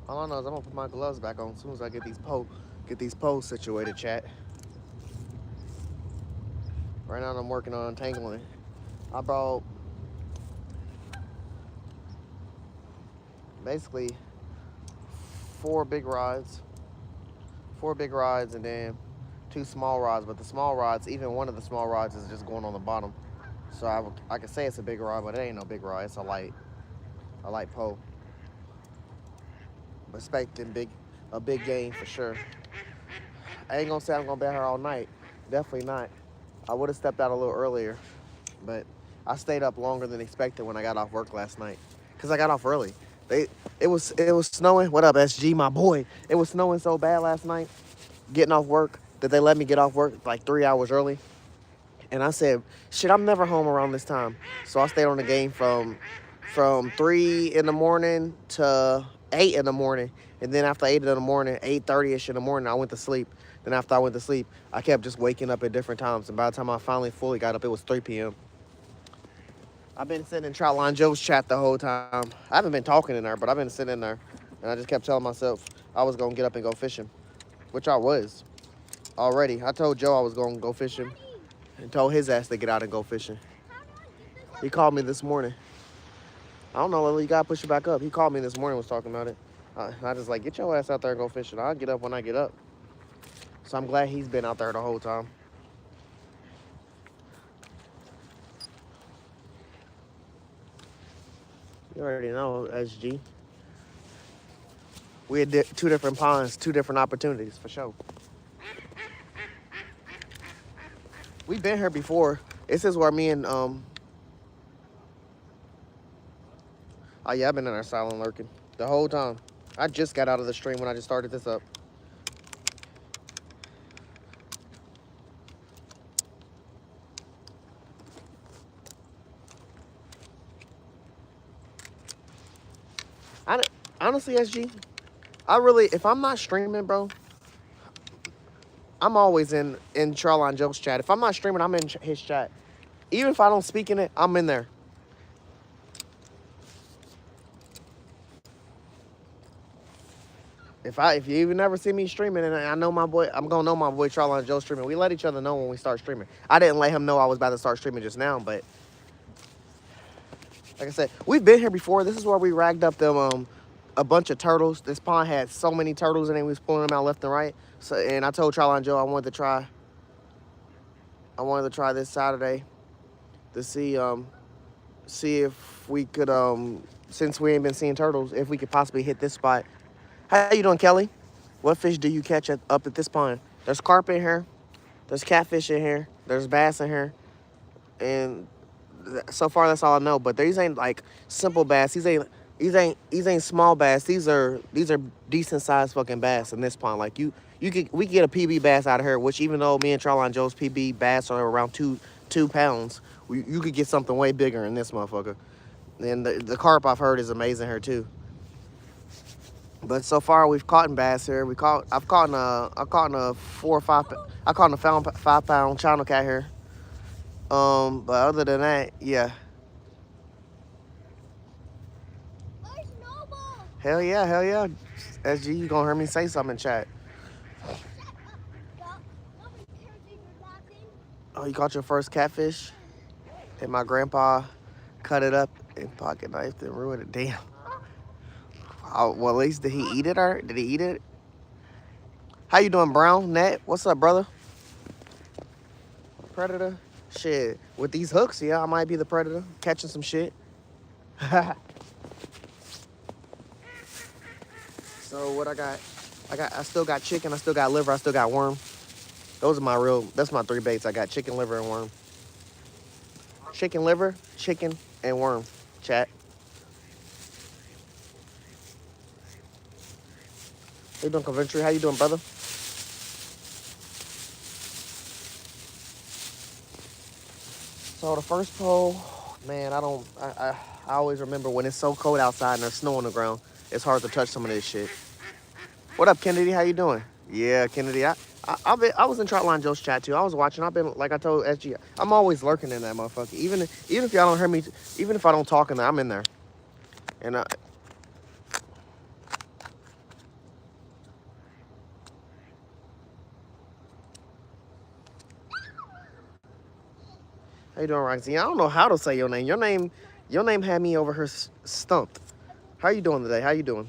All I know is I'm gonna put my gloves back on as soon as I get these poles situated, chat. Right now I'm working on untangling. I brought basically four big rods, and then two small rods. But the small rods, even one of the small rods is just going on the bottom. So I could say it's a big rod, but it ain't no big rod. It's a light pole. Expecting a big game for sure. I ain't gonna say I'm gonna be out here all night. Definitely not. I would have stepped out a little earlier, but I stayed up longer than expected when I got off work last night. Cause I got off early. It was snowing. What up, SG, my boy? It was snowing so bad last night, getting off work, that they let me get off work like 3 hours early. And I said, shit, I'm never home around this time. So I stayed on the game from 3 in the morning to 8 in the morning. And then after 8 in the morning, 8:30ish in the morning, I went to sleep. Then after I went to sleep, I kept just waking up at different times. And by the time I finally fully got up, it was 3 p.m. I've been sitting in Troutline Joe's chat the whole time. I haven't been talking in there, but I've been sitting in there. And I just kept telling myself I was going to get up and go fishing, which I was already. I told Joe I was going to go fishing and told his ass to get out and go fishing. He called me this morning. I don't know, Lily, you got to push it back up. He called me this morning, was talking about it. I just like, get your ass out there and go fishing. I'll get up when I get up. So I'm glad he's been out there the whole time. You already know, SG. We had two different ponds, two different opportunities, for sure. We've been here before. This is where me and, oh yeah, I've been in there silent lurking the whole time. I just got out of the stream when I just started this up. Honestly, SG, if I'm not streaming, bro, I'm always in Charline Joe's chat. If I'm not streaming, I'm in his chat. Even if I don't speak in it, I'm in there. If you even never see me streaming, and I know my boy, I'm gonna know my boy Charline Joe streaming. We let each other know when we start streaming. I didn't let him know I was about to start streaming just now, but like I said, we've been here before. This is where we ragged up them a bunch of turtles. This pond had so many turtles in it. We was pulling them out left and right. So, and I told Charline Joe I wanted to try this Saturday to see if we could since we ain't been seeing turtles, if we could possibly hit this spot. How you doing, Kelly? What fish do you catch up at this pond? There's carp in here. There's catfish in here. There's bass in here. And so far, that's all I know. But these ain't like simple bass. These ain't small bass. These are decent sized fucking bass in this pond. Like we could get a PB bass out of here. Which even though me and Charline Joe's PB bass are around two pounds, you could get something way bigger in this motherfucker. And the carp I've heard is amazing here too. But so far we've caught bass here. I've caught in a 4 or 5. I caught in a 5 pound channel cat here. But other than that, yeah. Hell yeah. SG, you gonna hear me say something in chat. Oh, you caught your first catfish? And my grandpa cut it up and pocket knifed and ruined it. Damn. Oh, well, at least did he eat it or did he eat it? How you doing, Brown? Nat? What's up, brother? Predator? Shit. With these hooks, yeah, I might be the predator. Catching some shit. So what I got? I still got chicken, I still got liver, I still got worm. That's my 3 baits. I got chicken, liver, and worm. Chicken, liver, chicken, and worm. Chat. How you doing, Coventry? How you doing, brother? So the first pole, man, I always remember when it's so cold outside and there's snow on the ground, it's hard to touch some of this shit. What up, Kennedy? How you doing? Yeah, Kennedy. I was in Troutline Joe's chat too. I was watching. I've been, like I told SG, I'm always lurking in that motherfucker. Even if y'all don't hear me, even if I don't talk in there, I'm in there. And How you doing, Roxy? I don't know how to say your name. Your name had me over here stumped. How you doing today? How you doing?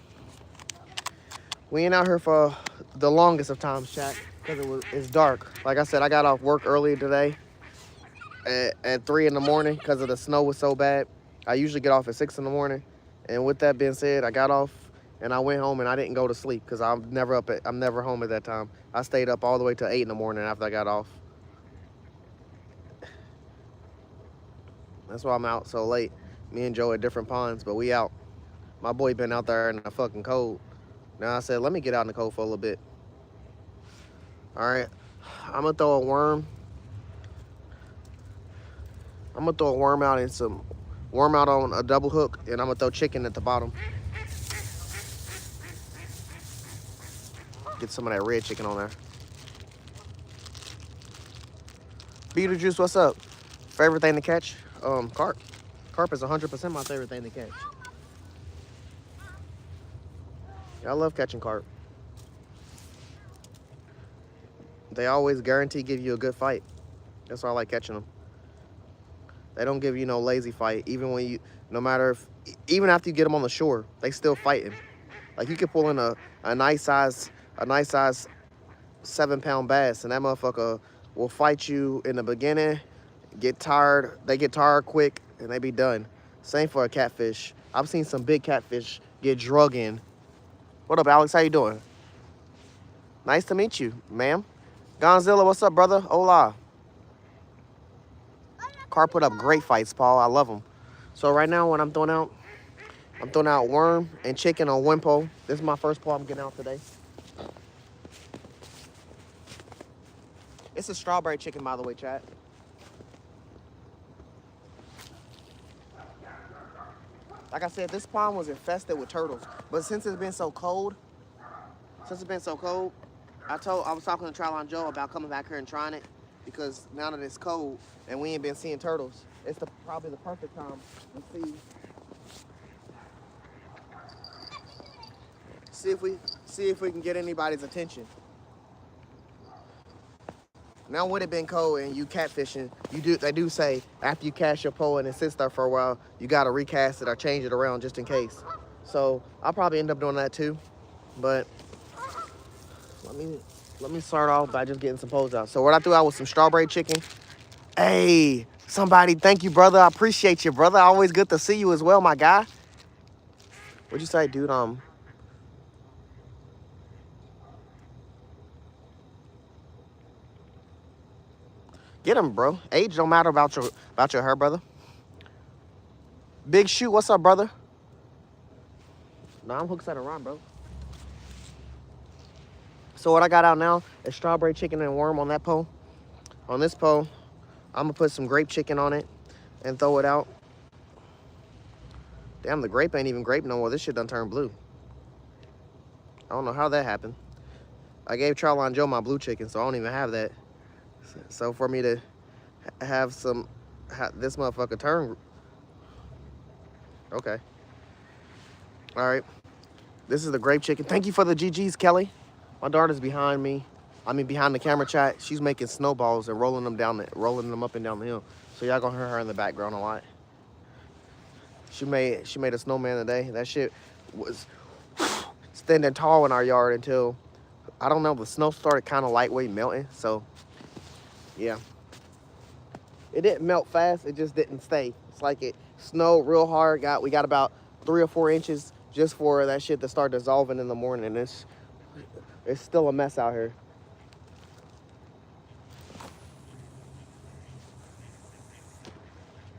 We ain't out here for the longest of times, chat, because it's dark. Like I said, I got off work earlier today at 3 in the morning because of the snow was so bad. I usually get off at 6 in the morning. And with that being said, I got off and I went home and I didn't go to sleep because I'm never home at that time. I stayed up all the way till 8 in the morning after I got off. That's why I'm out so late. Me and Joe at different ponds, but we out. My boy been out there in the fucking cold. Now I said, let me get out in the cold for a little bit. All right, I'm gonna throw a worm. I'm gonna throw a worm out and some worm out on a double hook, and I'm gonna throw chicken at the bottom. Get some of that red chicken on there. Beetlejuice, what's up? Favorite thing to catch? Carp. Carp is 100% my favorite thing to catch. Yeah, I love catching carp. They always guarantee give you a good fight. That's why I like catching them. They don't give you no lazy fight, even when no matter if, even after you get them on the shore, they still fighting. Like you could pull in a nice size 7-pound bass, and that motherfucker will fight you in the beginning, get tired, they get tired quick, and they be done. Same for a catfish. I've seen some big catfish get drug in. What up, Alex? How you doing? Nice to meet you, ma'am. Gonzilla, what's up, brother? Hola. Carp put up great fights, Paul. I love them. So right now, what I'm throwing out worm and chicken on one pole. This is my first pole I'm getting out today. It's a strawberry chicken, by the way, chat. Like I said, this pond was infested with turtles. But since it's been so cold, I was talking to Trylon Joe about coming back here and trying it, because now that it's cold and we ain't been seeing turtles, it's probably the perfect time to see if we can get anybody's attention. Now, would it been cold and you catfishing, they do say after you cast your pole and it sits there for a while, you gotta recast it or change it around just in case. So I'll probably end up doing that too. But let me start off by just getting some poles out. So what I threw out was some strawberry chicken. Hey, somebody, thank you, brother. I appreciate you, brother. Always good to see you as well, my guy. What'd you say, dude? Get him, bro. Age don't matter about your hair, brother. Big Shoot, what's up, brother? Nah, I'm hooks at a run, bro. So what I got out now is strawberry chicken and worm on that pole. On this pole, I'm gonna put some grape chicken on it and throw it out. Damn, the grape ain't even grape no more. This shit done turned blue. I don't know how that happened. I gave Trylon Joe my blue chicken, so I don't even have that. So for me to have this motherfucker turn. Okay. All right. This is the grape chicken. Thank you for the GGs, Kelly. My daughter's behind me. I mean, behind the camera, chat. She's making snowballs and rolling them up and down the hill. So y'all gonna hear her in the background a lot. She made a snowman today. That shit was standing tall in our yard until, I don't know, the snow started kind of lightweight melting. So yeah, it didn't melt fast. It just didn't stay. It's like it snowed real hard. We got about 3 or 4 inches just for that shit to start dissolving in the morning. And it's still a mess out here.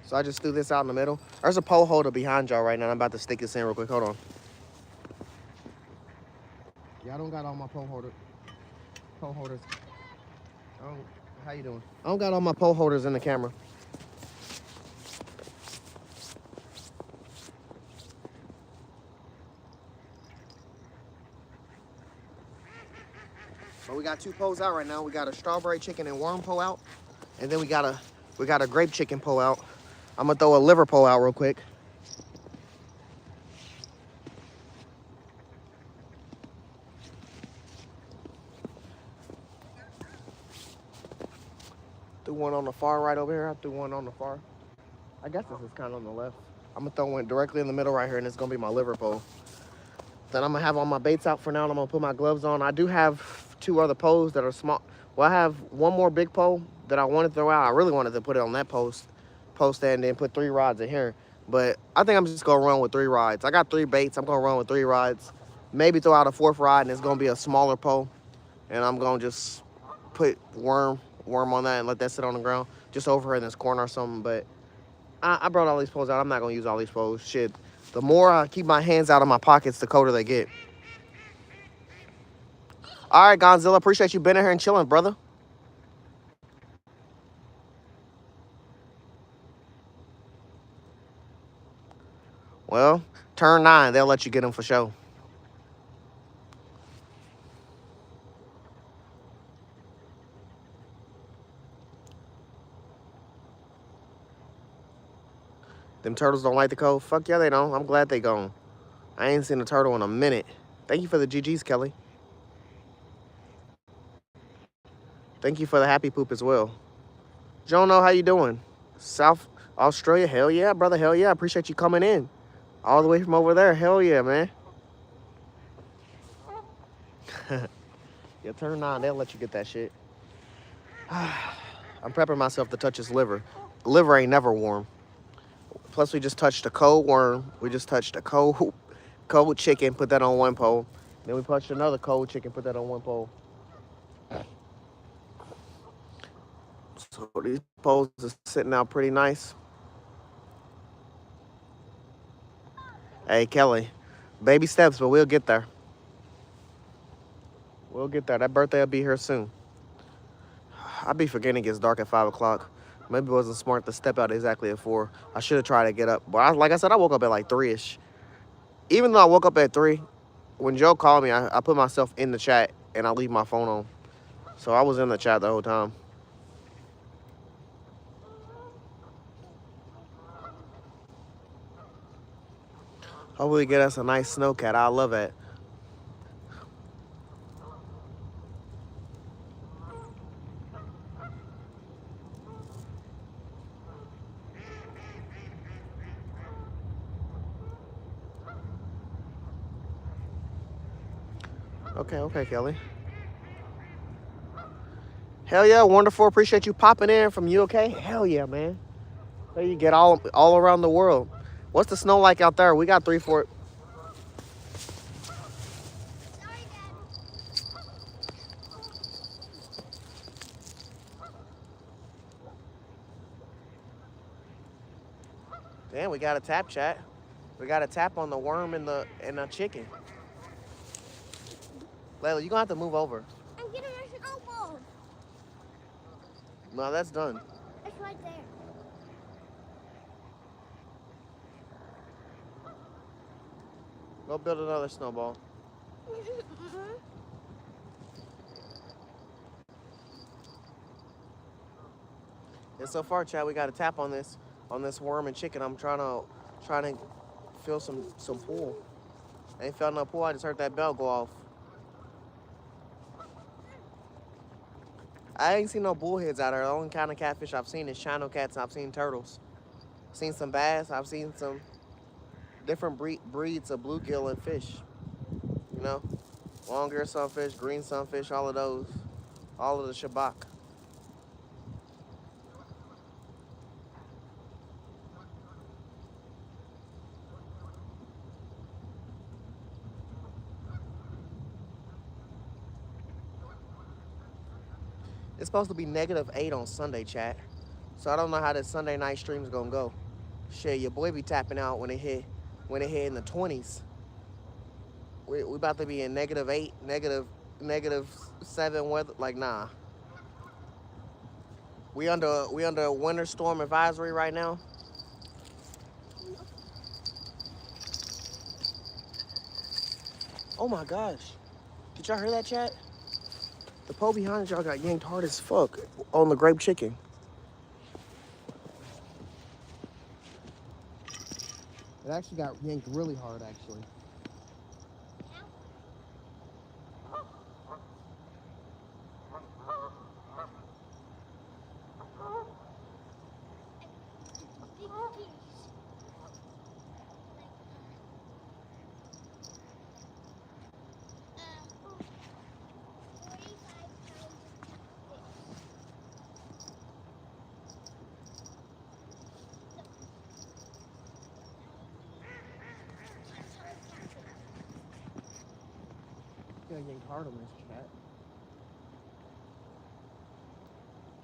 So I just threw this out in the middle. There's a pole holder behind y'all right now. I'm about to stick this in real quick. Hold on. Yeah, I don't got all my pole holders. How you doing? I don't got all my pole holders in the camera. So we got 2 poles out right now. We got a strawberry chicken and worm pole out, and then we got a grape chicken pole out. I'm gonna throw a liver pole out real quick. threw one on the far right over here. I threw one on the far. I guess this is kind of on the left. I'm gonna throw one directly in the middle right here, and it's gonna be my liver pole. Then I'm gonna have all my baits out for now, and I'm gonna put my gloves on. I do have 2 other poles that are small. Well, I have one more big pole that I want to throw out. I really wanted to put it on that post and then put 3 rods in here. But I think I'm just gonna run with 3 rods. I got 3 baits. I'm gonna run with 3 rods. Maybe throw out a 4th rod, and it's gonna be a smaller pole. And I'm gonna just put worm on that and let that sit on the ground, just over here in this corner or something. But I brought all these poles out. I'm not gonna use all these poles. Shit. The more I keep my hands out of my pockets, the colder they get. All right, Gonzilla, appreciate you being in here and chilling, brother. Well, turn 9, they'll let you get them for sure. Them turtles don't like the cold? Fuck yeah, they don't. I'm glad they gone. I ain't seen a turtle in a minute. Thank you for the GGs, Kelly. Thank you for the happy poop as well. Jono, how you doing? South Australia? Hell yeah, brother. Hell yeah. Appreciate you coming in. All the way from over there. Hell yeah, man. Yeah, turn 9. They'll let you get that shit. I'm prepping myself to touch his liver. Liver ain't never warm. Plus, we just touched a cold worm. We just touched a cold chicken, put that on one pole. Then we touched another cold chicken, put that on one pole. So these poles are sitting out pretty nice. Hey, Kelly, baby steps, but we'll get there. We'll get there. That birthday will be here soon. I'll be forgetting it gets dark at 5 o'clock. Maybe it wasn't smart to step out exactly at 4. I should have tried to get up. But like I said, I woke up at like 3-ish. Even though I woke up at 3, when Joe called me, I put myself in the chat and I leave my phone on. So I was in the chat the whole time. Hopefully get us a nice snow cat. I love it. Okay, Kelly. Hell yeah, wonderful. Appreciate you popping in from UK. Hell yeah, man. There you get all around the world. What's the snow like out there? We got 3, 4. Damn, we got a tap, chat. We got a tap on the worm and the chicken. Layla, you gonna have to move over. I'm getting a snowball. No, that's done. It's right there. Go build another snowball. And so far, Chad, we got a tap on this worm and chicken. I'm trying to feel some pool. I ain't felt no pool. I just heard that bell go off. I ain't seen no bullheads out there. The only kind of catfish I've seen is channel cats. I've seen turtles. I've seen some bass. I've seen some different breeds of bluegill and fish. You know, long-eared sunfish, green sunfish, all of those, all of the shabak. It's supposed to be -8 on Sunday, chat. So I don't know how this Sunday night stream's gonna go. Shit, your boy be tapping out when it hit in the 20s. We about to be in -8, -7 weather. Like, nah. We under a winter storm advisory right now. Oh my gosh. Did y'all hear that, chat? The pole behind y'all got yanked hard as fuck on the grape chicken. It actually got yanked really hard, actually. have yanked hard on this chat.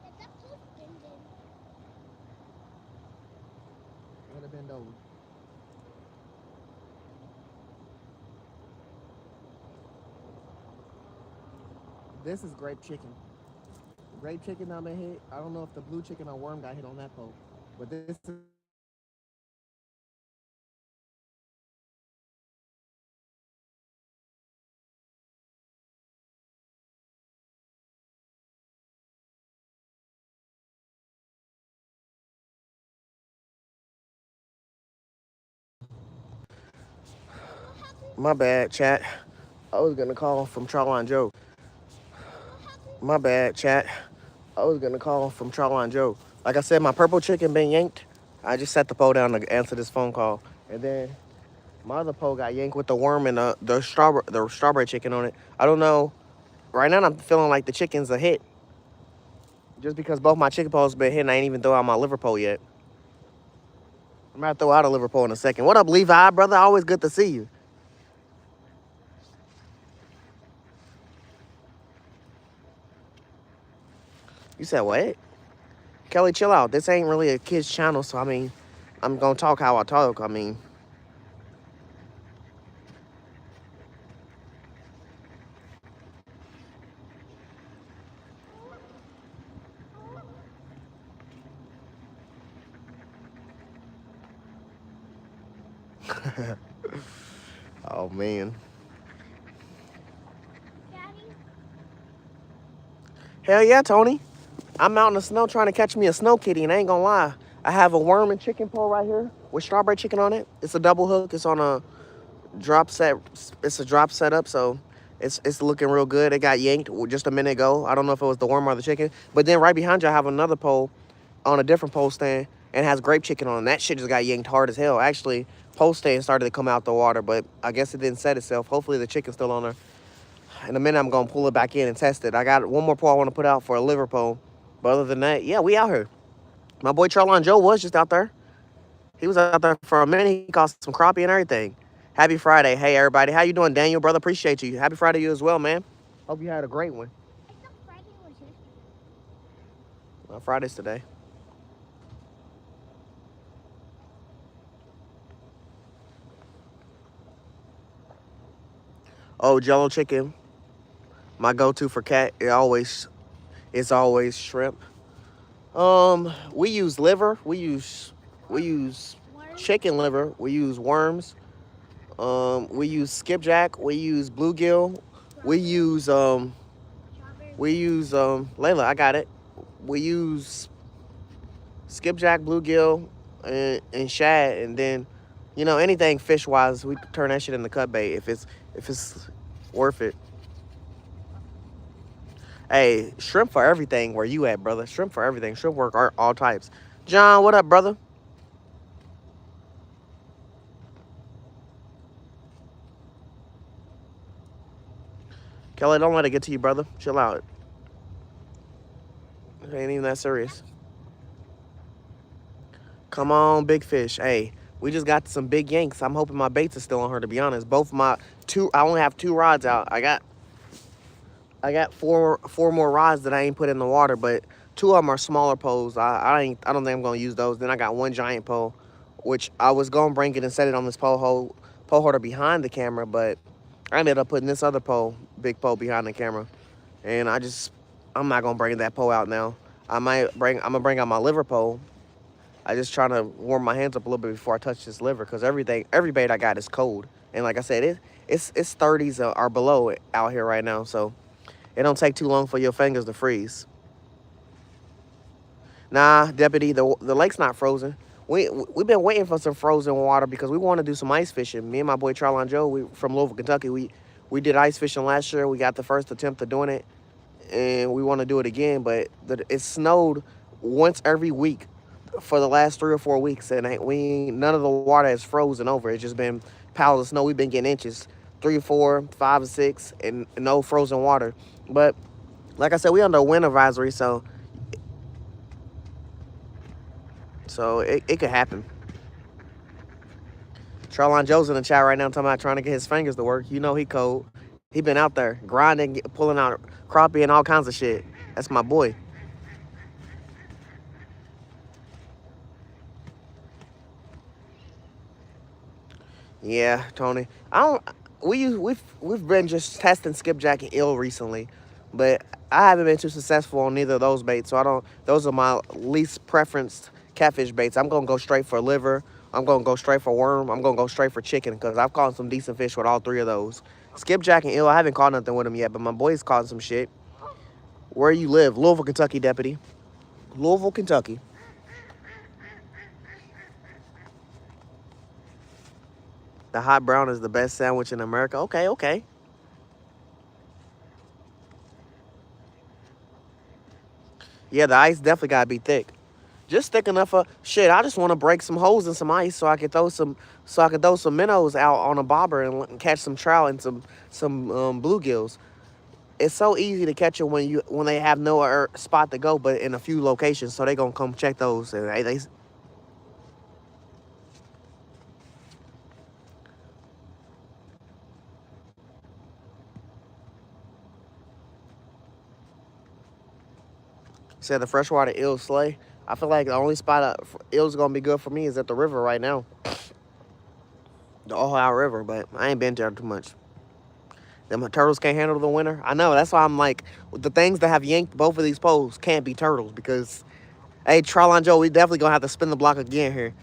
Get that post bending. Let it bend over. This is grape chicken. Grape chicken I'm gonna hit. I don't know if the blue chicken or worm got hit on that pole, but this is grape chicken. What happened? My bad, chat. I was gonna call from Charlie and Joe. What happened? My bad, chat. I was gonna call from Charlie and Joe. Like I said, my purple chicken been yanked. I just set the pole down to answer this phone call, and then my other pole got yanked with the worm and the strawberry chicken on it. I don't know. Right now, I'm feeling like the chicken's a hit, just because both my chicken poles been hit. And I ain't even throw out my liver pole yet. I'm about to throw out a liver pole in a second. What up, Levi, brother? Always good to see you. You said what? Kelly, chill out. This ain't really a kid's channel, so I mean, I'm gonna talk how I talk. I mean, oh man. Daddy? Hell yeah, Tony. I'm out in the snow trying to catch me a snow kitty, and I ain't gonna lie. I have a worm and chicken pole right here with strawberry chicken on it. It's a double hook. It's on a drop set. It's a drop setup, so it's looking real good. It got yanked just a minute ago. I don't know if it was the worm or the chicken, but then right behind you, I have another pole on a different pole stand and has grape chicken on it. That shit just got yanked hard as hell. Actually, pole stand started to come out the water, but I guess it didn't set itself. Hopefully, the chicken's still on there. In a minute, I'm gonna pull it back in and test it. I got one more pole I want to put out for a liver pole, but other than that, yeah, we out here. My boy Charlon Joe was just out there. He was out there for a minute. He caught some crappie and everything. Happy Friday. Hey, everybody. How you doing, Daniel? Brother, appreciate you. Happy Friday to you as well, man. Hope you had a great one. I thought Friday was yesterday. Well, Friday's today. Oh, Jello chicken. My go-to for cat. It's always shrimp. We use liver. We use Worms? chicken liver. We use worms. We use skipjack. We use bluegill. We Strawberry? use Strawberry? Layla. I got it. We use skipjack, bluegill, and shad, and then, anything fish wise, we turn that shit into cut bait if it's worth it. Hey, shrimp for everything. Where you at, brother? Shrimp for everything. Shrimp work all types. John, what up, brother? Kelly, don't let it get to you, brother. Chill out. It ain't even that serious. Come on, big fish. Hey, we just got some big yanks. I'm hoping my baits are still on her. To be honest, both my two. I only have two rods out. I got four more rods that I ain't put in the water, but two of them are smaller poles. I don't think I'm gonna use those. Then I got one giant pole, which I was gonna bring it and set it on this pole holder behind the camera, but I ended up putting this other big pole behind the camera, and I'm not gonna bring that pole out now. I'm gonna bring out my liver pole. I just trying to warm my hands up a little bit before I touch this liver, because every bait I got is cold, and like I said, it's 30s or below out here right now, so it don't take too long for your fingers to freeze. Nah, deputy, the lake's not frozen. We've been waiting for some frozen water because we want to do some ice fishing. Me and my boy Charlie and Joe, we from Louisville, Kentucky. We did ice fishing last year. We got the first attempt of doing it, and we want to do it again. But it snowed once every week for the last 3 or 4 weeks, and none of the water has frozen over. It's just been piles of snow. We've been getting inches, 3, 4, 5, 6, and no frozen water. But like I said, we under a wind advisory, so it could happen. Charlon Joe's in the chat right now talking about trying to get his fingers to work. You know he cold. He been out there grinding, pulling out crappie and all kinds of shit. That's my boy. Yeah, Tony. I don't. We've been just testing skipjack and eel recently, but I haven't been too successful on neither of those baits. So I don't. Those are my least preferenced catfish baits. I'm gonna go straight for liver. I'm gonna go straight for worm. I'm gonna go straight for chicken because I've caught some decent fish with all three of those. Skipjack and eel, I haven't caught nothing with them yet, but my boy's caught some shit. Where you live? Louisville, Kentucky, deputy. Louisville, Kentucky. The hot brown is the best sandwich in America. Okay, okay. Yeah, the ice definitely gotta be thick. Just thick enough for shit. I just want to break some holes in some ice so I can throw some minnows out on a bobber and catch some trout and some bluegills. It's so easy to catch them when they have no spot to go, but in a few locations. So they gonna come check those and they said the freshwater eel slay. I feel like the only spot eel's gonna be good for me is at the river right now, the Ohio River. But I ain't been there too much. Them turtles can't handle the winter. I know. That's why I'm like, the things that have yanked both of these poles can't be turtles because, hey, Trolon Joe, we definitely gonna have to spin the block again here.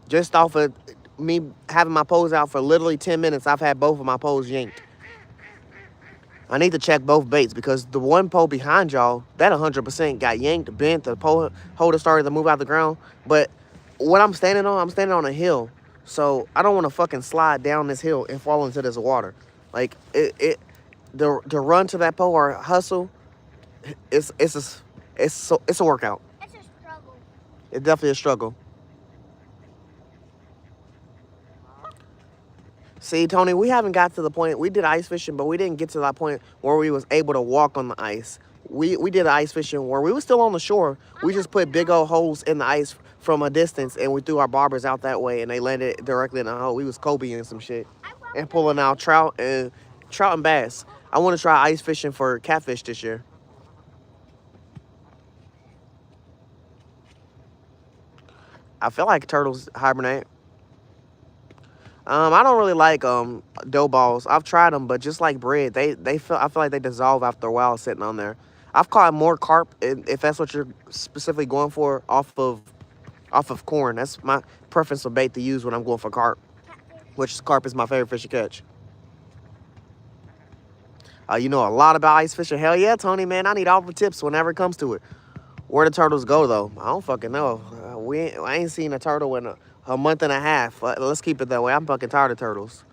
Just off of me having my poles out for literally 10 minutes, I've had both of my poles yanked. I need to check both baits because the one pole behind y'all, that 100% got yanked, bent, the pole holder started to move out the ground. But what I'm standing on a hill. So I don't want to fucking slide down this hill and fall into this water. Like, the run to that pole or hustle, it's a workout. It's a struggle. It's definitely a struggle. See, Tony, we haven't got to the point. We did ice fishing, but we didn't get to that point where we was able to walk on the ice. We did ice fishing where we were still on the shore. We just put big old holes in the ice from a distance, and we threw our bobbers out that way, and they landed directly in the hole. We was Kobe some shit and pulling out trout and bass. I want to try ice fishing for catfish this year. I feel like turtles hibernate. I don't really like dough balls. I've tried them, but just like bread, I feel like they dissolve after a while sitting on there. I've caught more carp if that's what you're specifically going for off of corn. That's my preference of bait to use when I'm going for carp, which carp is my favorite fish to catch. You know a lot about ice fishing. Hell yeah, Tony, man. I need all the tips whenever it comes to it. Where the turtles go, though, I don't fucking know. I ain't seen a turtle in a month and a half. Let's keep it that way. I'm fucking tired of turtles.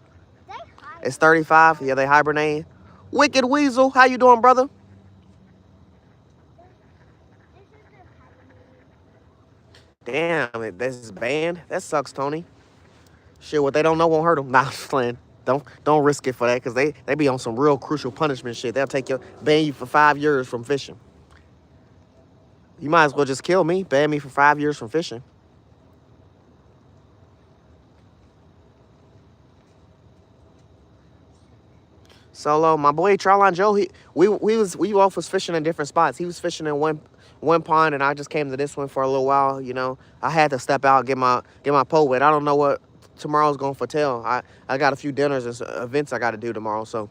They It's 35. Yeah, they hibernate. Wicked Weasel, how you doing, brother? This is the Damn, this is banned. That sucks, Tony. Shit, what they don't know won't hurt them. Nah, I'm just playing. Don't risk it for that, because they be on some real crucial punishment shit. They'll ban you for 5 years from fishing. You might as well just kill me. Ban me for 5 years from fishing. Solo, my boy Charlon Joe, we both was fishing in different spots. He was fishing in one pond, and I just came to this one for a little while. You know, I had to step out, get my pole wet. I don't know what tomorrow's gonna foretell. I got a few dinners and events I got to do tomorrow. So,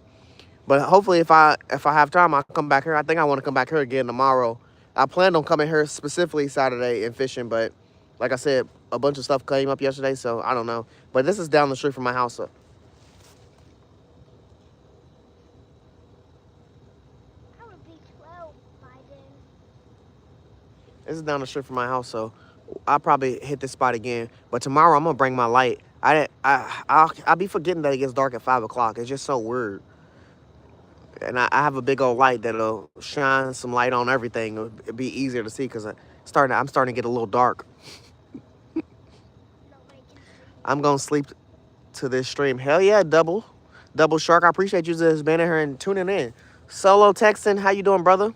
but hopefully, if I have time, I'll come back here. I think I want to come back here again tomorrow. I planned on coming here specifically Saturday and fishing, but like I said, a bunch of stuff came up yesterday, so I don't know. But this is down the street from my house. So I would be 12 by then. this is down the street from my house, so I'll probably hit this spot again. But tomorrow I'm gonna bring my light. I'll be forgetting that it gets dark at 5 o'clock. It's just so weird. And I have a big old light that'll shine some light on everything. It'll be easier to see because I'm starting to get a little dark. Nobody can see. I'm gonna sleep to this stream. Hell yeah, double shark. I appreciate you just being in here and tuning in. Solo texting, how you doing, brother?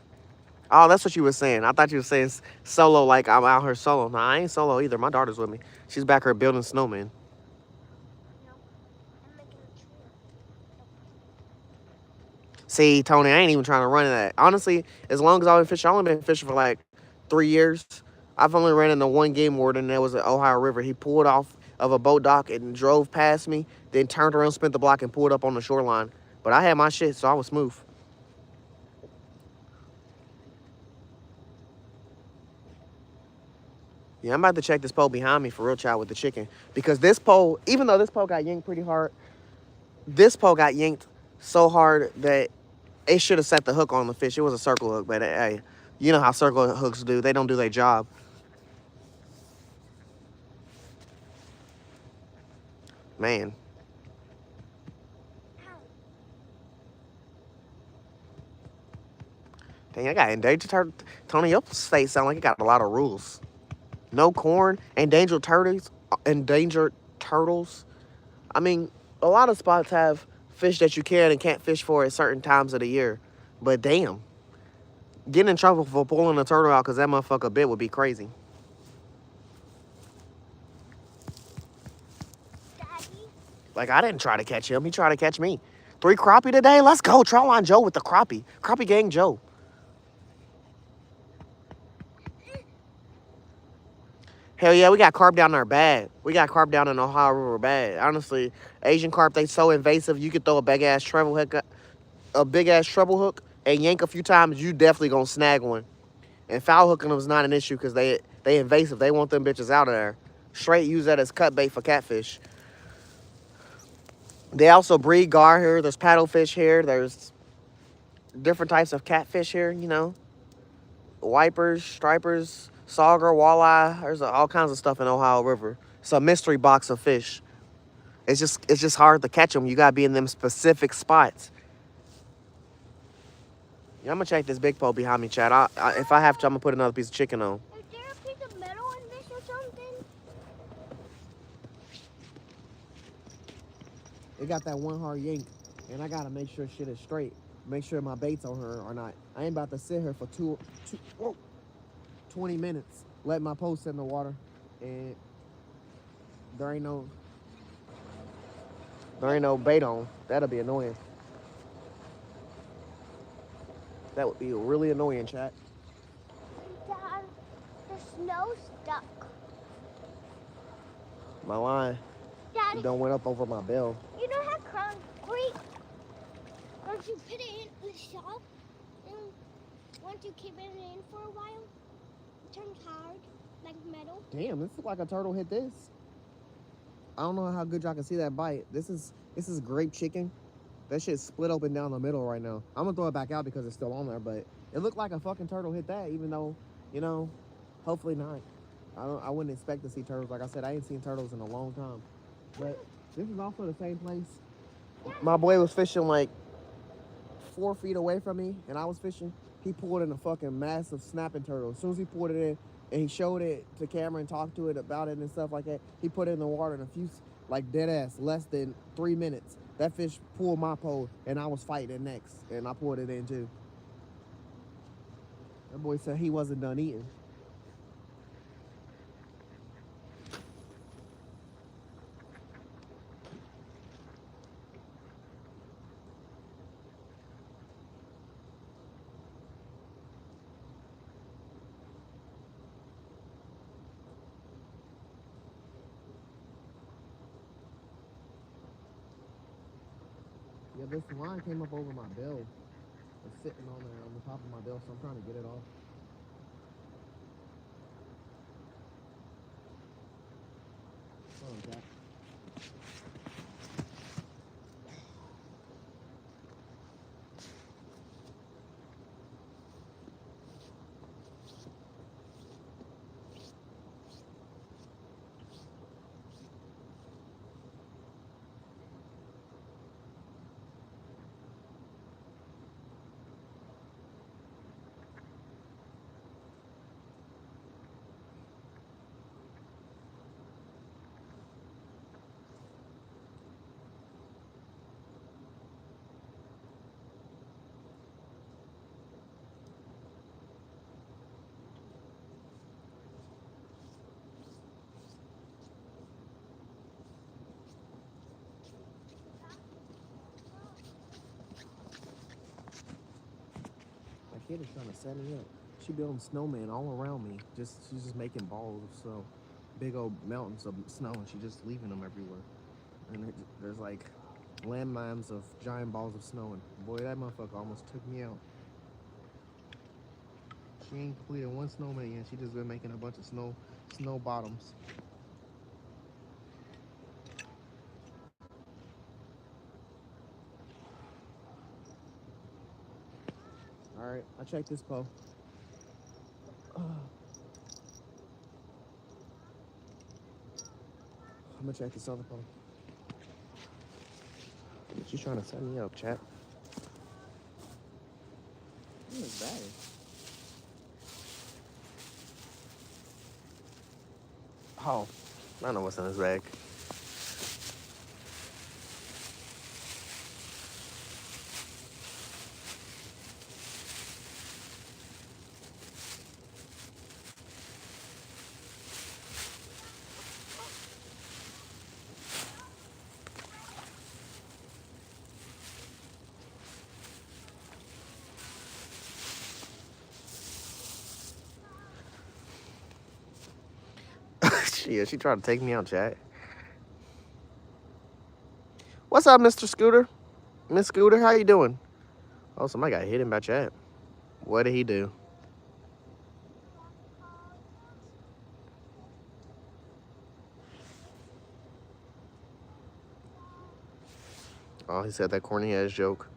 Oh, that's what you were saying. I thought you were saying solo like I'm out here solo. Nah, I ain't solo either. My daughter's with me. She's back here building snowmen. No, I'm making a tree. See, Tony, I ain't even trying to run that. Honestly, as long as I've been fishing, I've only been fishing for like 3 years. I've only ran into one game warden, and that was at Ohio River. He pulled off of a boat dock and drove past me, then turned around, spent the block, and pulled up on the shoreline. But I had my shit, so I was smooth. Yeah, I'm about to check this pole behind me for real, child, with the chicken. Because this pole, even though this pole got yanked pretty hard, this pole got yanked so hard that it should have set the hook on the fish. It was a circle hook, but hey, you know how circle hooks do. They don't do their job. Man. Dang, I got endangered turtle. Tony, your state sound like it got a lot of rules. No corn, endangered turtles, endangered turtles. I mean, a lot of spots have fish that you can and can't fish for at certain times of the year. But damn, getting in trouble for pulling a turtle out because that motherfucker bit would be crazy. Daddy. Like, I didn't try to catch him. He tried to catch me. 3 crappie today? Let's go. Trout line Joe with the crappie. Crappie gang Joe. Hell yeah, we got carp down there bad. We got carp down in the Ohio River bad. Honestly, Asian carp, they so invasive. You could throw a big ass treble hook and yank a few times, you definitely gonna snag one. And foul hooking them is not an issue because they invasive. They want them bitches out of there. Straight use that as cut bait for catfish. They also breed gar here. There's paddlefish here. There's different types of catfish here, you know. Wipers, stripers, sauger, walleye. There's all kinds of stuff in Ohio River. It's a mystery box of fish. It's just hard to catch them. You gotta be in them specific spots. Yeah, I'm gonna check this big pole behind me, Chad. If I have to, I'm gonna put another piece of chicken on. Is there a piece of metal in this or something? It got that one hard yank, and I gotta make sure shit is straight. Make sure my bait's on her or not. I ain't about to sit here for 20 minutes, let my pole sit in the water, and there ain't no bait on. That'll be annoying. That would be really annoying, chat. Dad, the snow's stuck. My line Daddy, done went up over my bell. you know how concrete, once you put it in the shop, and once you keep it in for a while, it turns hard, like metal. Damn, this looks like a turtle hit this. I don't know how good y'all can see that bite. This is grape chicken. That shit's split open down the middle right now. I'm gonna throw it back out because it's still on there, but it looked like a fucking turtle hit that, even though, you know, hopefully not. I wouldn't expect to see turtles. Like I said, I ain't seen turtles in a long time. But this is also the same place. My boy was fishing like 4 feet away from me, and I was fishing. He pulled in a fucking massive snapping turtle. As soon as he pulled it in, and he showed it to camera and talked to it about it and stuff like that, he put it in the water in a few, like dead ass, less than 3 minutes. That fish pulled my pole, and I was fighting it next, and I pulled it in too. That boy said he wasn't done eating. Yeah, this line came up over my bill. It's sitting on there on the top of my bill, so I'm trying to get it off. Hold on, Jack. kid is trying to set me up. She building snowman all around me. She's just making balls of snow, big old mountains of snow, and she's just leaving them everywhere. And there's like landmines of giant balls of snow, and boy, that motherfucker almost took me out. She ain't completed one snowman yet. She just been making a bunch of snow bottoms. All right, I checked this pole. I'm gonna check this other pole. She's trying to set me up, chat. What is that? Oh, I know what's in his bag. She tried to take me out, chat. What's up, Mr. Scooter? Miss Scooter, how you doing? Oh, somebody got hit in by chat. What did he do? Oh, he said that corny ass joke.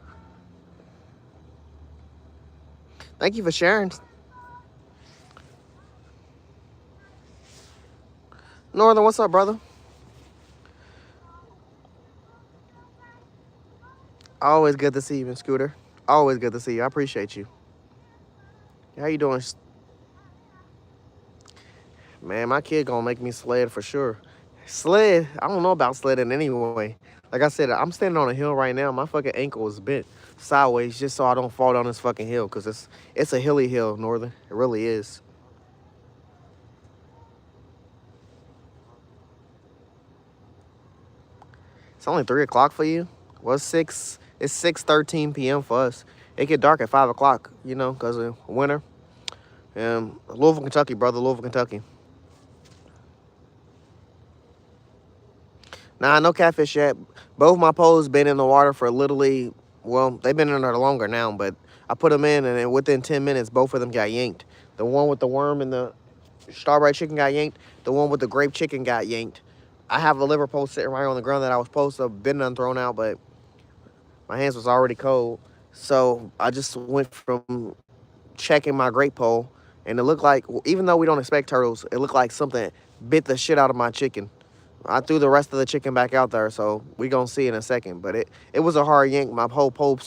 Thank you for sharing. Northern, what's up, brother? Always good to see you, Miss Scooter. Always good to see you. I appreciate you. How you doing? Man, my kid gonna make me sled for sure. Sled? I don't know about sledding anyway. Like I said, I'm standing on a hill right now. My fucking ankle is bent sideways just so I don't fall down this fucking hill, because it's a hilly hill, Northern. It really is. It's only 3 o'clock for you? Well, it's 6:13 p.m. for us. It get dark at 5 o'clock, because of winter. Louisville, Kentucky, brother. Louisville, Kentucky. Nah, no catfish yet. Both my poles been in the water for literally, well, they've been in there longer now, but I put them in, and then within 10 minutes, both of them got yanked. The one with the worm and the strawberry chicken got yanked. The one with the grape chicken got yanked. I have a liver pole sitting right on the ground that I was supposed to have been done thrown out, but my hands was already cold. So I just went from checking my grape pole, and it looked like, even though we don't expect turtles, it looked like something bit the shit out of my chicken. I threw the rest of the chicken back out there, so we gonna see in a second. But it was a hard yank. My whole pole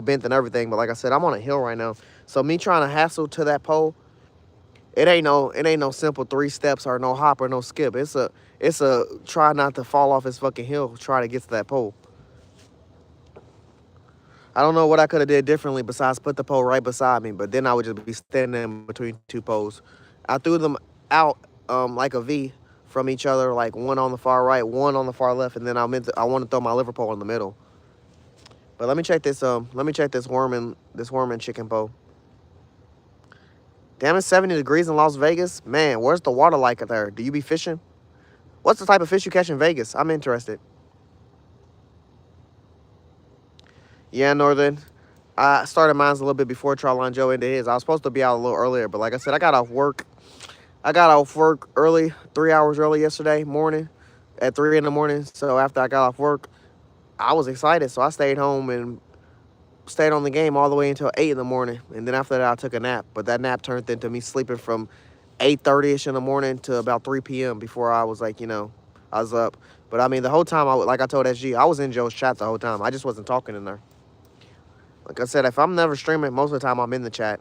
bent and everything. But like I said, I'm on a hill right now, so me trying to hassle to that pole, it ain't no simple 3 steps or no hop or no skip. It's a try not to fall off this fucking hill. Try to get to that pole. I don't know what I could have did differently besides put the pole right beside me, but then I would just be standing in between 2 poles. I threw them out like a V from each other, like one on the far right, one on the far left, and then I want to throw my liver pole in the middle. But let me check this worm and chicken pole. Damn, it's 70 degrees in Las Vegas. Man, where's the water like there? Do you be fishing? What's the type of fish you catch in Vegas? I'm interested. Yeah, Northern. I started mine a little bit before Charline Joe ended his. I was supposed to be out a little earlier, but like I said, I got off work early, 3 hours early yesterday morning, at 3 in the morning. So after I got off work, I was excited. So I stayed home and stayed on the game all the way until 8 in the morning. And then after that, I took a nap. But that nap turned into me sleeping from 8:30ish in the morning to about 3 p.m. before I was like, I was up. But I mean, the whole time, like I told SG, I was in Joe's chat the whole time. I just wasn't talking in there. Like I said, if I'm never streaming, most of the time I'm in the chat.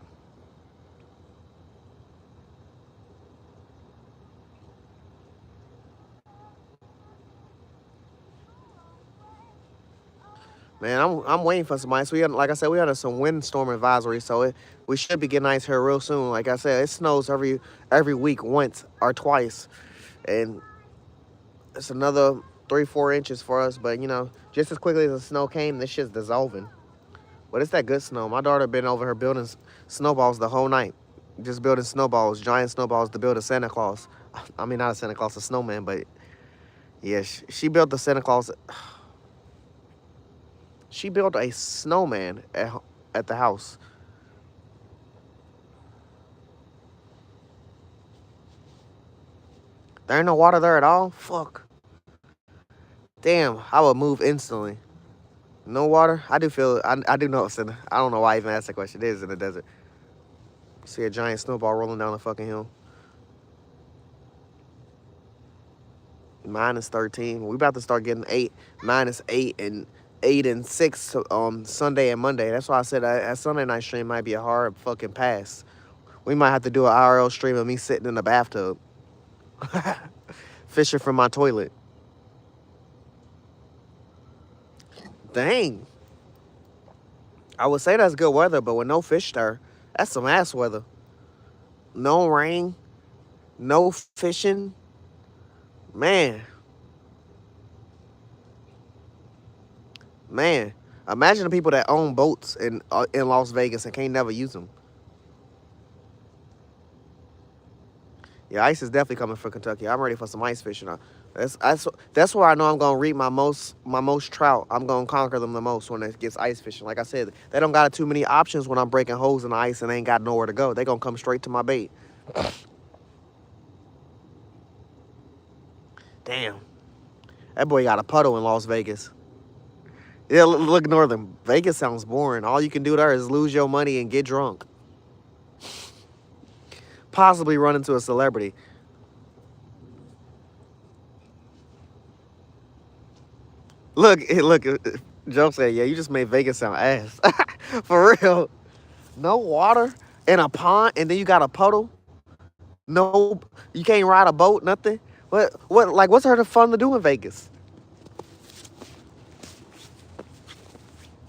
Man, I'm waiting for some ice. Like I said, we under some windstorm advisory, so we should be getting ice here real soon. Like I said, it snows every week, once or twice, and it's another 3-4 inches for us. But just as quickly as the snow came, this shit's dissolving. But it's that good snow. My daughter been over here building snowballs the whole night. Just building snowballs, giant snowballs to build a Santa Claus. I mean, not a Santa Claus, a snowman, but yeah, she built the Santa Claus. She built a snowman at the house. There ain't no water there at all? Fuck. Damn, I would move instantly. No water? I do feel, I do know it's in, I don't know why I even asked that question. It is in the desert. See a giant snowball rolling down the fucking hill. -13. We about to start getting -8 and 8 and 6 on Sunday and Monday. That's why I said that Sunday night stream might be a hard fucking pass. We might have to do an IRL stream of me sitting in the bathtub. Fishing from my toilet. Dang. I would say that's good weather, but with no fish there, that's some ass weather. No rain, no fishing. Man. Man. Imagine the people that own boats in Las Vegas and can't never use them. Yeah, ice is definitely coming for Kentucky. I'm ready for some ice fishing. That's where I know I'm gonna reap my most trout. I'm gonna conquer them the most when it gets ice fishing. Like I said, they don't got too many options when I'm breaking holes in the ice and they ain't got nowhere to go. They gonna come straight to my bait. Damn, that boy got a puddle in Las Vegas. Yeah, look northern. Vegas sounds boring. All you can do there is lose your money and get drunk. Possibly run into a celebrity. Look, Joe said, yeah, you just made Vegas sound ass. For real. No water in a pond and then you got a puddle. No, you can't ride a boat, nothing. What's there fun to do in Vegas?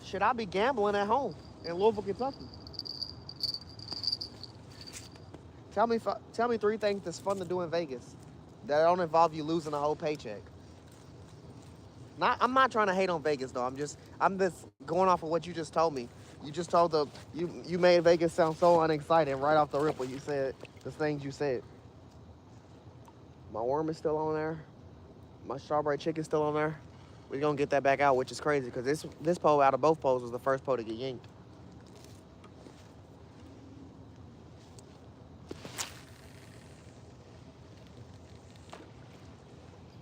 Should I be gambling at home in Louisville, Kentucky? Tell me 3 things that's fun to do in Vegas that don't involve you losing a whole paycheck. I'm not trying to hate on Vegas though. I'm just going off of what you just told me. You just told you made Vegas sound so unexciting right off the rip when you said the things you said. My worm is still on there. My strawberry chicken's still on there. We're gonna get that back out, which is crazy because this pole out of both poles was the first pole to get yanked.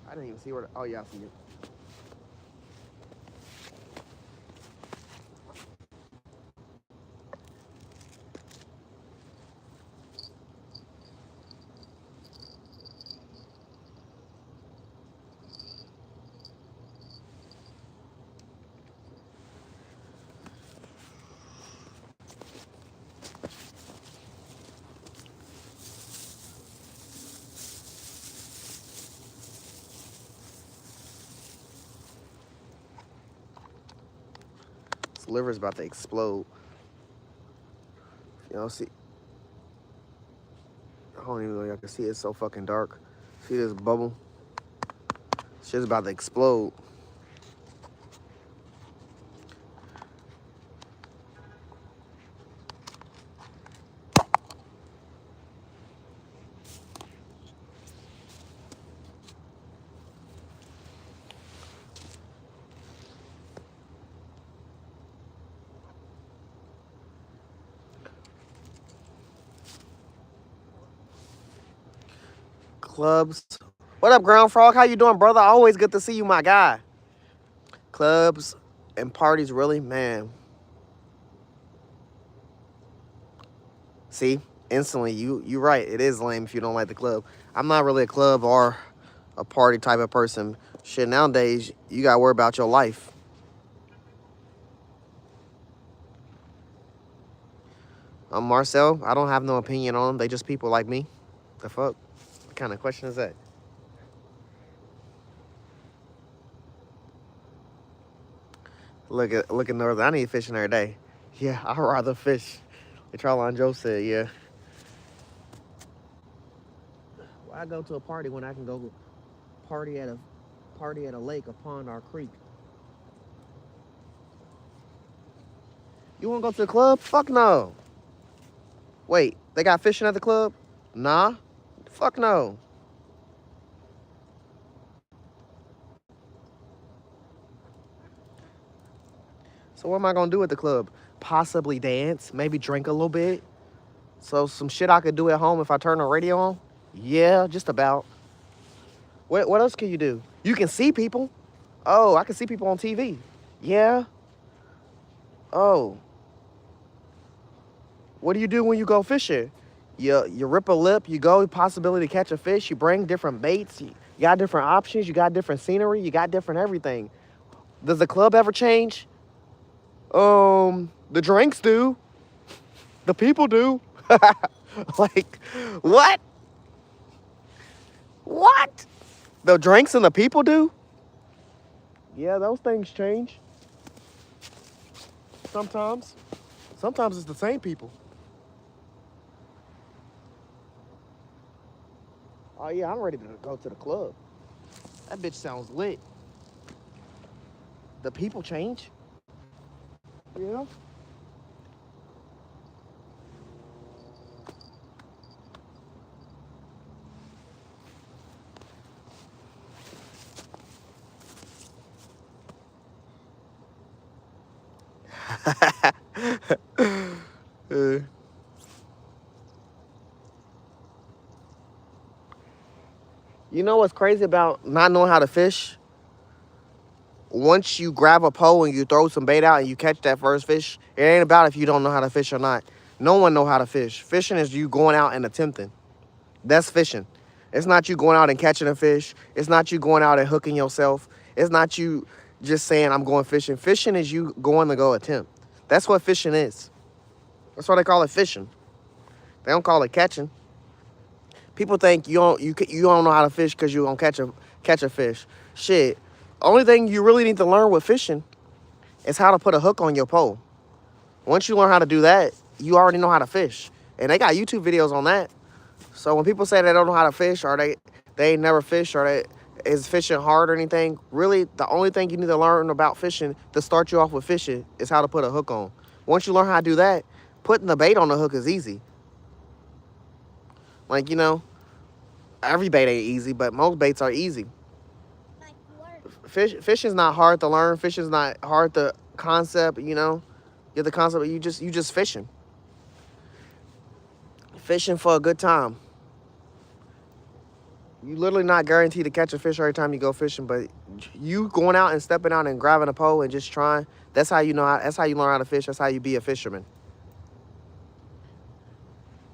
I didn't even see where. Oh yeah, I see it. This liver's about to explode. You know, see. I don't even know if y'all can see it. It's so fucking dark. See this bubble? Shit's about to explode. Clubs. What up, Ground Frog? How you doing, brother? Always good to see you, my guy. Clubs and parties, really? Man. See? Instantly, you right. It is lame if you don't like the club. I'm not really a club or a party type of person. Shit, nowadays, you got to worry about your life. I'm Marcel. I don't have no opinion on them. They just people like me. The fuck? What kind of question is that? Look at Northern. I need fishing every day. Yeah, I'd rather fish. Like Charlon Joe said, yeah. Why go to a party when I can go party at a lake, a pond, or a creek? You want to go to the club? Fuck no. Wait, they got fishing at the club? Nah. Fuck no. So what am I gonna do at the club? Possibly dance, maybe drink a little bit. So some shit I could do at home if I turn the radio on? Yeah, just about. What else can you do? You can see people. Oh, I can see people on TV. Yeah. Oh, what do you do when you go fishing? You rip a lip, you go possibility to catch a fish, you bring different baits, you got different options, you got different scenery, you got different everything. Does the club ever change? The drinks do. The people do. Like, what? What? The drinks and the people do? Yeah, those things change. Sometimes. Sometimes it's the same people. Oh yeah, I'm ready to go to the club. That bitch sounds lit. The people change. Yeah. Uh, you know what's crazy about not knowing how to fish? Once you grab a pole and you throw some bait out and you catch that first fish, it ain't about if you don't know how to fish or not. No one know how to fish. Fishing is you going out and attempting. That's fishing. It's not you going out and catching a fish. It's not you going out and hooking yourself. It's not you just saying I'm going fishing. Fishing is you going to go attempt. That's what fishing is. That's why they call it fishing. They don't call it catching. People think you don't know how to fish because you're gonna catch a fish. Shit. Only thing you really need to learn with fishing is how to put a hook on your pole. Once you learn how to do that, you already know how to fish. And they got YouTube videos on that. So when people say they don't know how to fish or they ain't never fished or they is fishing hard or anything, really the only thing you need to learn about fishing to start you off with fishing is how to put a hook on. Once you learn how to do that, putting the bait on the hook is easy. Like, every bait ain't easy, but most baits are easy. Like what? Fishing's not hard to learn. Fishing's not hard to concept, Get the concept, you just fishing. Fishing for a good time. You literally not guaranteed to catch a fish every time you go fishing, but you going out and stepping out and grabbing a pole and just trying, that's how that's how you learn how to fish. That's how you be a fisherman.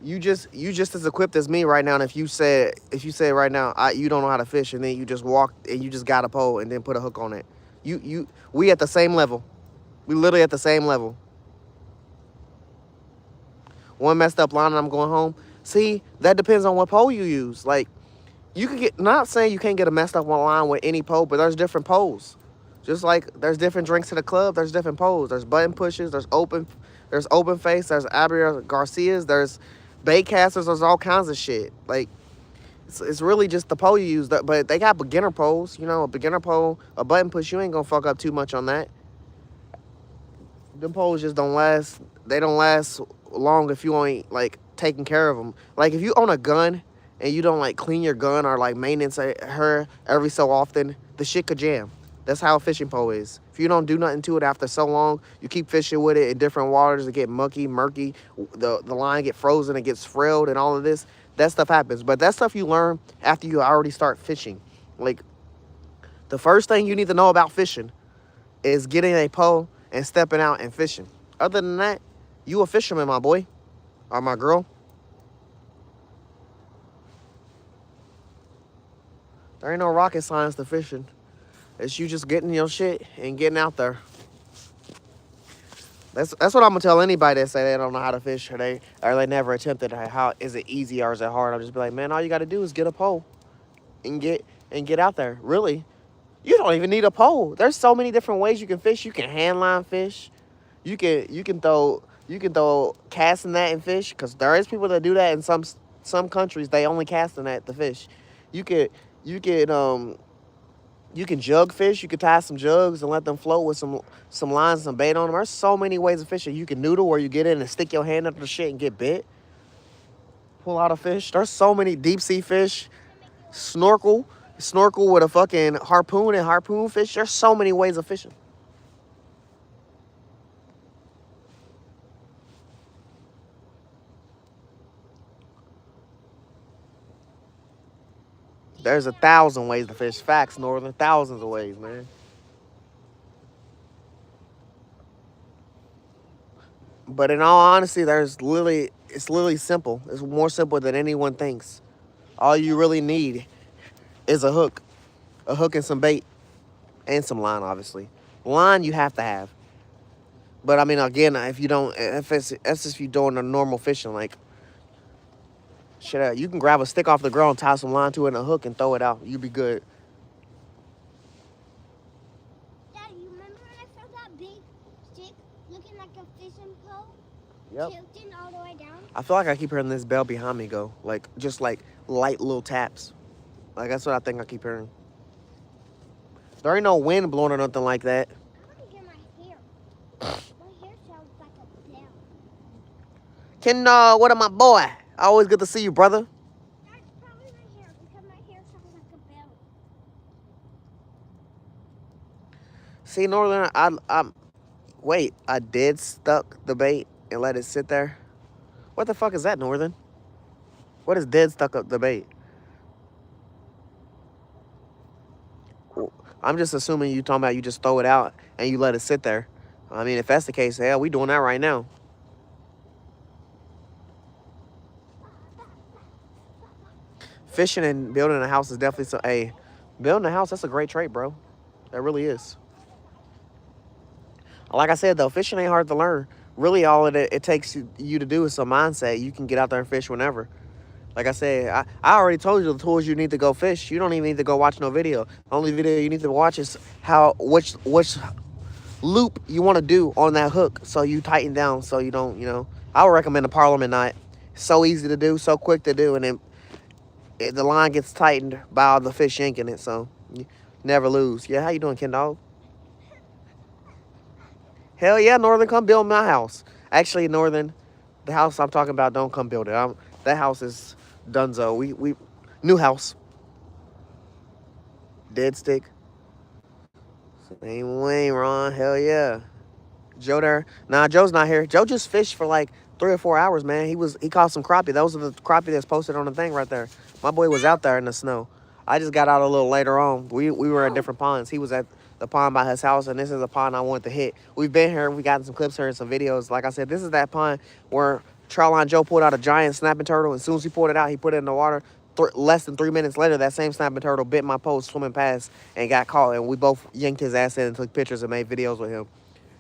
You just as equipped as me right now. And if you said right now you don't know how to fish, and then you just walked and you just got a pole and then put a hook on it, we at the same level. We literally at the same level. One messed up line and I'm going home. See, that depends on what pole you use. Like, you can get, not saying you can't get a messed up one line with any pole, but there's different poles. Just like there's different drinks to the club, there's different poles. There's button pushes, there's open face, there's Abigail Garcias, there's bait casters, there's all kinds of shit. Like, it's really just the pole you use. But they got beginner poles, a beginner pole, a button push, you ain't gonna fuck up too much on that. Them poles just don't last. They don't last long if you ain't like taking care of them. Like, if you own a gun and you don't like clean your gun or like maintenance her every so often, the shit could jam. That's how a fishing pole is. If you don't do nothing to it after so long, you keep fishing with it in different waters, it get murky, the line get frozen, it gets frilled and all of this. That stuff happens. But that stuff you learn after you already start fishing. Like, the first thing you need to know about fishing is getting a pole and stepping out and fishing. Other than that, you a fisherman, my boy or my girl. There ain't no rocket science to fishing. It's you just getting your shit and getting out there. That's what I'm gonna tell anybody that say they don't know how to fish or they never attempted. How is it easy or is it hard? I'll just be like, man, all you gotta do is get a pole and get out there. Really, you don't even need a pole. There's so many different ways you can fish. You can hand line fish. You can throw casting net and fish, because there is people that do that in some countries. They only cast a net to fish. You could You can jug fish. You can tie some jugs and let them float with some lines and some bait on them. There's so many ways of fishing. You can noodle where you get in and stick your hand under the shit and get bit. Pull out a fish. There's so many deep sea fish. Snorkel with a fucking harpoon and harpoon fish. There's so many ways of fishing. There's 1,000 ways to fish. Facts, Northern. Thousands of ways, man. But in all honesty, it's literally simple. It's more simple than anyone thinks. All you really need is a hook and some bait, and some line, obviously. Line you have to have. But I mean, again, if you don't, if it's that's if you're doing a normal fishing, like shit, you can grab a stick off the ground, tie some line to it and a hook, and throw it out. You be good. Dad, you remember when I found that big stick looking like a fishing pole? Yep. Tilting all the way down? I feel like I keep hearing this bell behind me go, like just like light little taps. Like that's what I think I keep hearing. There ain't no wind blowing or nothing like that. I want to get my hair. My hair sounds like a bell. Ken, what am my boy? Always good to see you, brother. That's probably my hair because my hair sounds like a bell. See, Northern, wait, I did stuck the bait and let it sit there. What the fuck is that, Northern? What is dead stuck up the bait? I'm just assuming you talking about you just throw it out and you let it sit there. I mean, if that's the case, hell, we doing that right now. Fishing and building a house is definitely so. Hey, building a house, that's a great trait, bro. That really is. Like I said, though, fishing ain't hard to learn. Really, all it takes you to do is some mindset. You can get out there and fish whenever. Like I said, I already told you the tools you need to go fish. You don't even need to go watch no video. The only video you need to watch is which loop you want to do on that hook, so you tighten down, so you don't, I would recommend a Parliament knot. So easy to do, so quick to do, and then the line gets tightened by all the fish yanking it, so you never lose. Yeah, how you doing, Ken Dog? Hell yeah, Northern, come build my house. Actually, Northern, the house I'm talking about, don't come build it. That house is Dunzo. We new house. Dead stick. Same way, Ron. Hell yeah. Joe there. Nah, Joe's not here. Joe just fished for like 3 or 4 hours, man. He caught some crappie. Those are the crappie that's posted on the thing right there. My boy was out there in the snow. I just got out a little later on. We were at different ponds. He was at the pond by his house, and this is a pond I wanted to hit. We've been here. We gotten some clips here and some videos. Like I said, this is that pond where Trowline Joe pulled out a giant snapping turtle. As soon as he pulled it out, he put it in the water. Less than 3 minutes later, that same snapping turtle bit my post swimming past and got caught. And we both yanked his ass in and took pictures and made videos with him.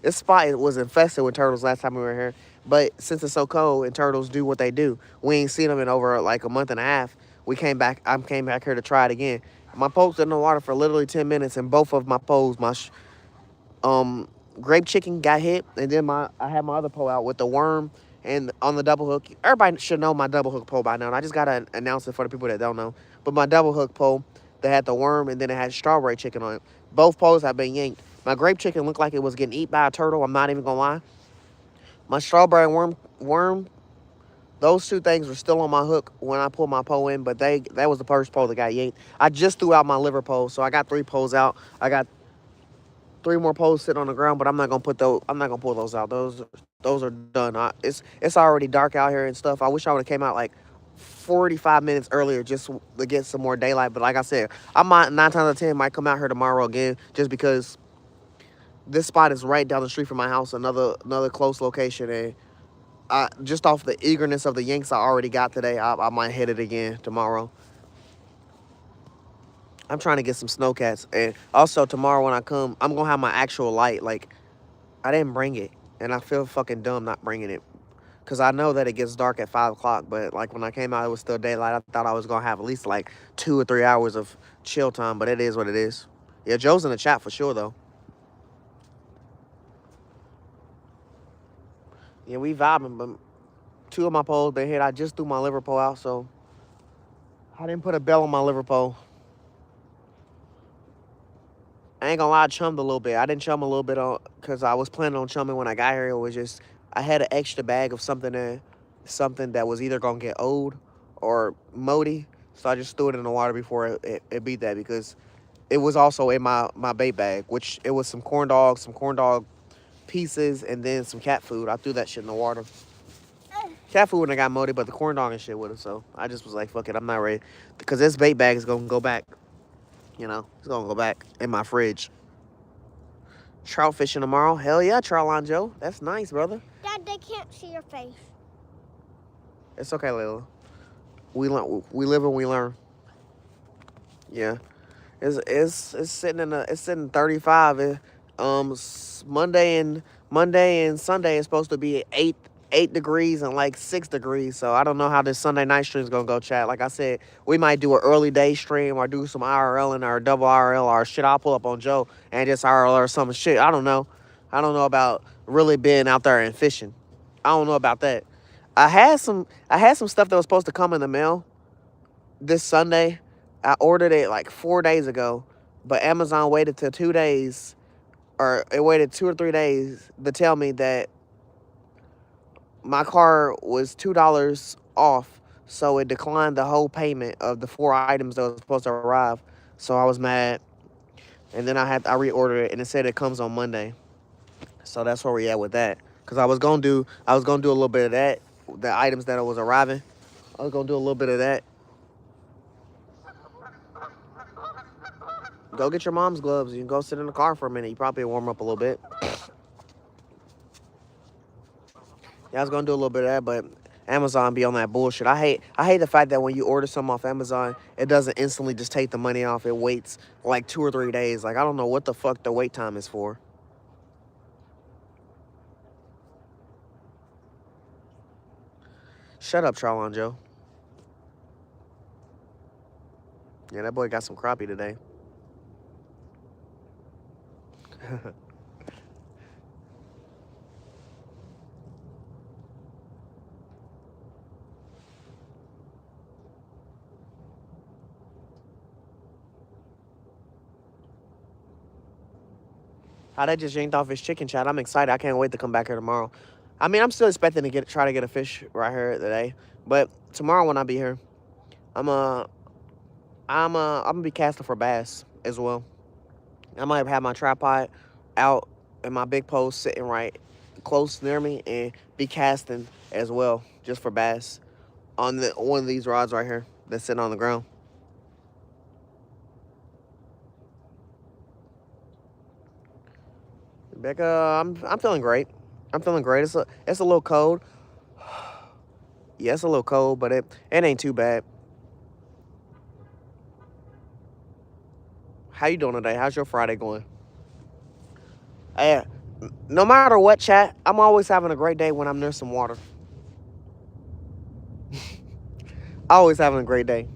This spot was infested with turtles last time we were here. But since it's so cold and turtles do what they do, we ain't seen them in over like a month and a half. I came back here to try it again. My pole's in the water for literally 10 minutes, and both of my poles, my grape chicken got hit, and then I had my other pole out with the worm and on the double hook. Everybody should know my double hook pole by now. And I just gotta announce it for the people that don't know. But my double hook pole that had the worm and then it had strawberry chicken on it. Both poles have been yanked. My grape chicken looked like it was getting eaten by a turtle. I'm not even gonna lie. My strawberry worm, those two things were still on my hook when I pulled my pole in, but that was the first pole that got yanked. I just threw out my liver pole, so I got 3 poles out. I got 3 more poles sitting on the ground, but I'm not gonna pull those out. Those are done. It's already dark out here and stuff. I wish I would have came out like 45 minutes earlier just to get some more daylight. But like I said, I might 9 times out of 10 might come out here tomorrow again, just because this spot is right down the street from my house, another close location, and just off the eagerness of the yanks I already got today, I might hit it again tomorrow. I'm trying to get some snowcats. And also tomorrow when I come, I'm going to have my actual light. Like, I didn't bring it. And I feel fucking dumb not bringing it. Because I know that it gets dark at 5 o'clock. But, like, when I came out, it was still daylight. I thought I was going to have at least, like, 2 or 3 hours of chill time. But it is what it is. Yeah, Joe's in the chat for sure, though. Yeah, we vibing. But 2 of my poles been hit. I just threw my liver pole out, so I didn't put a bell on my liver pole. I ain't gonna lie, I chummed a little bit. I didn't chum a little bit on because I was planning on chumming when I got here. It was just I had an extra bag of something that was either gonna get old or moldy. So I just threw it in the water before it beat that because it was also in my bait bag, which it was some corn dog pieces, and then some cat food. I threw that shit in the water. Cat food wouldn't have got moldy, but the corn dog and shit would have. So I just was like, fuck it, I'm not ready because this bait bag is gonna go back. It's gonna go back in my fridge. Trout fishing tomorrow. Hell yeah, Troutline Joe. That's nice, brother. Dad, they can't see your face. It's okay, Layla. We live and we learn. Yeah. It's sitting 35. Monday and Sunday is supposed to be 8 degrees and like 6 degrees. So I don't know how this Sunday night stream is gonna go, chat. Like I said, we might do an early day stream or do some IRL and or double IRL or shit. I'll pull up on Joe and just IRL or some shit. I don't know. I don't know about really being out there and fishing. I don't know about that. I had some stuff that was supposed to come in the mail this Sunday. I ordered it like 4 days ago, but Amazon waited till 2 days, or it waited 2 or 3 days to tell me that my car was $2 off, so it declined the whole payment of the 4 items that was supposed to arrive. So I was mad, and then I reordered it, and it said it comes on Monday. So that's where we at with that. Cause I was gonna do a little bit of that, the items that was arriving. I was gonna do a little bit of that. Go get your mom's gloves. You can go sit in the car for a minute. You probably warm up a little bit. Yeah, I was gonna do a little bit of that, but Amazon be on that bullshit. I hate the fact that when you order something off Amazon, it doesn't instantly just take the money off. It waits like 2 or 3 days. Like I don't know what the fuck the wait time is for. Shut up, Charlon Joe. Yeah, that boy got some crappie today. How they just yanked off his chicken, chat. I'm excited. I can't wait to come back here tomorrow. I mean, I'm still expecting to try to get a fish right here today, but tomorrow when I be here, I'm gonna be casting for bass as well. I might have my tripod out and my big post sitting right close near me and be casting as well, just for bass on one of these rods right here that's sitting on the ground. Becca, I'm feeling great. I'm feeling great. It's a little cold. Yeah, it's a little cold, but it ain't too bad. How you doing today? How's your Friday going? No matter what, chat, I'm always having a great day when I'm near some water. Always having a great day.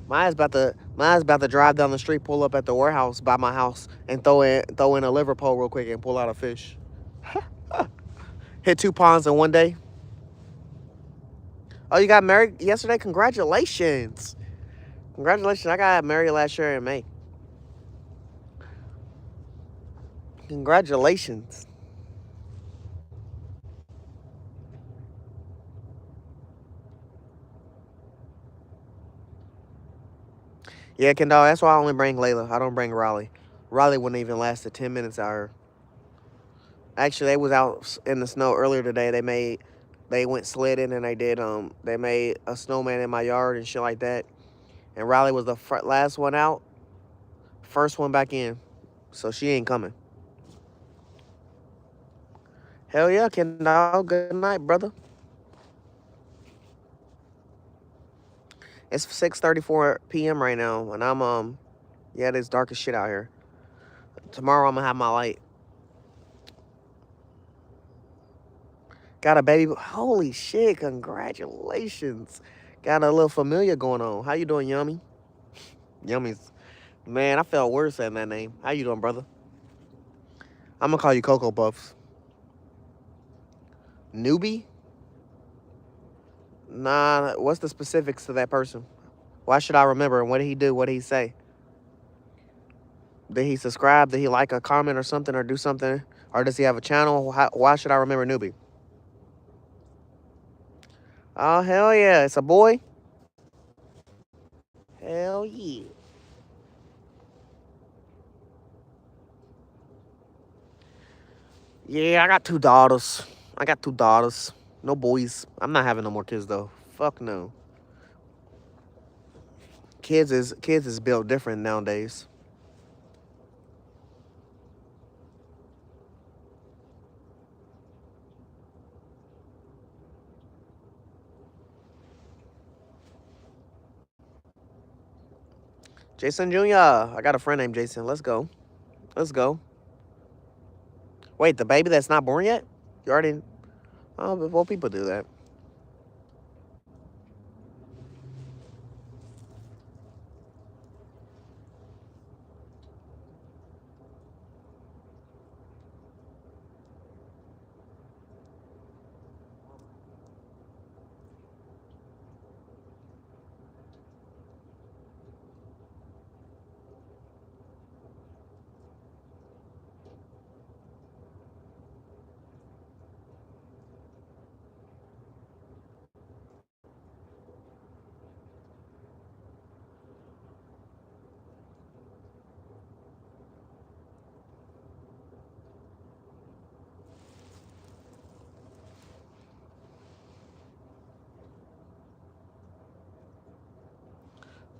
Mine's about to drive down the street, pull up at the warehouse by my house, and throw in a liver pole real quick and pull out a fish. Hit 2 ponds in one day. Oh, you got married yesterday? Congratulations. Congratulations. I got married last year in May. Congratulations. Yeah, Kendall, that's why I only bring Layla. I don't bring Raleigh. Raleigh wouldn't even last 10 minutes out here. Actually, they was out in the snow earlier today. They went sledding and they made a snowman in my yard and shit like that. And Riley was the last one out, first one back in. So she ain't coming. Hell yeah, Kendall. Good night, brother. It's 6:34 p.m. right now, and yeah, it's dark as shit out here. Tomorrow I'm gonna have my light. Got a baby. Holy shit! Congratulations. Got a little familiar going on. How you doing, Yummy? Yummy's, man. I felt worse saying that name. How you doing, brother? I'm gonna call you Cocoa Puffs. Newbie? Nah. What's the specifics to that person? Why should I remember? And what did he do? What did he say? Did he subscribe? Did he like a comment or something or do something? Or does he have a channel? Why should I remember Newbie? Oh, hell yeah. It's a boy? Hell yeah. Yeah, I got two daughters. I got two daughters. No boys. I'm not having no more kids though. Fuck no. Kids is built different nowadays. Jason Jr. I got a friend named Jason. Let's go. Let's go. Wait, the baby that's not born yet? You already. Oh, well, people do that.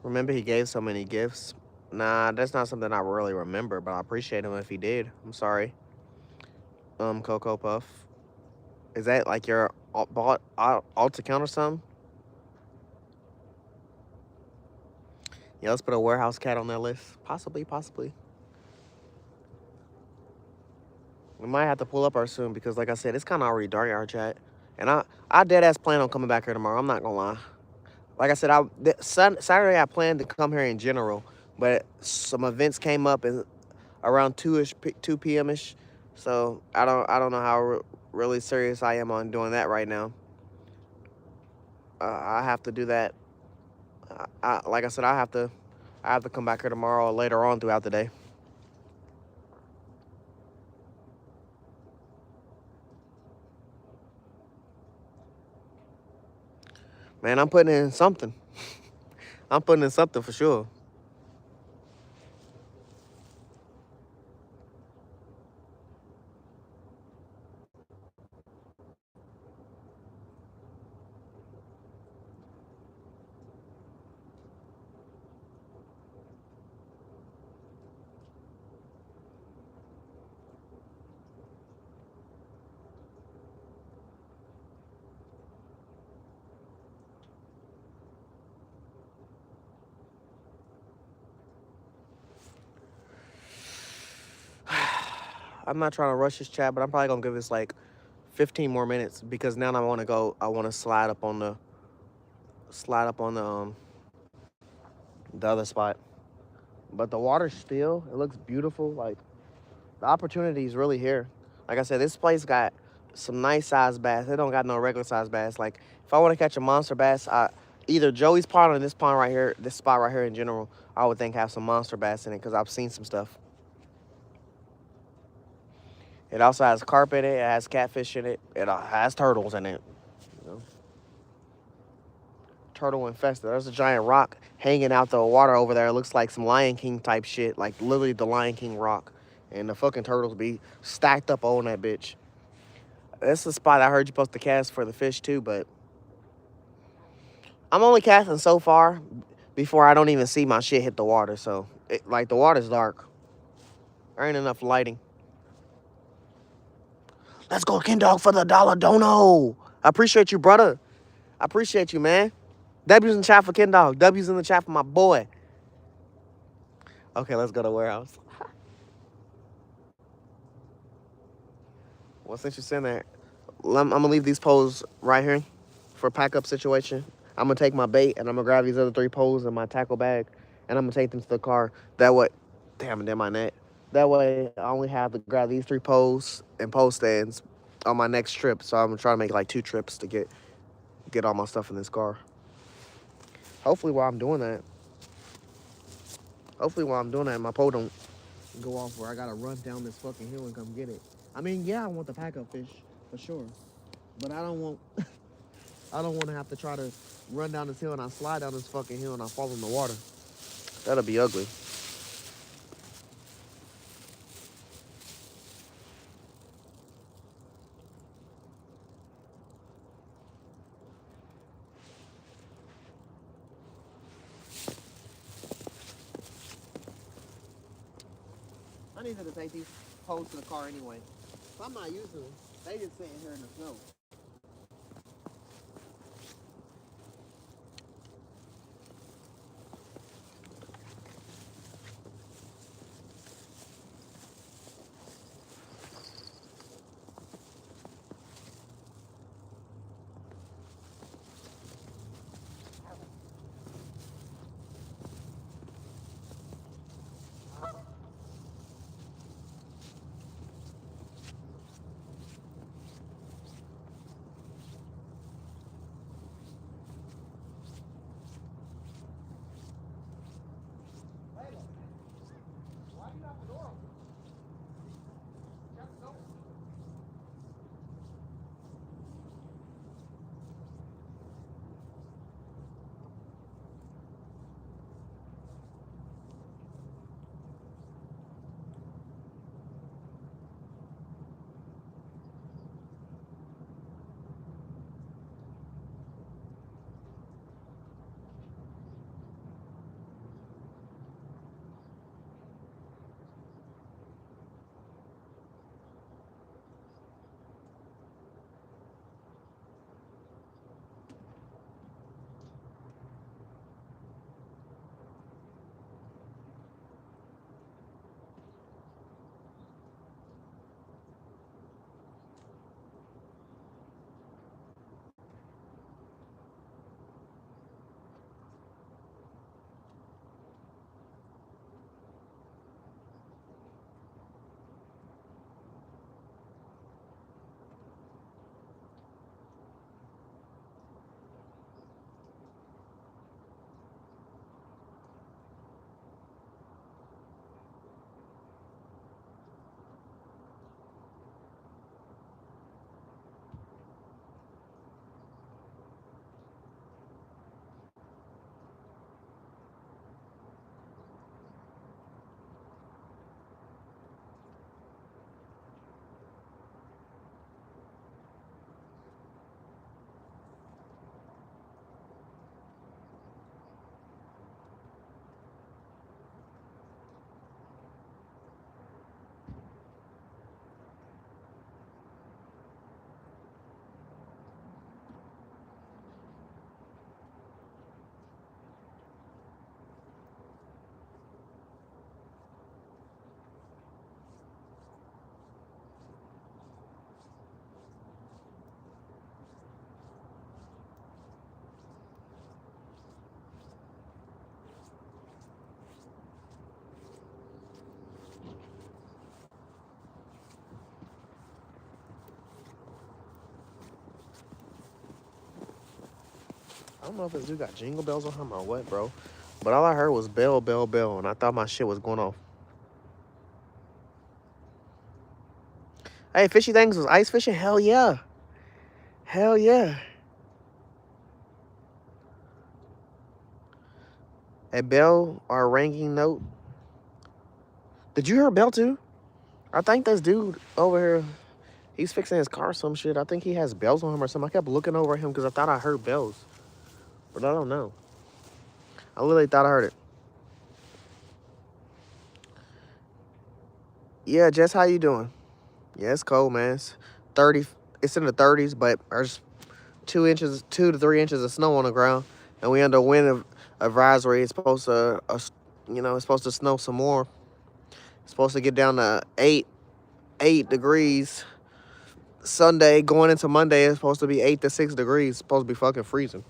Remember, he gave so many gifts. Nah, that's not something I really remember, but I appreciate him if he did. I'm sorry. Cocoa Puff. Is that like your bought alt account or something? Yeah, let's put a warehouse cat on that list. Possibly, possibly. We might have to pull up our soon because, like I said, it's kind of already dark in our chat. And I dead ass plan on coming back here tomorrow. I'm not gonna lie. Like I said, Saturday I planned to come here in general, but some events came up and around 2 p.m. ish. So I don't know how really serious I am on doing that right now. I have to do that. Like I said, I have to come back here tomorrow or later on throughout the day. Man, I'm putting in something. I'm putting in something for sure. I'm not trying to rush this chat, but I'm probably gonna give this like 15 more minutes because now I want to go. I want to slide up on the other spot. But the water's still. It looks beautiful. Like the opportunity is really here. Like I said, this place got some nice size bass. They don't got no regular size bass. Like if I want to catch a monster bass, either Joey's pond or this pond right here, this spot right here in general, I would think have some monster bass in it because I've seen some stuff. It also has carp in it. It has catfish in it. It has turtles in it. You know? Turtle infested. There's a giant rock hanging out the water over there. It looks like some Lion King type shit, like literally the Lion King rock. And the fucking turtles be stacked up on that bitch. That's the spot I heard you supposed to cast for the fish too, but I'm only casting so far before I don't even see my shit hit the water. So, like, the water's dark. There ain't enough lighting. Let's go, Ken Dog, for the dollar dono. I appreciate you, brother. I appreciate you, man. W's in the chat for Ken Dog. W's in the chat for my boy. Okay, let's go to warehouse. Well, since you're sitting there, I'm gonna leave these poles right here for a pack up situation. I'm gonna take my bait and I'm gonna grab these other 3 poles in my tackle bag and I'm gonna take them to the car. That way, damn, damn my net. That way, I only have to grab these 3 poles and pole stands on my next trip. So I'm gonna try to make like 2 trips to get all my stuff in this car. Hopefully, while I'm doing that, my pole don't go off where I gotta run down this fucking hill and come get it. I mean, yeah, I want the pack up fish for sure, but I don't want I don't want to have to try to run down this hill and I slide down this fucking hill and I fall in the water. That'll be ugly. I needed to take these poles to the car anyway. So I'm not using them. They just sitting here in the snow. Why you got the door open? Shut the door. I don't know if this dude got jingle bells on him or what, bro. But all I heard was bell, bell, bell, and I thought my shit was going off. Hey, fishy things was ice fishing? Hell yeah. Hell yeah. A bell or a ringing note. Did you hear a bell too? I think this dude over here, he's fixing his car or some shit. I think he has bells on him or something. I kept looking over at him because I thought I heard bells. But I don't know. I literally thought I heard it. Yeah, Jess, how you doing? Yeah, it's cold, man. It's 30. It's in the 30s, but there's 2 to 3 inches of snow on the ground, and we under wind advisory. It's supposed to, it's supposed to snow some more. It's supposed to get down to 8 degrees. Sunday going into Monday is supposed to be 8 to 6 degrees. It's supposed to be fucking freezing.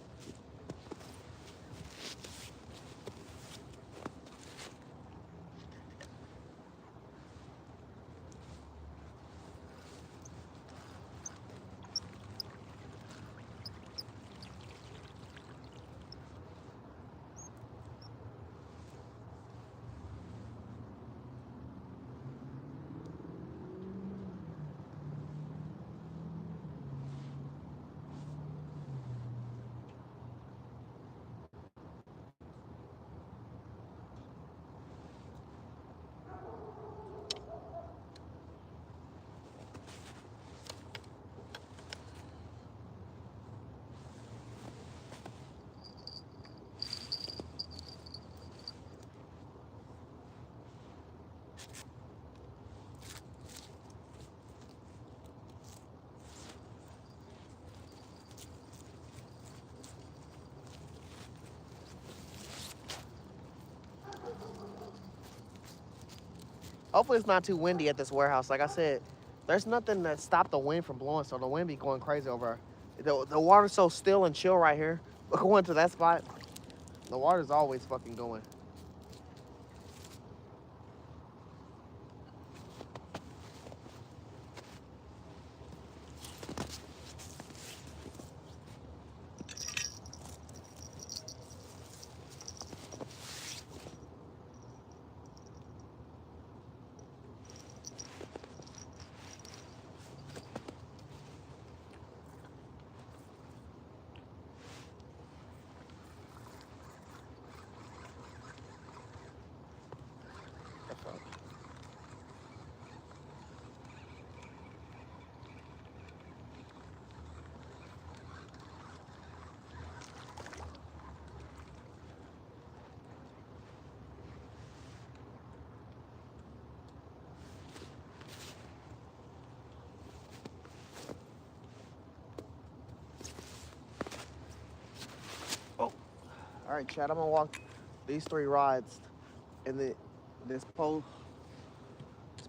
Hopefully it's not too windy at this warehouse. Like I said, there's nothing that stopped the wind from blowing, so the wind be going crazy over. The water's so still and chill right here. Going to that spot, the water's always fucking going. Oh, all right, Chad. I'm gonna walk these 3 rides and this pole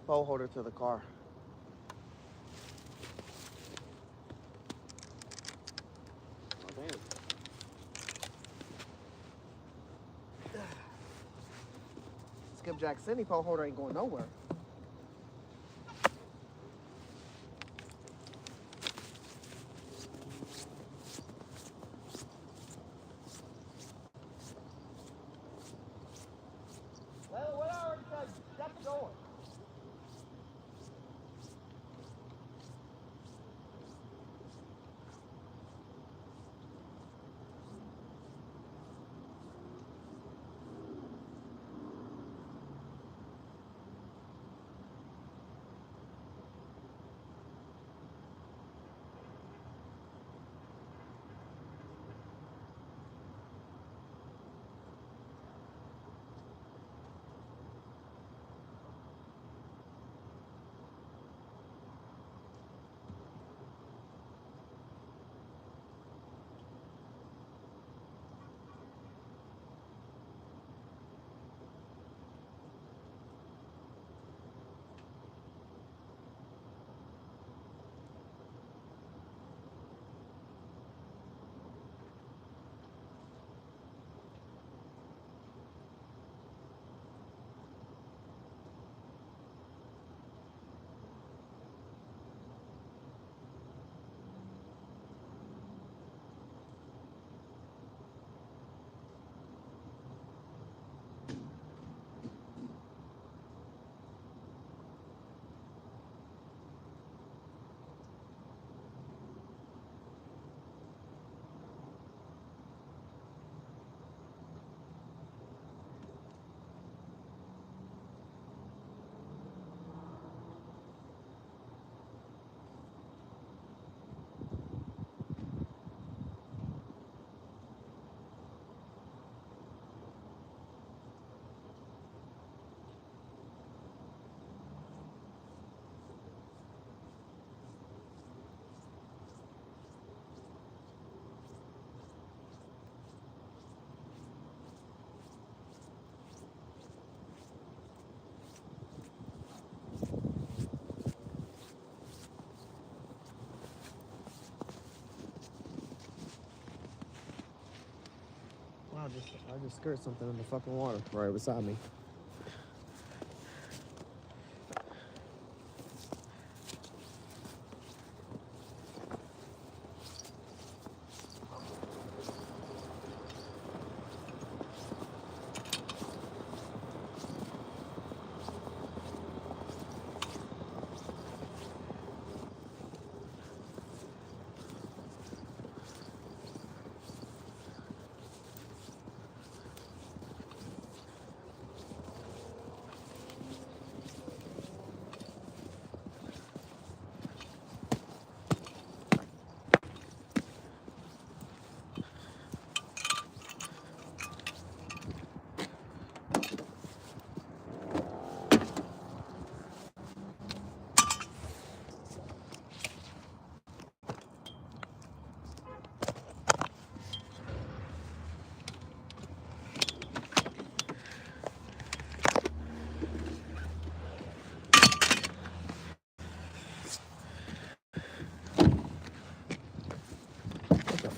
holder to the car. Oh, damn. Skipjack City pole holder ain't going nowhere. Well, what I already said, shut the door. I just scared something in the fucking water right beside me.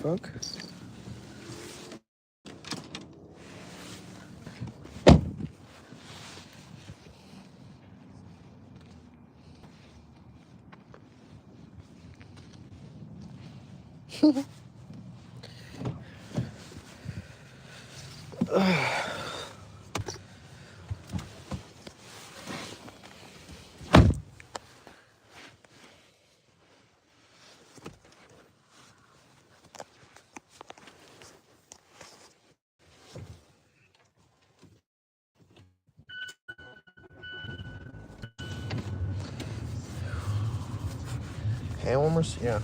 fuck? Hand warmers? Yeah.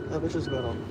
That bitch is good on.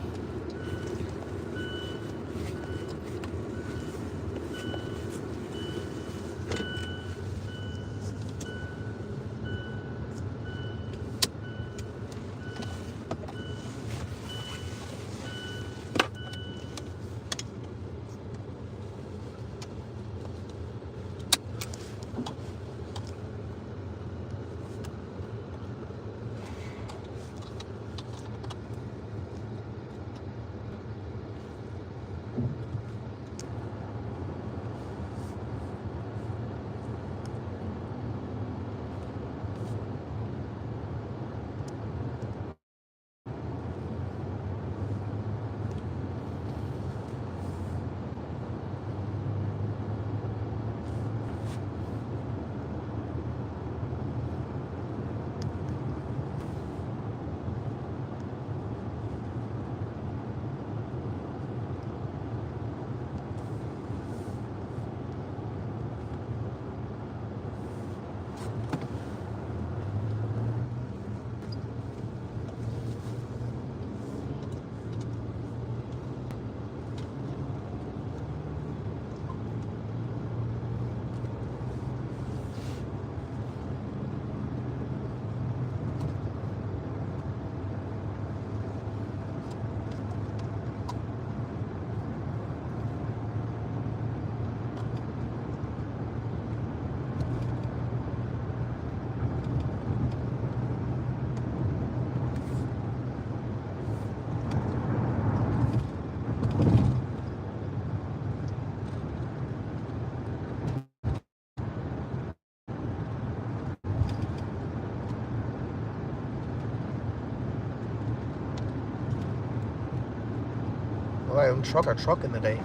Like them truck are trucking today.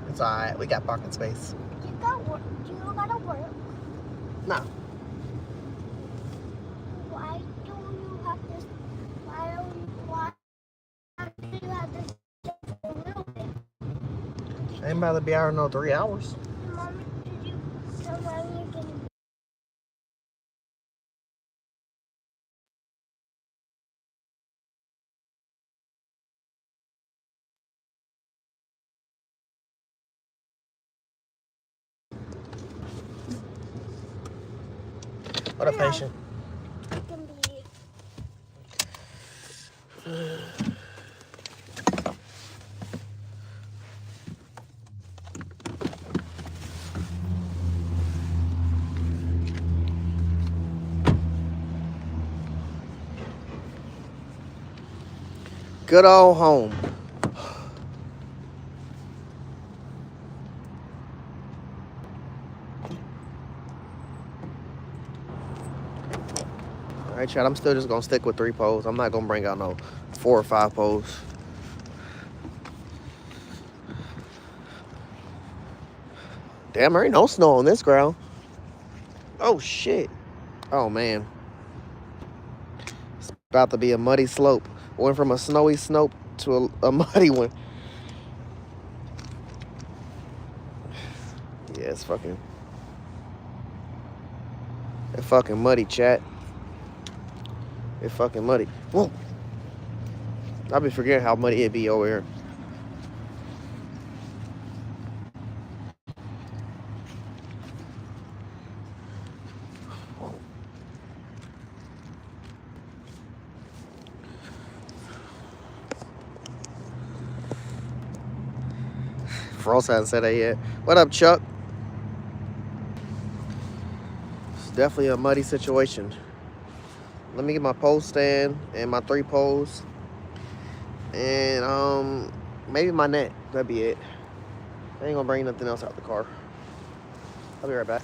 It's alright. We got parking space. You got work. You gotta work. No. Why do you have this? Why do you have this just for a little bit? Ain't about to be out in no 3 hours. Mommy, did you tell Mommy you can? What a No. patient. You can be. Good old home. All right, Chad, I'm still just gonna stick with 3 poles. I'm not gonna bring out no 4 or 5 poles. Damn, there ain't no snow on this ground. Oh shit. Oh man. It's about to be a muddy slope. Went from a snowy slope to a muddy one. Yeah, it's fucking muddy, chat. It's fucking muddy. Whoa. I be forgetting how muddy it be over here. Frost hasn't said that yet. What up, Chuck? It's definitely a muddy situation. Let me get my pole stand and my 3 poles. And maybe my net. That'd be it. I ain't gonna bring nothing else out the car. I'll be right back.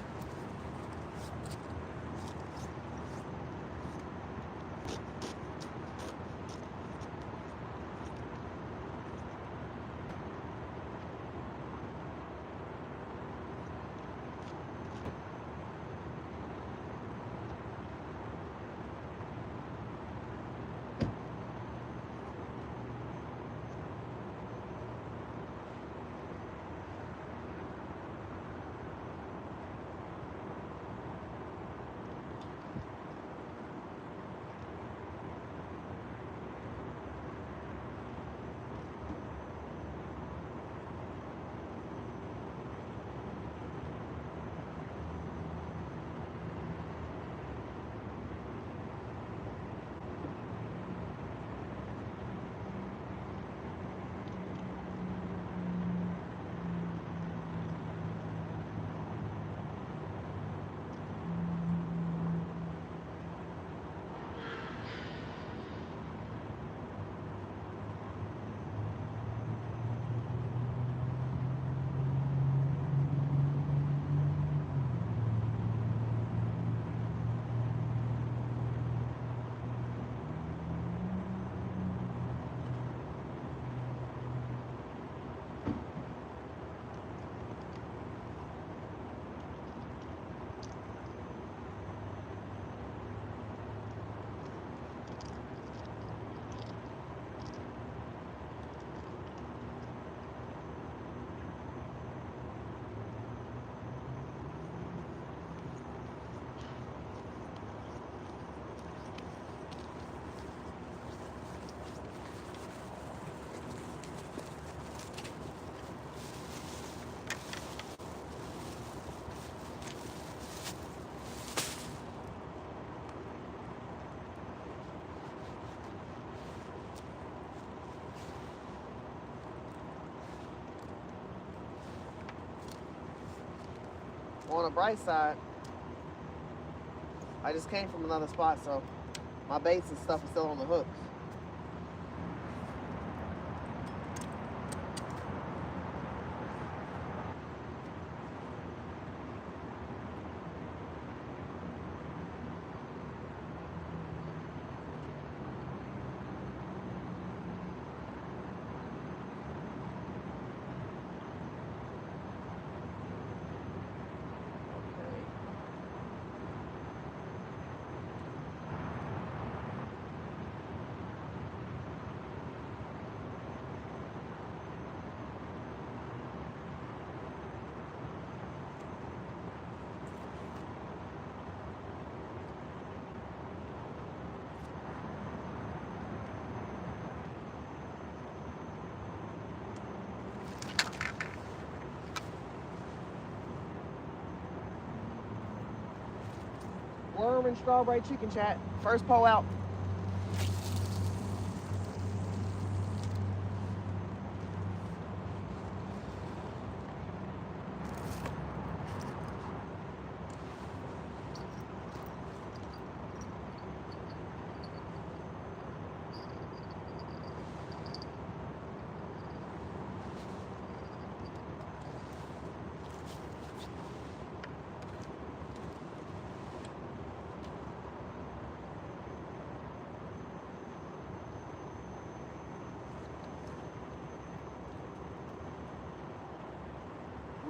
On the bright side, I just came from another spot, so my baits and stuff is still on the hooks. Worm and strawberry chicken, chat. First pole out.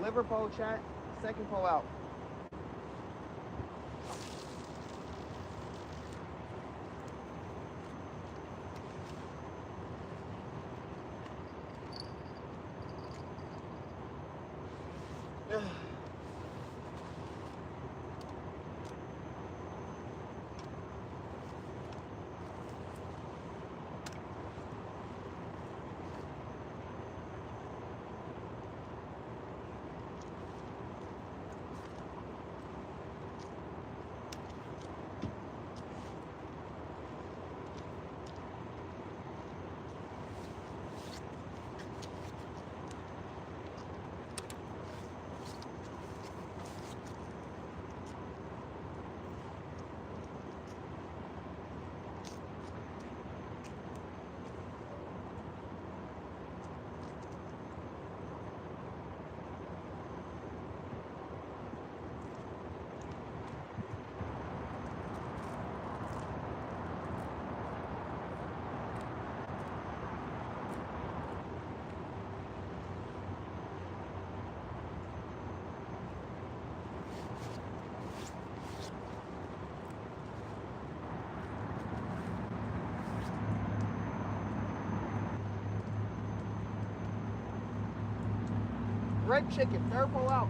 Liver pole, chat. Second pole out. Red chicken, third pole out.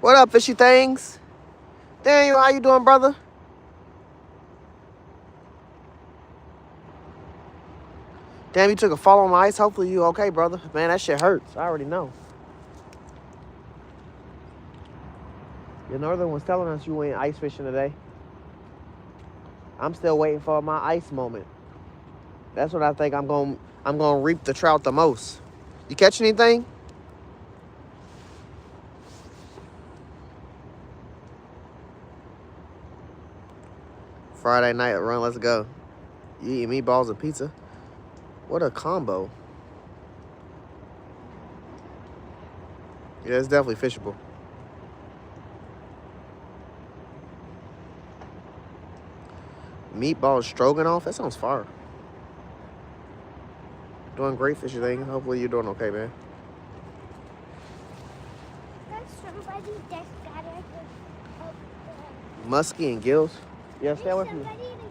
What up, fishy things? Daniel, how you doing, brother? Damn, you took a fall on the ice. Hopefully you okay, brother. Man, that shit hurts. I already know. Your northern was telling us you went ice fishing today. I'm still waiting for my ice moment. That's what I think I'm gonna reap the trout the most. You catch anything? Friday night run, let's go. You eating meatballs and pizza? What a combo. Yeah, it's definitely fishable. Meatball stroganoff? That sounds fire. Doing great, fishy thing. Hopefully you're doing okay, man. There's somebody that's got it. Muskie and gills? Yeah, stay away from me. Somebody that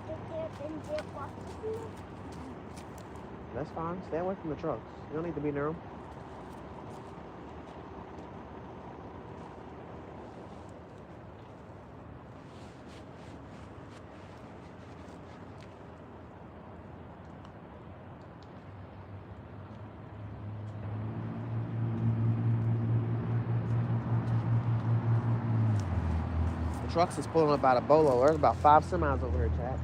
just and just walked with me. That's fine. Stay away from the trucks. You don't need to be near them. The trucks is pulling up out of Bolo. There's about 5 semis over here, Chad.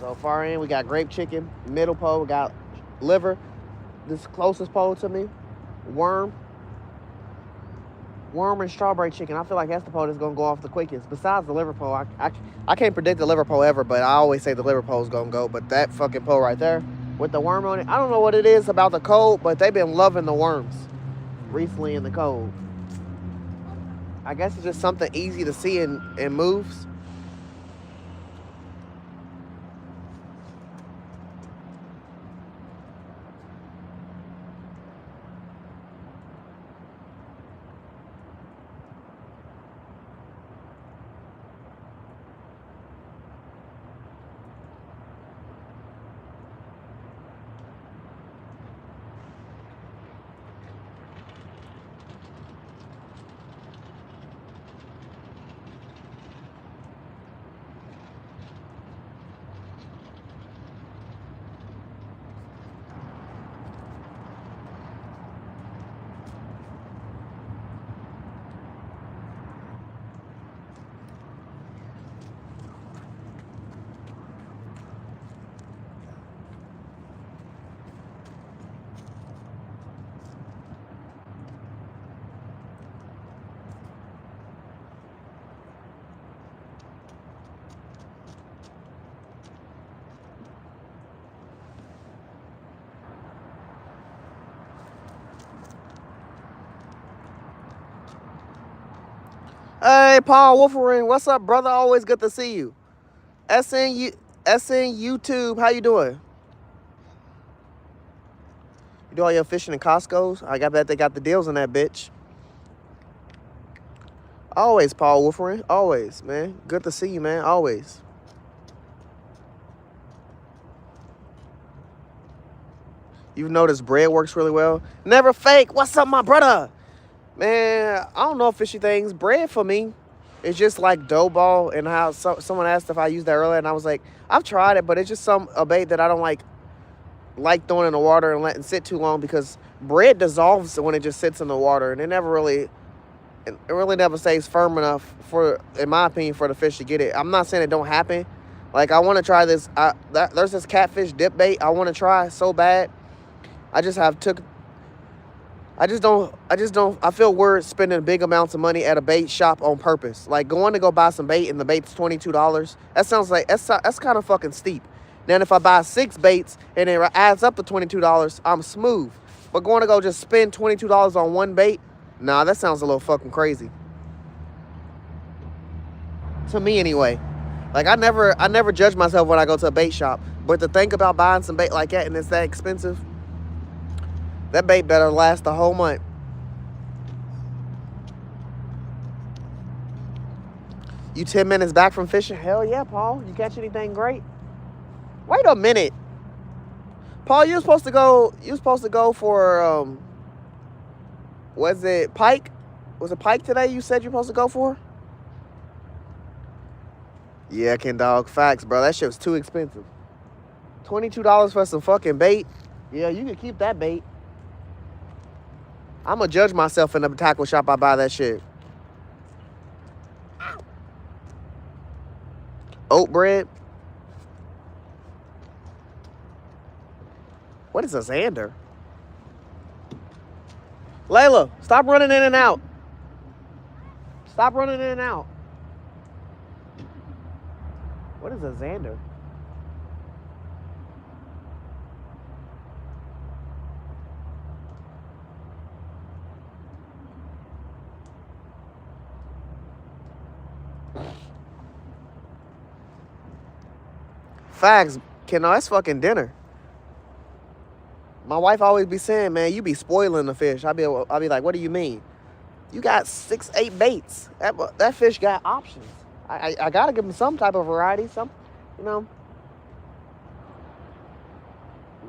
So far in, we got grape chicken, middle pole, we got liver. This closest pole to me, worm and strawberry chicken. I feel like that's the pole that's gonna go off the quickest. Besides the liver pole, I can't predict the liver pole ever, but I always say the liver pole is gonna go. But that fucking pole right there with the worm on it, I don't know what it is about the cold, but they've been loving the worms recently in the cold. I guess it's just something easy to see and moves. Hey, Paul Wolfering, what's up, brother? Always good to see you. SN YouTube, how you doing? You do all your fishing in Costco's? I bet they got the deals on that bitch. Always, Paul Wolfering. Always, man. Good to see you, man. Always. You've noticed bread works really well. Never fake. What's up, my brother? Man, I don't know fishy things. Bread for me, it's just like dough ball. And how someone asked if I used that earlier, and I was like, I've tried it, but it's just a bait that I don't like throwing in the water and letting sit too long, because bread dissolves when it just sits in the water, and it really never stays firm enough for, in my opinion, for the fish to get it. I'm not saying it don't happen. Like, I want to try this. There's this catfish dip bait I want to try so bad. I feel weird spending big amounts of money at a bait shop on purpose. Like, going to go buy some bait and the bait's $22. That sounds like, that's kind of fucking steep. Then if I buy 6 baits and it adds up to $22, I'm smooth. But going to go just spend $22 on one bait, nah, that sounds a little fucking crazy. To me anyway. Like, I never judge myself when I go to a bait shop. But to think about buying some bait like that and it's that expensive, that bait better last the whole month. You 10 minutes back from fishing? Hell yeah, Paul. You catch anything great? Wait a minute. Paul, you were supposed to go for, was it pike? Was it pike today you said you're supposed to go for? Yeah, Ken Dog. Facts, bro. That shit was too expensive. $22 for some fucking bait? Yeah, you can keep that bait. I'm going to judge myself in the tackle shop I buy that shit. Oat bread? What is a Xander? Layla, stop running in and out. Stop running in and out. What is a Xander? Facts. No, that's fucking dinner. My wife always be saying, man, you be spoiling the fish. I'll be like, what do you mean? You got 6, 8 baits. That fish got options. I gotta give him some type of variety, you know.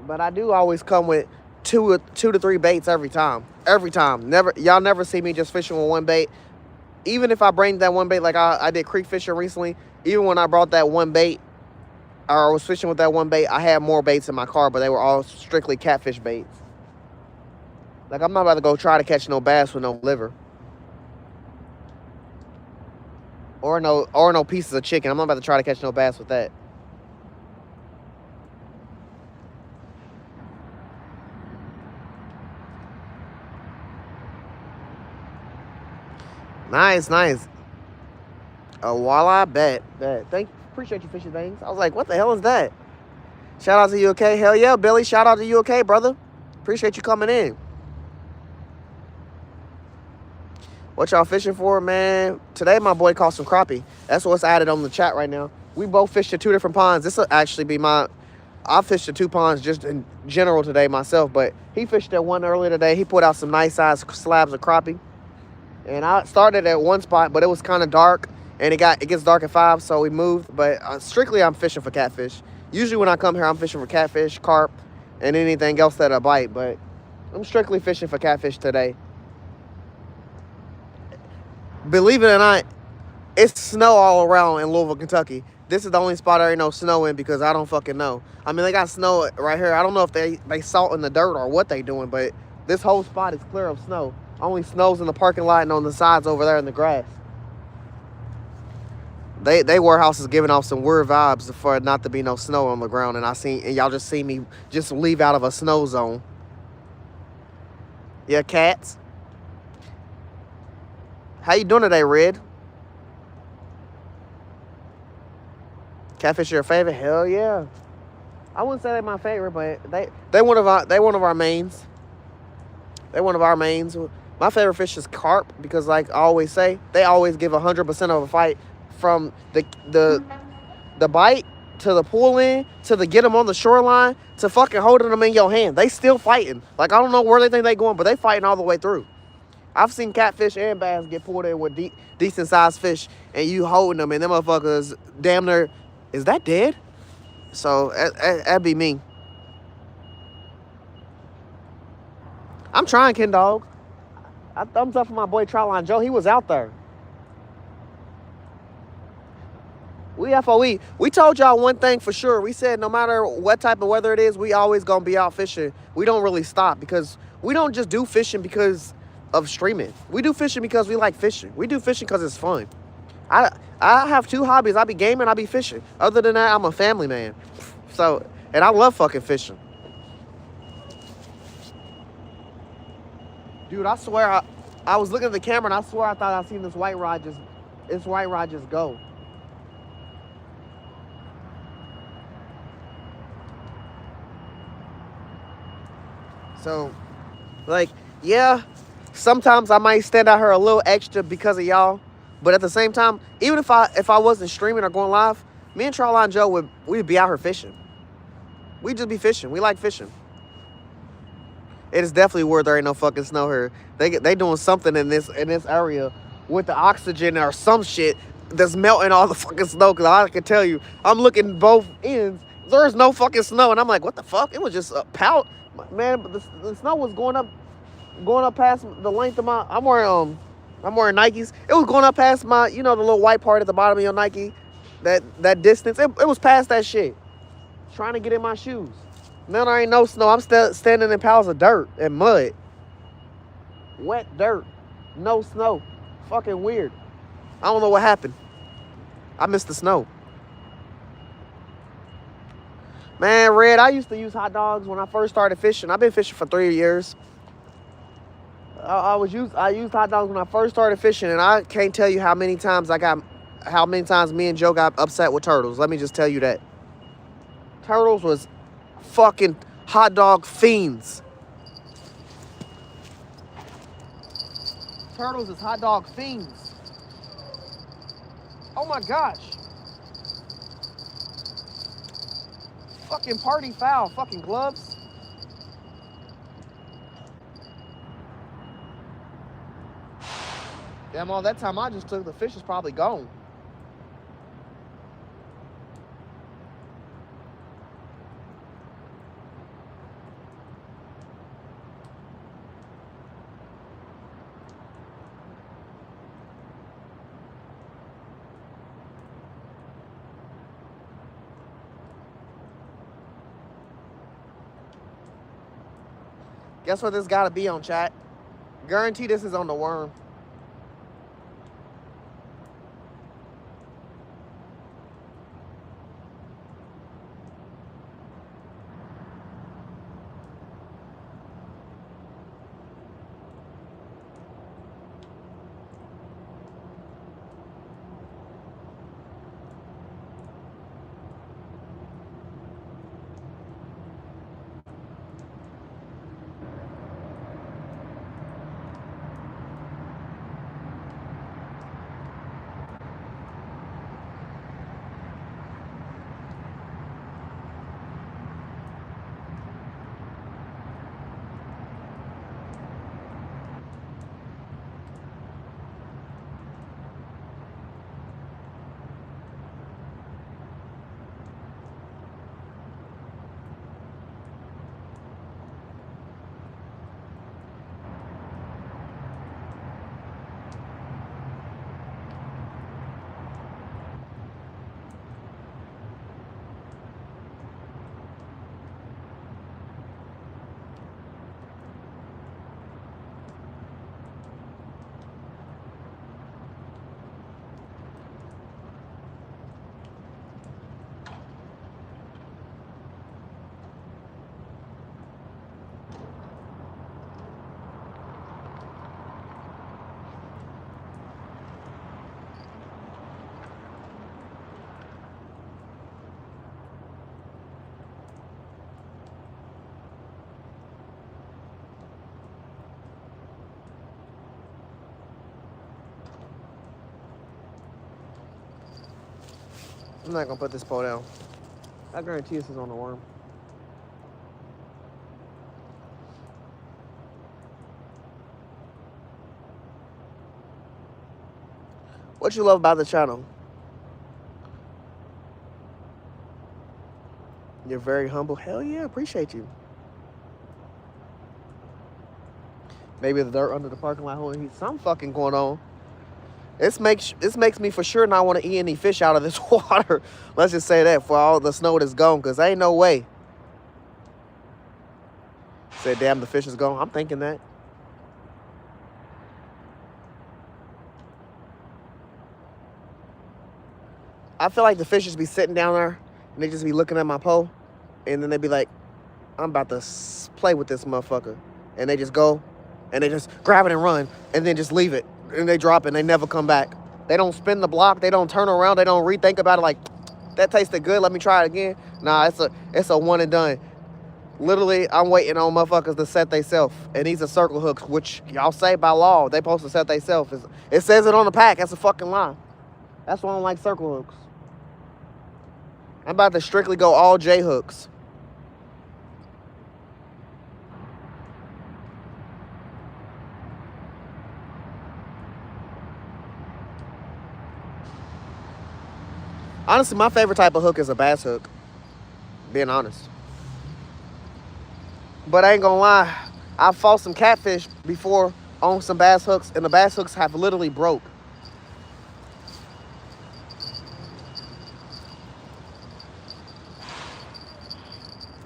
But I do always come with 2 to 3 baits every time. Every time. Y'all never see me just fishing with one bait. Even if I bring that one bait, like I did creek fishing recently, even when I brought that one bait, or I was fishing with that one bait, I had more baits in my car, but they were all strictly catfish baits. Like, I'm not about to go try to catch no bass with no liver. Or no pieces of chicken. I'm not about to try to catch no bass with that. Nice. Oh, walleye, bet. Appreciate you fishing things. I was like, what the hell is that? Shout out to you, okay? Hell yeah, Billy. Shout out to you, okay, brother? Appreciate you coming in. What y'all fishing for, man? Today, my boy caught some crappie. That's what's added on the chat right now. We both fished at 2 different ponds. This will actually be I fished at 2 ponds just in general today myself, but he fished at one earlier today. He put out some nice size slabs of crappie. And I started at one spot, but it was kind of dark. And it gets dark at 5, so we moved. But strictly, I'm fishing for catfish. Usually when I come here, I'm fishing for catfish, carp, and anything else that I bite. But I'm strictly fishing for catfish today. Believe it or not, it's snow all around in Louisville, Kentucky. This is the only spot there ain't no snow in because I don't fucking know. I mean, they got snow right here. I don't know if they salt in the dirt or what they doing, but this whole spot is clear of snow. Only snow's in the parking lot and on the sides over there in the grass. They warehouse is giving off some weird vibes for it not to be no snow on the ground, and y'all just see me just leave out of a snow zone. Yeah, cats. How you doing today, Red? Catfish your favorite? Hell yeah. I wouldn't say they're my favorite, but they one of our mains. They're one of our mains. My favorite fish is carp because, like I always say, they always give 100% of a fight from the bite to the pull in to the get them on the shoreline to fucking holding them in your hand. They still fighting. Like, I don't know where they think they going, but they fighting all the way through. I've seen catfish and bass get pulled in with decent sized fish, and you holding them, and them motherfuckers damn near, is that dead? So that'd be me. I'm trying, Ken Dog. I thumbs up for my boy Troutline Joe. He was out there. We FOE. We told y'all one thing for sure. We said no matter what type of weather it is, we always gonna be out fishing. We don't really stop because we don't just do fishing because of streaming. We do fishing because we like fishing. We do fishing because it's fun. I have two hobbies. I be gaming, I be fishing. Other than that, I'm a family man. So, and I love fucking fishing. Dude, I swear I was looking at the camera and I swear I thought I seen this white rod just go. So, like, yeah, sometimes I might stand out here a little extra because of y'all, but at the same time, even if I wasn't streaming or going live, me and Troutline Joe we'd be out here fishing. We'd just be fishing. We like fishing. It is definitely where there ain't no fucking snow here. They doing something in this area with the oxygen or some shit that's melting all the fucking snow. Cause I can tell you, I'm looking both ends. There's no fucking snow, and I'm like, what the fuck? It was just a pout, man. But the snow was going up past the length of my. I'm wearing Nikes. It was going up past my, the little white part at the bottom of your Nike, that distance. It was past that shit. Trying to get in my shoes. Now there ain't no snow. I'm still standing in piles of dirt and mud. Wet dirt. No snow. Fucking weird. I don't know what happened. I missed the snow. Man, Red, I used to use hot dogs when I first started fishing. I've been fishing for 3 years. I used hot dogs when I first started fishing, and I can't tell you how many times me and Joe got upset with turtles. Let me just tell you that. Turtles was fucking hot dog fiends. Turtles is hot dog fiends. Oh my gosh. Fucking party foul. Fucking gloves. Damn, all that time I just took, the fish is probably gone. Guess what this gotta be on, chat? Guarantee this is on the worm. I'm not gonna put this pole down. I guarantee this is on the worm. What you love about the channel? You're very humble. Hell yeah, appreciate you. Maybe the dirt under the parking lot holding heat. Something fucking going on. This makes me for sure not want to eat any fish out of this water. Let's just say that for all the snow that's gone, because ain't no way. Said, damn, the fish is gone. I'm thinking that. I feel like the fish just be sitting down there and they just be looking at my pole, and then they be like, I'm about to play with this motherfucker. And they just go and they just grab it and run and then just leave it. And they drop it and they never come back. They don't spin the block. They don't turn around. They don't rethink about it like, that tasted good. Let me try it again. Nah, it's a one and done. Literally, I'm waiting on motherfuckers to set theyself. And these are circle hooks, which y'all say by law, they supposed to set theyself. It says it on the pack. That's a fucking lie. That's why I don't like circle hooks. I'm about to strictly go all J hooks. Honestly, my favorite type of hook is a bass hook. Being honest. But I ain't gonna lie, I've fought some catfish before on some bass hooks, and the bass hooks have literally broke.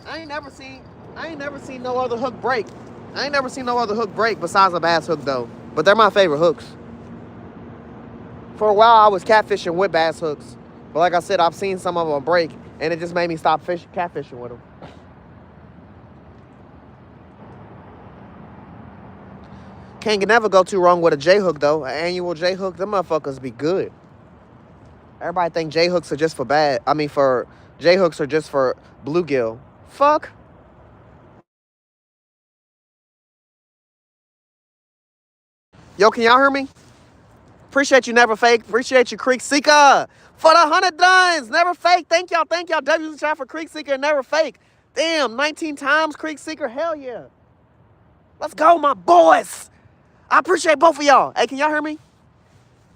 I ain't never seen no other hook break. I ain't never seen no other hook break besides a bass hook though. But they're my favorite hooks. For a while I was catfishing with bass hooks. But like I said, I've seen some of them break, and it just made me stop catfishing with them. Can't never go too wrong with a J hook though. An annual J hook, them motherfuckers be good. Everybody think J hooks are just for J hooks are just for bluegill. Fuck. Yo, can y'all hear me? Appreciate you, Never Fake. Appreciate you, Creek Seeker. For the 100 duns. Never Fake. Thank y'all. Thank y'all. W's in the chat for Creek Seeker and Never Fake. Damn, 19 times Creek Seeker. Hell yeah. Let's go, my boys. I appreciate both of y'all. Hey, can y'all hear me?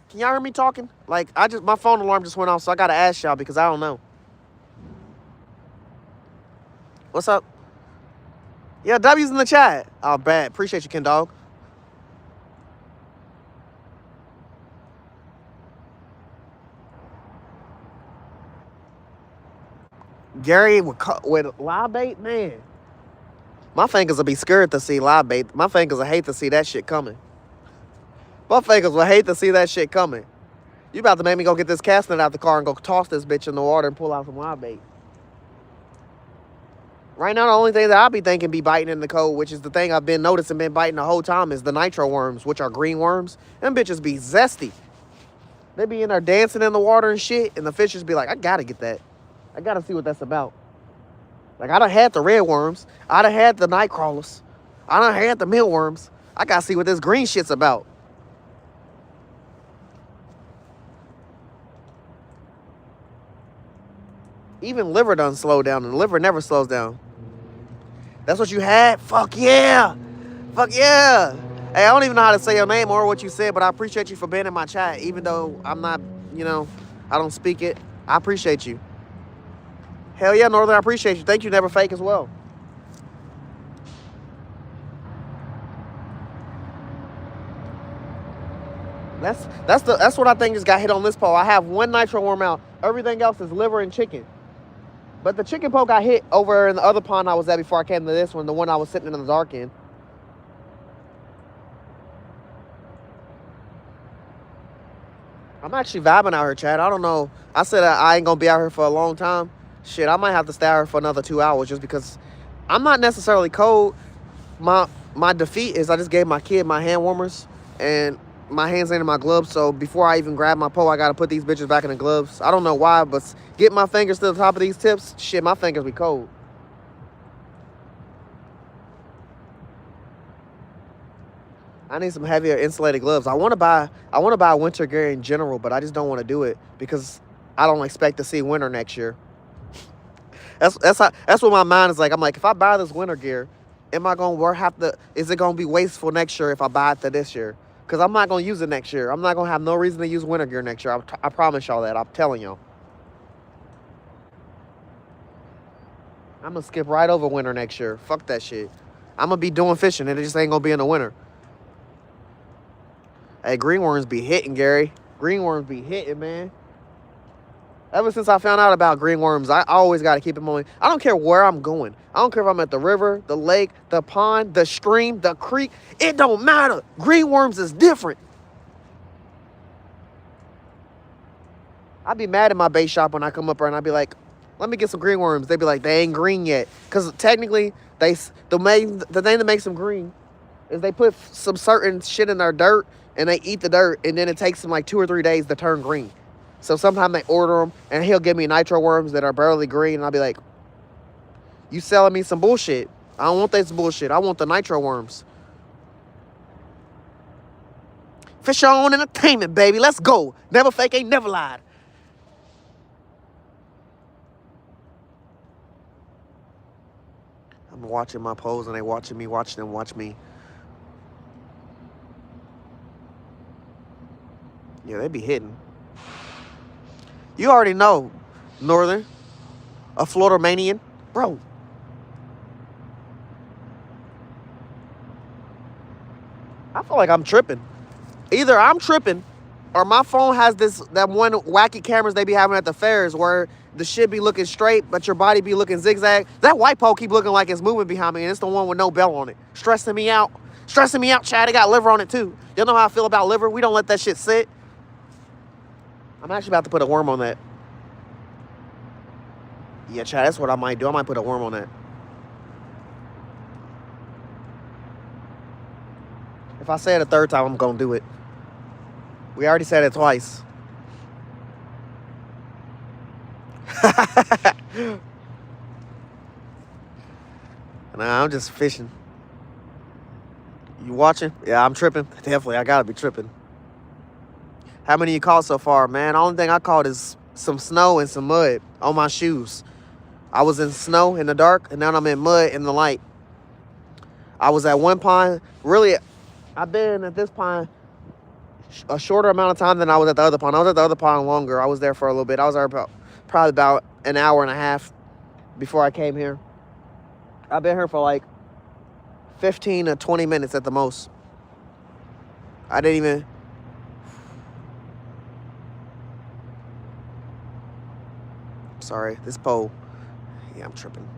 Can y'all hear me talking? Like, my phone alarm just went off, so I gotta ask y'all because I don't know. What's up? Yeah, W's in the chat. Oh, bad. Appreciate you, Ken Dog. Gary with live bait, man. My fingers will be scared to see live bait. My fingers will hate to see that shit coming. My fingers will hate to see that shit coming. You about to make me go get this cast net out the car and go toss this bitch in the water and pull out some live bait. Right now, the only thing that I'll be thinking be biting in the cold, which is the thing I've been noticing been biting the whole time, is the nitro worms, which are green worms. Them bitches be zesty. They be in there dancing in the water and shit, and the fishes be like, I gotta get that. I gotta see what that's about. Like, I done had the red worms. I done had the night crawlers. I done had the mealworms. I gotta see what this green shit's about. Even liver done slow down, and the liver never slows down. That's what you had? Fuck yeah. Fuck yeah. Hey, I don't even know how to say your name or what you said, but I appreciate you for being in my chat, even though I'm not, I don't speak it. I appreciate you. Hell yeah, Northern, I appreciate you. Thank you, Never Fake, as well. That's what I think just got hit on this pole. I have one nitro worm out. Everything else is liver and chicken. But the chicken pole got hit over in the other pond I was at before I came to this one, the one I was sitting in the dark in. I'm actually vibing out here, Chad. I don't know. I said I ain't gonna be out here for a long time. Shit, I might have to stay out here for another 2 hours just because I'm not necessarily cold. My defeat is I just gave my kid my hand warmers and my hands ain't in my gloves, so before I even grab my pole, I gotta put these bitches back in the gloves. I don't know why, but get my fingers to the top of these tips, shit, my fingers be cold. I need some heavier insulated gloves. I want to buy winter gear in general, but I just don't want to do it because I don't expect to see winter next year. That's what my mind is like. I'm like, if I buy this winter gear, am I gonna is it gonna be wasteful next year if I buy it for this year? Because I'm not gonna use it next year. I'm not gonna have no reason to use winter gear next year. I promise y'all that. I'm telling y'all. I'm gonna skip right over winter next year. Fuck that shit. I'm gonna be doing fishing and it just ain't gonna be in the winter. Hey, greenworms be hitting, Gary. Greenworms be hitting, man. Ever since I found out about greenworms, I always got to keep them on. I don't care where I'm going. I don't care if I'm at the river, the lake, the pond, the stream, the creek. It don't matter. Greenworms is different. I'd be mad at my bait shop when I come up there and I'd be like, let me get some greenworms. They'd be like, they ain't green yet. Because technically, the thing that makes them green is they put some certain shit in their dirt and they eat the dirt and then it takes them like 2 or 3 days to turn green. So sometimes they order them, and he'll give me nitro worms that are barely green, and I'll be like, you selling me some bullshit. I don't want this bullshit. I want the nitro worms. Fish on entertainment, baby. Let's go. Never fake, ain't never lied. I'm watching my pose, and they watching me, watching them watch me. Yeah, they be hitting. You already know, Northern, a Florida manian, bro. I feel like I'm tripping. Either I'm tripping, or my phone has that one wacky cameras they be having at the fairs where the shit be looking straight, but your body be looking zigzag. That white pole keep looking like it's moving behind me, and it's the one with no bell on it. Stressing me out, Chad. It got liver on it too. Y'all know how I feel about liver? We don't let that shit sit. I'm actually about to put a worm on that. Yeah, Chad, that's what I might do. I might put a worm on that. If I say it a third time, I'm going to do it. We already said it twice. Nah, I'm just fishing. You watching? Yeah, I'm tripping. Definitely, I got to be tripping. How many you caught so far, man? The only thing I caught is some snow and some mud on my shoes. I was in snow in the dark, and now I'm in mud in the light. I was at one pond. Really, I've been at this pond a shorter amount of time than I was at the other pond. I was at the other pond longer. I was there for a little bit. I was there probably about an hour and a half before I came here. I've been here for like 15 to 20 minutes at the most. I didn't even... Sorry, this pole. Yeah, I'm tripping.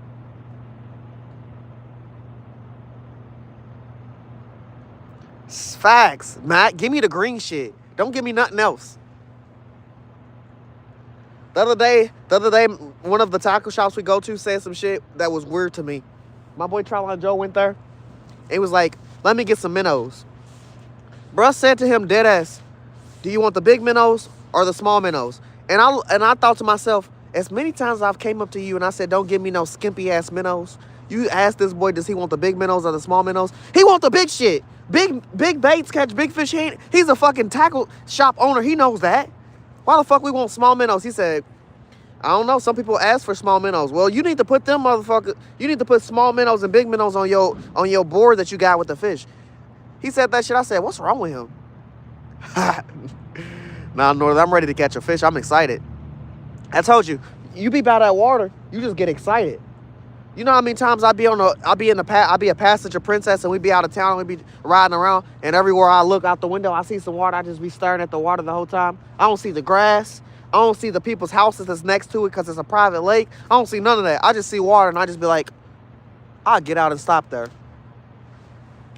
Facts, Matt. Give me the green shit. Don't give me nothing else. The other day, one of the taco shops we go to said some shit that was weird to me. My boy Tryline Joe went there. He was like, let me get some minnows. Bruh said to him, dead ass, do you want the big minnows or the small minnows? And I thought to myself, as many times as I've came up to you and I said, don't give me no skimpy ass minnows. You asked this boy, does he want the big minnows or the small minnows? He want the big shit. Big baits catch big fish. He's a fucking tackle shop owner. He knows that. Why the fuck we want small minnows? He said, I don't know. Some people ask for small minnows. Well, you need to put them motherfuckers. You need to put small minnows and big minnows on your board that you got with the fish. He said that shit. I said, what's wrong with him? Nah, North, I'm ready to catch a fish. I'm excited. I told you, you be by that water, you just get excited. You know how many times I'll be a passenger princess and we be out of town and we be riding around and everywhere I look out the window, I see some water. I just be staring at the water the whole time. I don't see the grass. I don't see the people's houses that's next to it because it's a private lake. I don't see none of that. I just see water and I just be like, I'll get out and stop there.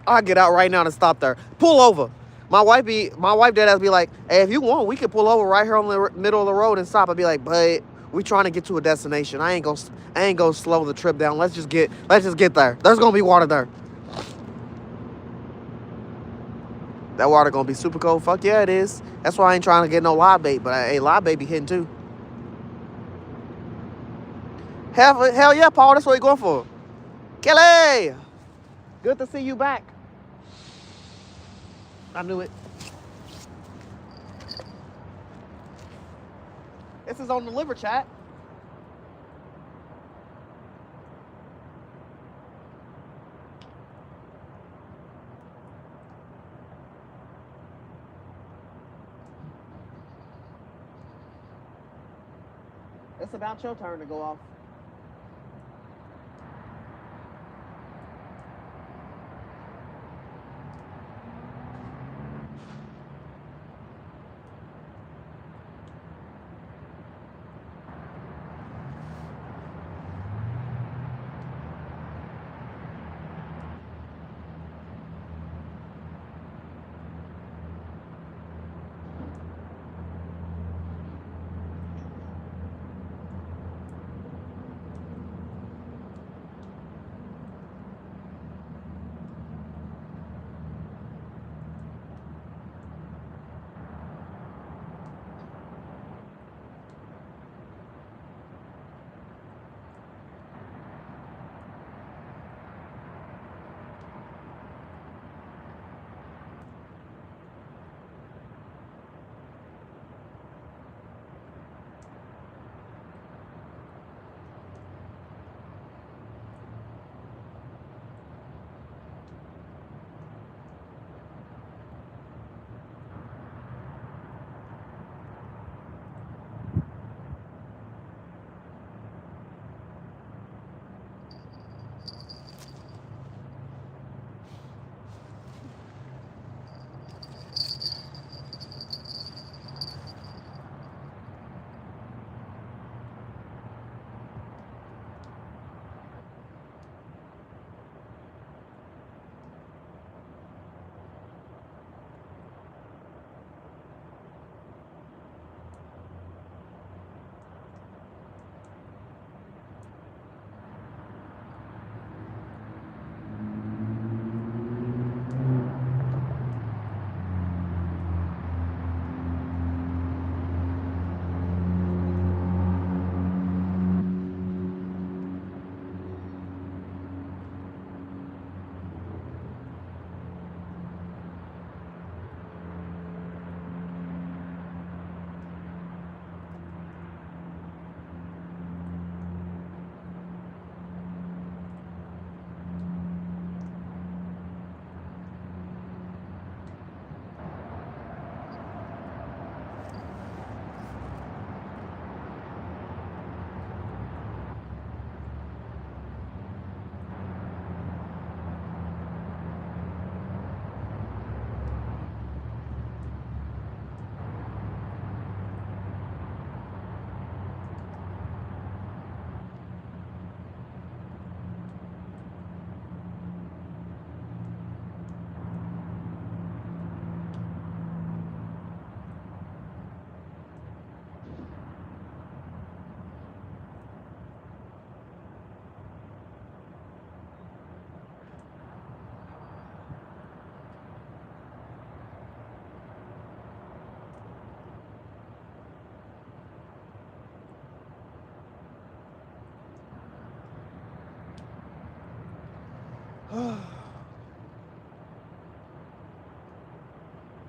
I'll get out right now and stop there. Pull over. My wife deadass be like, hey, if you want, we could pull over right here on the middle of the road and stop. I'd be like, but we trying to get to a destination. I ain't gonna slow the trip down. Let's just get there. There's gonna be water there. That water gonna be super cold. Fuck yeah, it is. That's why I ain't trying to get no live bait, but hey, live bait be hitting too. Hell yeah, Paul. That's what you going for. Kelly, good to see you back. I knew it. This is on the liver, chat. It's about your turn to go off.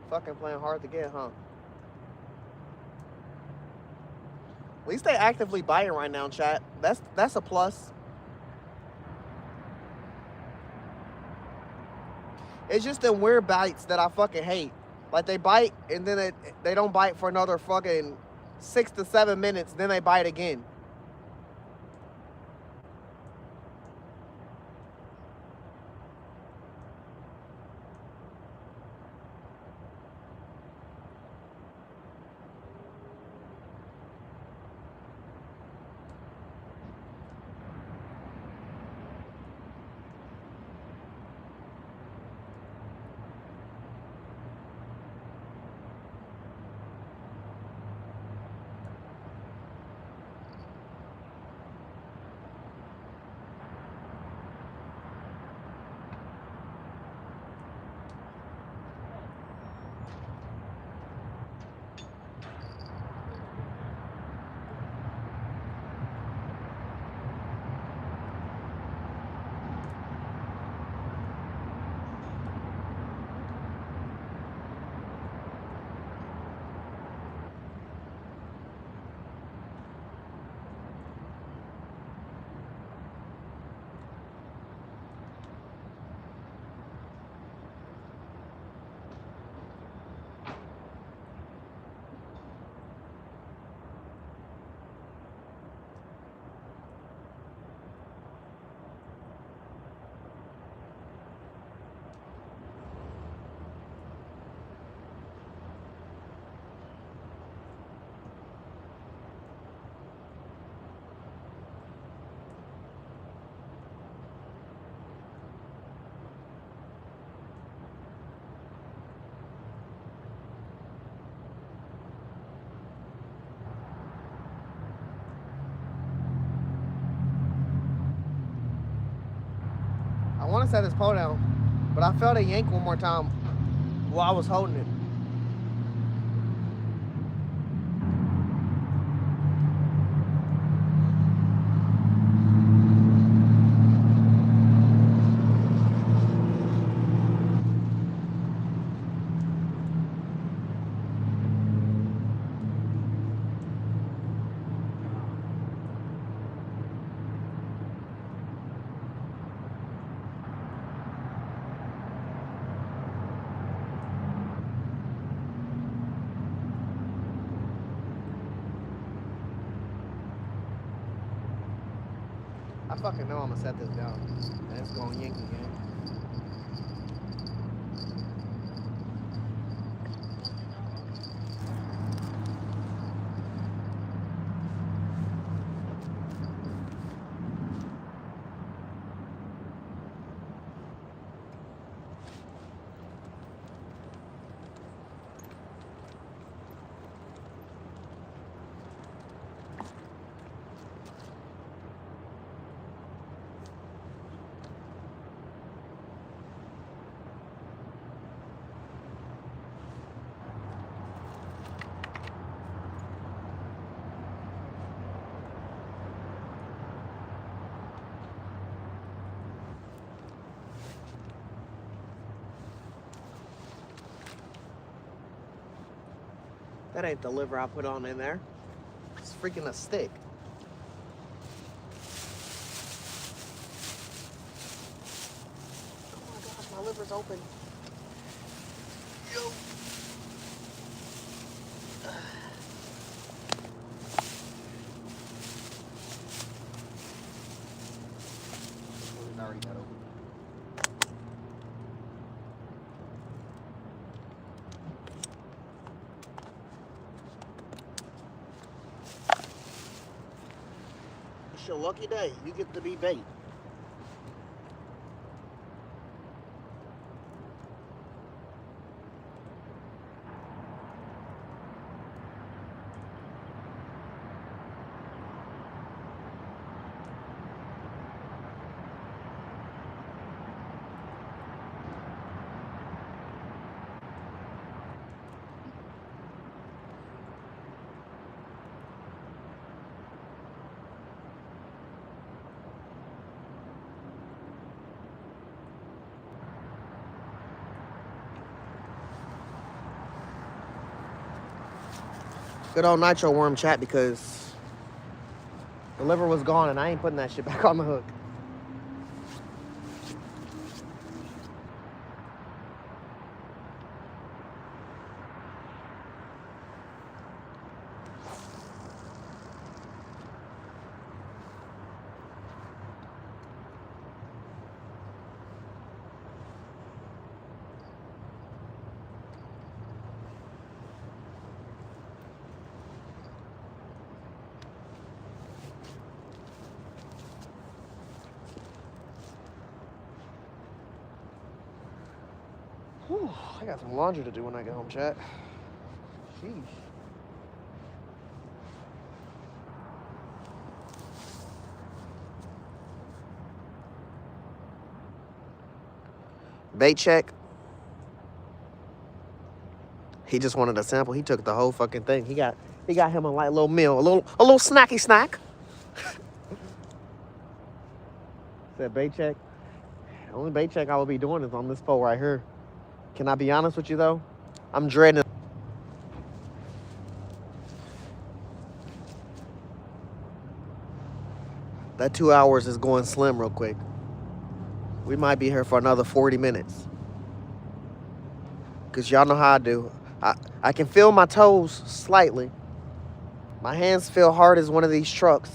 Fucking playing hard to get, huh? At least they actively biting right now, chat. That's a plus. It's just them weird bites that I fucking hate. Like they bite and then they don't bite for another fucking 6 to 7 minutes, then they bite again. want to set this pole down, but I felt a yank one more time while I was holding it. I fucking know I'm gonna set this down. And it's gonna yank again. That ain't the liver I put on in there. It's freaking a stick. Oh my gosh, my liver's open. Yo. It already got open. It's your lucky day. You get to be bait. Good old nitro worm chat, because the liver was gone and I ain't putting that shit back on the hook. Whew, I got some laundry to do when I get home, chat. Sheesh. Bait check. He just wanted a sample. He took the whole fucking thing. He got him a light little meal, a little snacky snack. Said bait check. The only bait check I will be doing is on this pole right here. Can I be honest with you though? I'm dreading. That 2 hours is going slim real quick. We might be here for another 40 minutes. Cause y'all know how I do. I can feel my toes slightly. My hands feel hard as one of these trucks.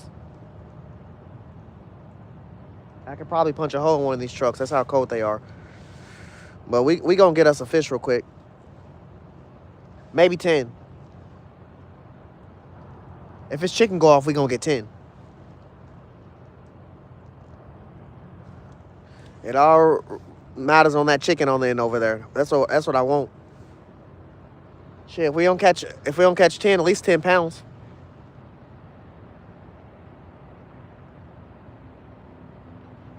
I could probably punch a hole in one of these trucks. That's how cold they are. But we gonna get us a fish real quick. Maybe 10. If it's chicken go off, we gonna get 10. It all matters on that chicken on the end over there. That's what I want. Shit, if we don't catch 10, at least 10 pounds.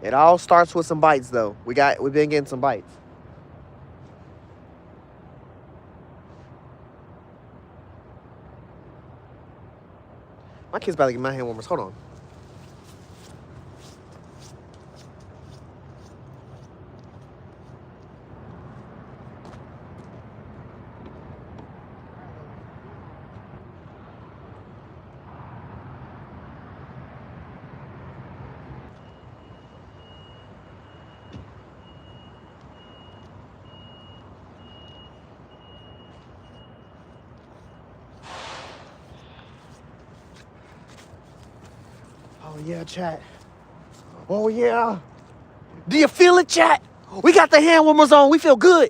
It all starts with some bites, though. We've been getting some bites. My kid's about to get my hand warmers. Hold on. Oh, yeah, chat. Oh, yeah. Do you feel it, chat? We got the hand warmers on. We feel good.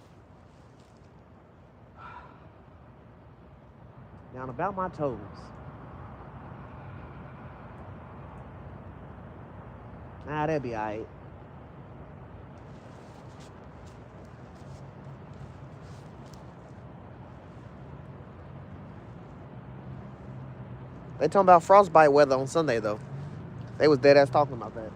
Down about my toes. Nah, that'd be all right. They talking about frostbite weather on Sunday, though. They was dead ass talking about that.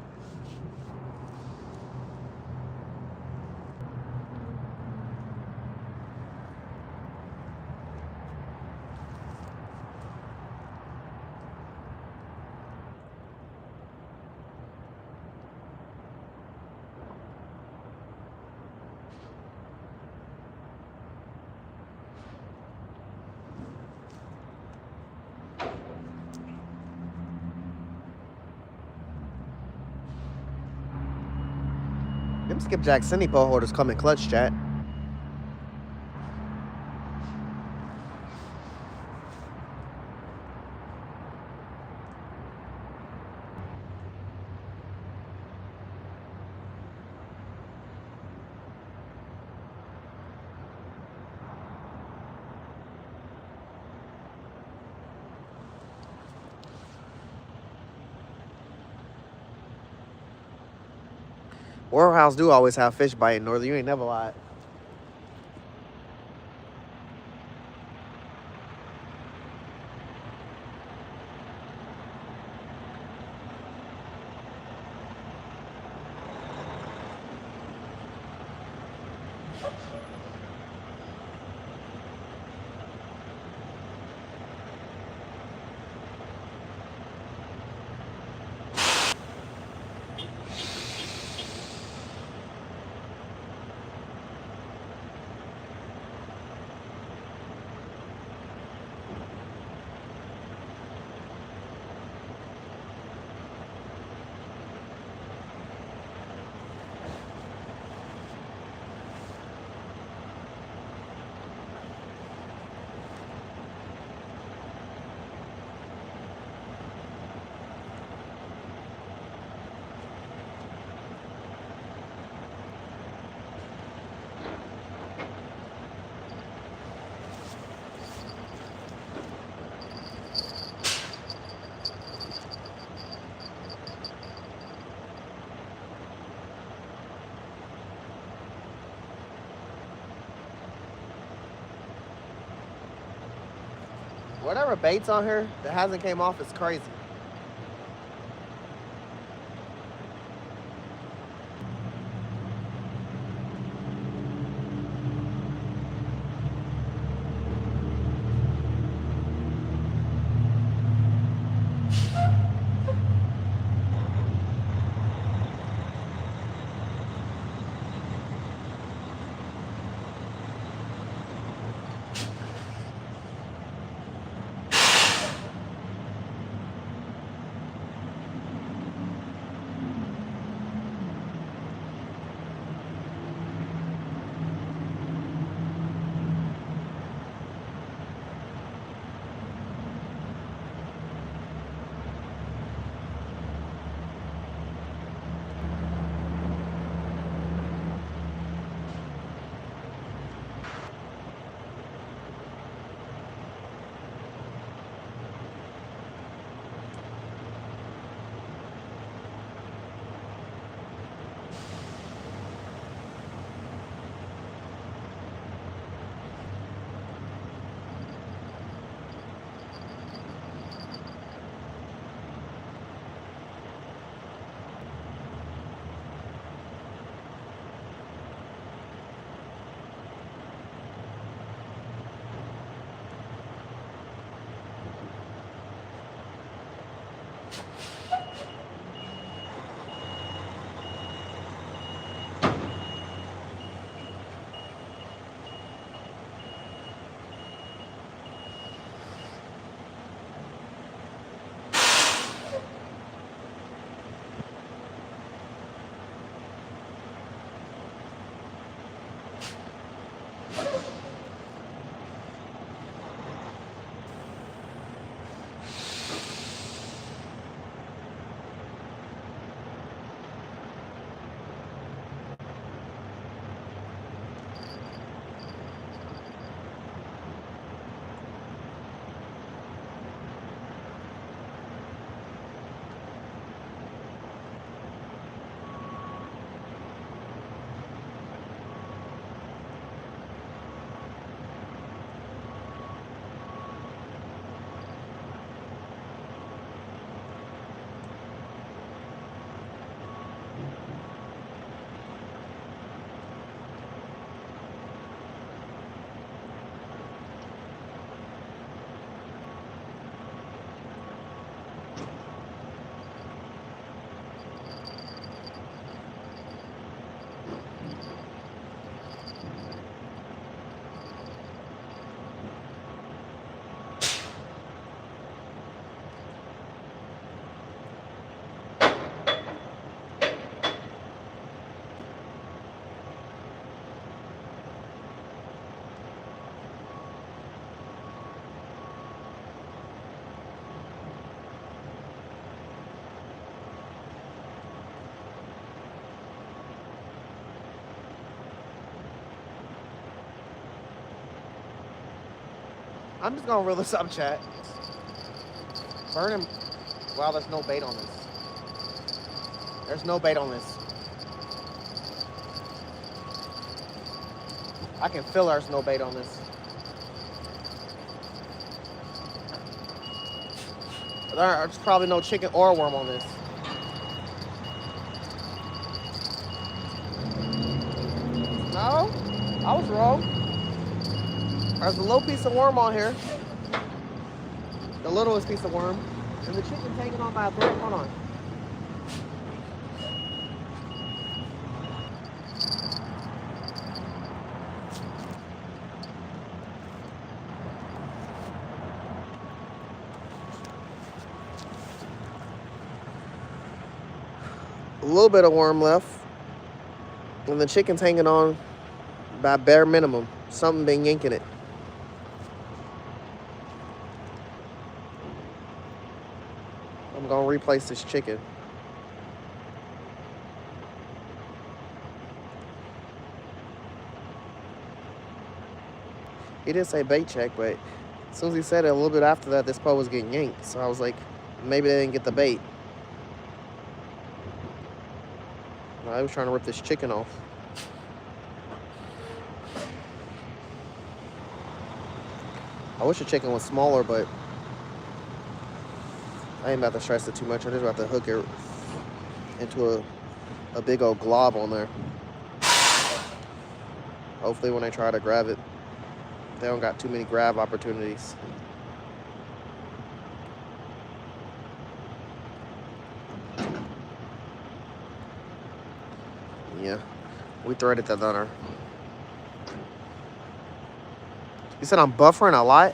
Them skipjack Cindy pole holders come in clutch, chat. Warehouse do always have fish biting, Northern. You ain't never lied. Whatever bait's on her that hasn't came off is crazy. I'm just gonna reel this up, chat. Burn him. Wow, there's no bait on this. There's no bait on this. I can feel there's no bait on this. There's probably no chicken or worm on this. No, I was wrong. There's a little piece of worm on here. The littlest piece of worm. And the chicken's hanging on by a thread. Hold on. A little bit of worm left. And the chicken's hanging on by bare minimum. Something been yanking it. I'm gonna replace this chicken. He did say bait check, but as soon as he said it, a little bit after that, this pole was getting yanked. So I was like, maybe they didn't get the bait. No, I was trying to rip this chicken off. I wish the chicken was smaller, but I ain't about to stress it too much. I'm just about to hook it into a big old glob on there. Hopefully when I try to grab it, they don't got too many grab opportunities. Yeah, we threaded that on her. You said I'm buffering a lot?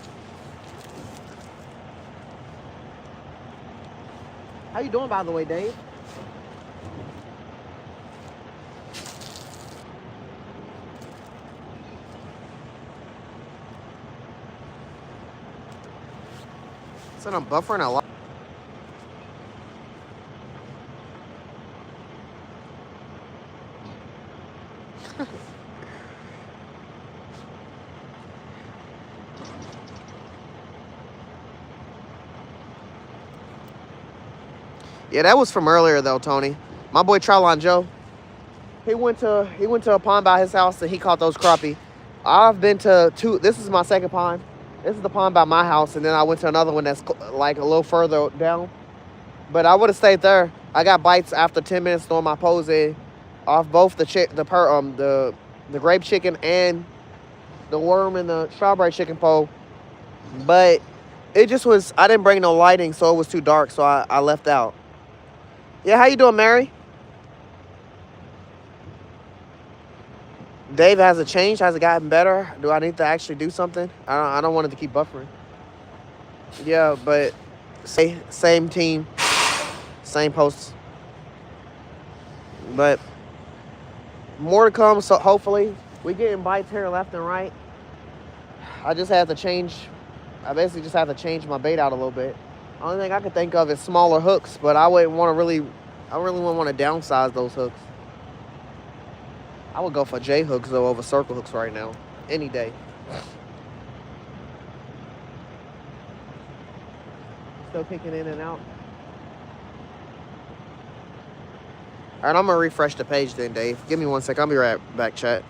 How you doing, by the way, Dave? I said I'm buffering a lot. Yeah, that was from earlier though, Tony. My boy Trylon Joe. He went to a pond by his house and he caught those crappie. I've been to two. This is my second pond. This is the pond by my house, and then I went to another one that's like a little further down. But I would have stayed there. I got bites after 10 minutes throwing my pose in off both the grape chicken and the worm and the strawberry chicken pole. But It just was, I didn't bring no lighting, so it was too dark, so I left out. Yeah, how you doing, Mary? Dave, has it changed? Has it gotten better? Do I need to actually do something? I don't want it to keep buffering. Yeah, but same team, same posts. But more to come, so hopefully. We getting bites here left and right. I just had to change, I basically just had to change my bait out a little bit. Only thing I could think of is smaller hooks, but I wouldn't want to really, I really wouldn't want to downsize those hooks. I would go for J hooks though over circle hooks right now, any day. Still kicking in and out. All right, I'm gonna refresh the page then, Dave. Give me 1 sec. I'll be right back, chat.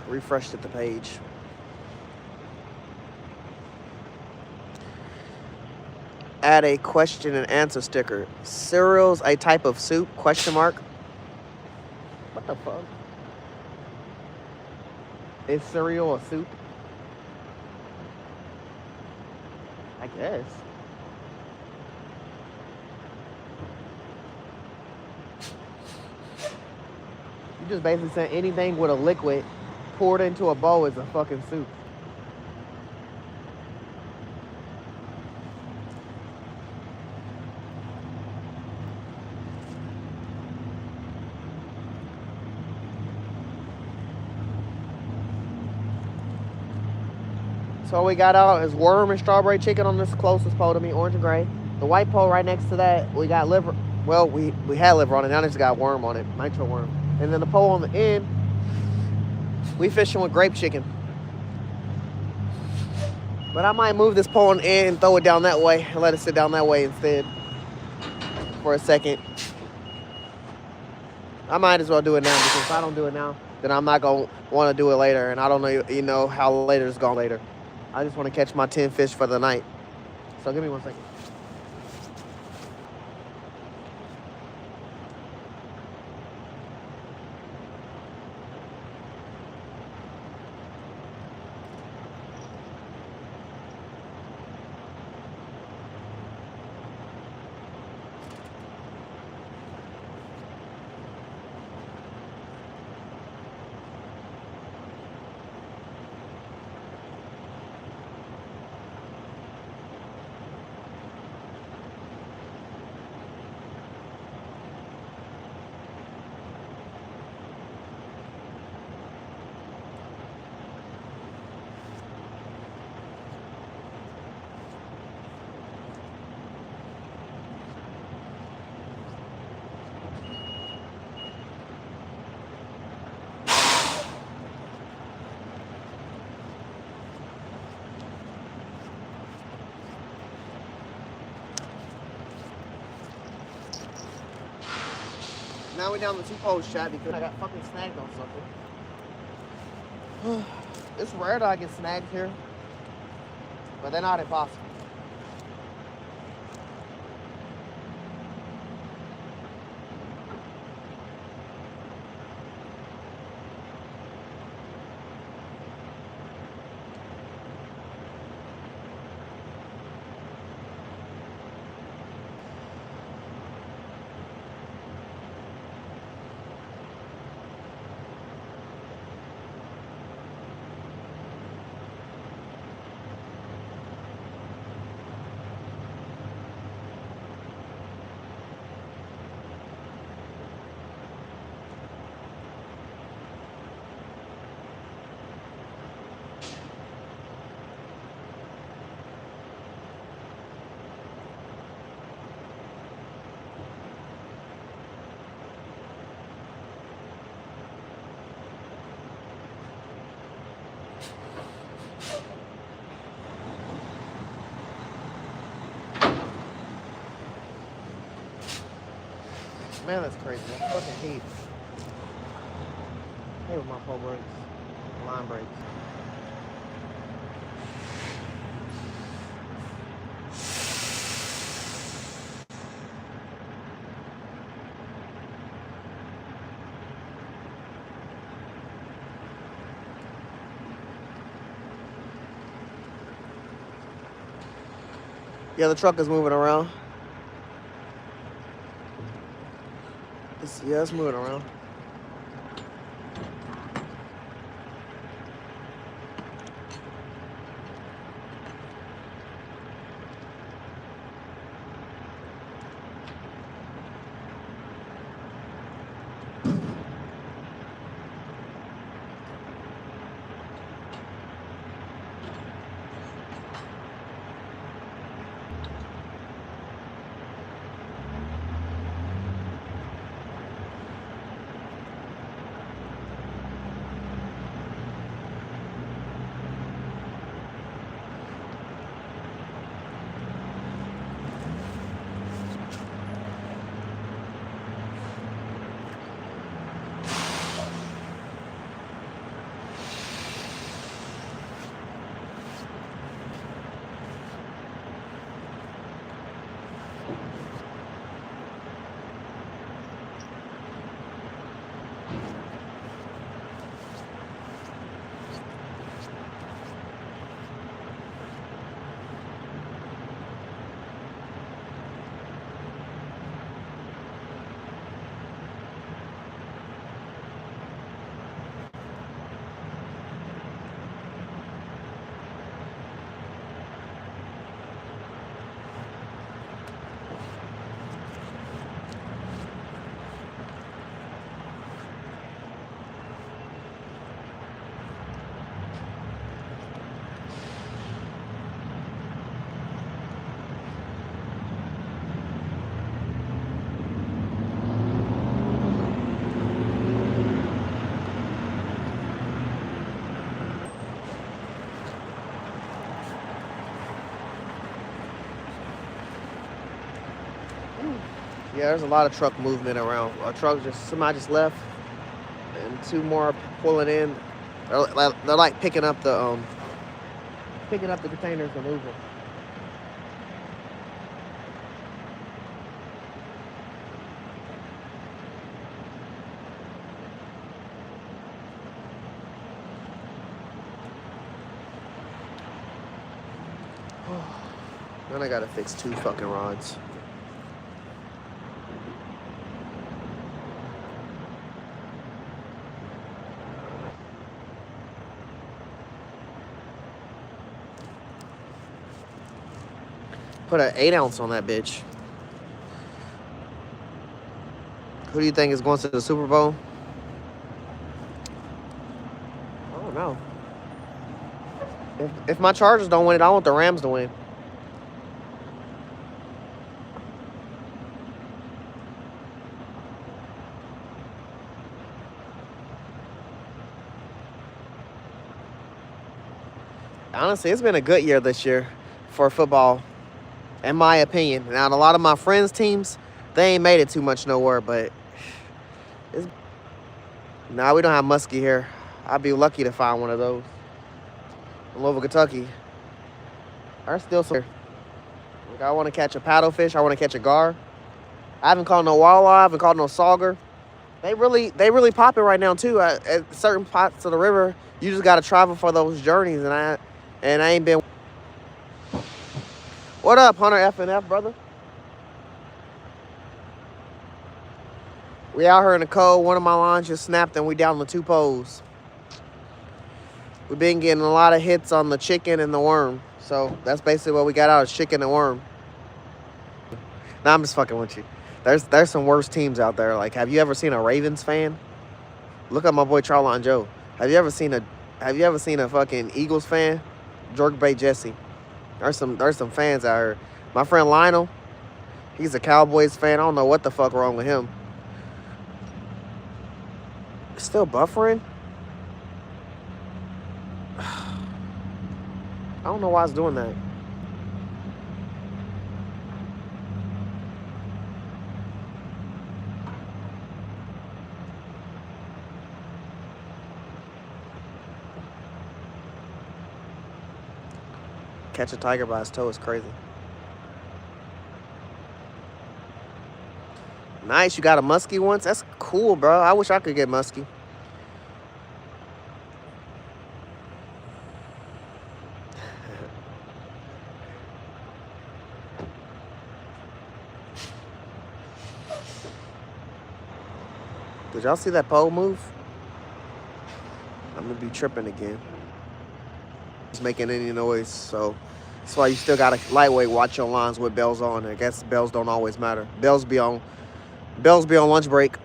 Refreshed at the page. Add a question and answer sticker. Cereal's a type of soup? Question mark. What the fuck? Is cereal a soup? I guess. You just basically said anything with a liquid poured into a bowl is a fucking soup. So what we got out is worm and strawberry chicken on this closest pole to me, orange and gray. The white pole right next to that, we got liver. Well, we had liver on it. Now it's got worm on it, nitro worm. And then the pole on the end, we fishing with grape chicken. But I might move this pole on the end and throw it down that way and let it sit down that way instead for a second. I might as well do it now because if I don't do it now, then I'm not going to want to do it later. And I don't know, you know, how later it's gone later. I just want to catch my 10 fish for the night. So give me 1 second. Now we're down the 2 poles, chat, because I got fucking snagged on something. It's rare that I get snagged here, but they're not impossible. Man, that's crazy. I fucking hate when my pole breaks, line breaks. Yeah, the truck is moving around. Yeah, it's moving around. Yeah, there's a lot of truck movement around. Somebody just left, and two more pulling in. They're like picking up the containers and moving. Then I gotta fix 2 fucking rods. Put an 8-ounce on that bitch. Who do you think is going to the Super Bowl? I don't know. If my Chargers don't win it, I want the Rams to win. Honestly, it's been a good year this year for football, in my opinion. Now, a lot of my friends' teams, they ain't made it too much nowhere, but now we don't have muskie here. I'd be lucky to find one of those. In Louisville, Kentucky. There's still some. Like, I want to catch a paddlefish. I want to catch a gar. I haven't caught no walleye. I haven't caught no sauger. They really popping right now too. At certain parts of the river, you just gotta travel for those journeys, and I ain't been. What up, Hunter F&F, brother? We out here in the cold. One of my lines just snapped, and we down to 2 poles. We've been getting a lot of hits on the chicken and the worm, so that's basically what we got out, is chicken and worm. Nah, I'm just fucking with you. There's some worse teams out there. Like, have you ever seen a Ravens fan? Look at my boy Charlon Joe. Have you ever seen a fucking Eagles fan? Jorg Bay Jesse. There's some fans out here. My friend Lionel, he's a Cowboys fan. I don't know what the fuck wrong with him. Still buffering? I don't know why it's doing that. Catch a tiger by his toe is crazy. Nice, you got a muskie once? That's cool, bro. I wish I could get muskie. Did y'all see that pole move? I'm gonna be tripping again. It's making any noise, so that's why you still gotta lightweight watch your lines with bells on. I guess bells don't always matter. Bells be on lunch break.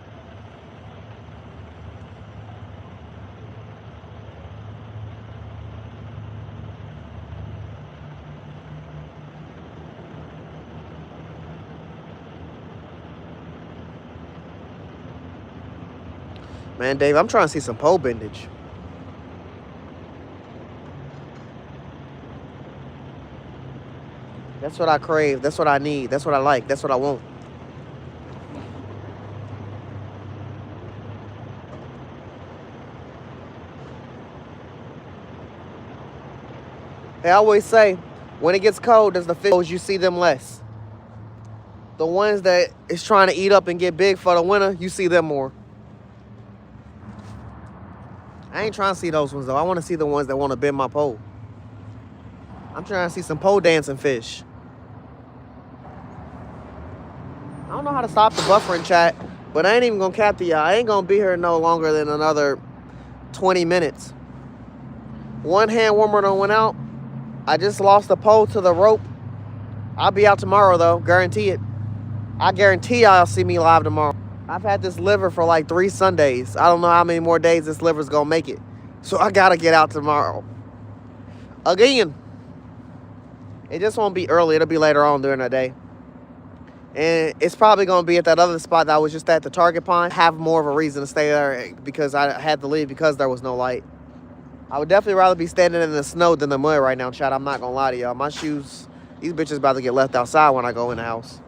Man, Dave, I'm trying to see some pole bendage. That's what I crave. That's what I need. That's what I like. That's what I want. They always say, when it gets cold, as the fish, you see them less. The ones that is trying to eat up and get big for the winter, you see them more. I ain't trying to see those ones, though. I want to see the ones that want to bend my pole. I'm trying to see some pole dancing fish. I don't know how to stop the buffering, chat, but I ain't even going to cap to y'all. I ain't going to be here no longer than another 20 minutes. One hand warmer done went out. I just lost the pole to the rope. I'll be out tomorrow, though. Guarantee it. I guarantee y'all see me live tomorrow. I've had this liver for like 3 Sundays. I don't know how many more days this liver's gonna make it. So I gotta get out tomorrow. Again. It just won't be early. It'll be later on during the day. And it's probably gonna be at that other spot that I was just at, the Target Pond. Have more of a reason to stay there because I had to leave because there was no light. I would definitely rather be standing in the snow than the mud right now, chat. I'm not gonna lie to y'all. My shoes, these bitches about to get left outside when I go in the house.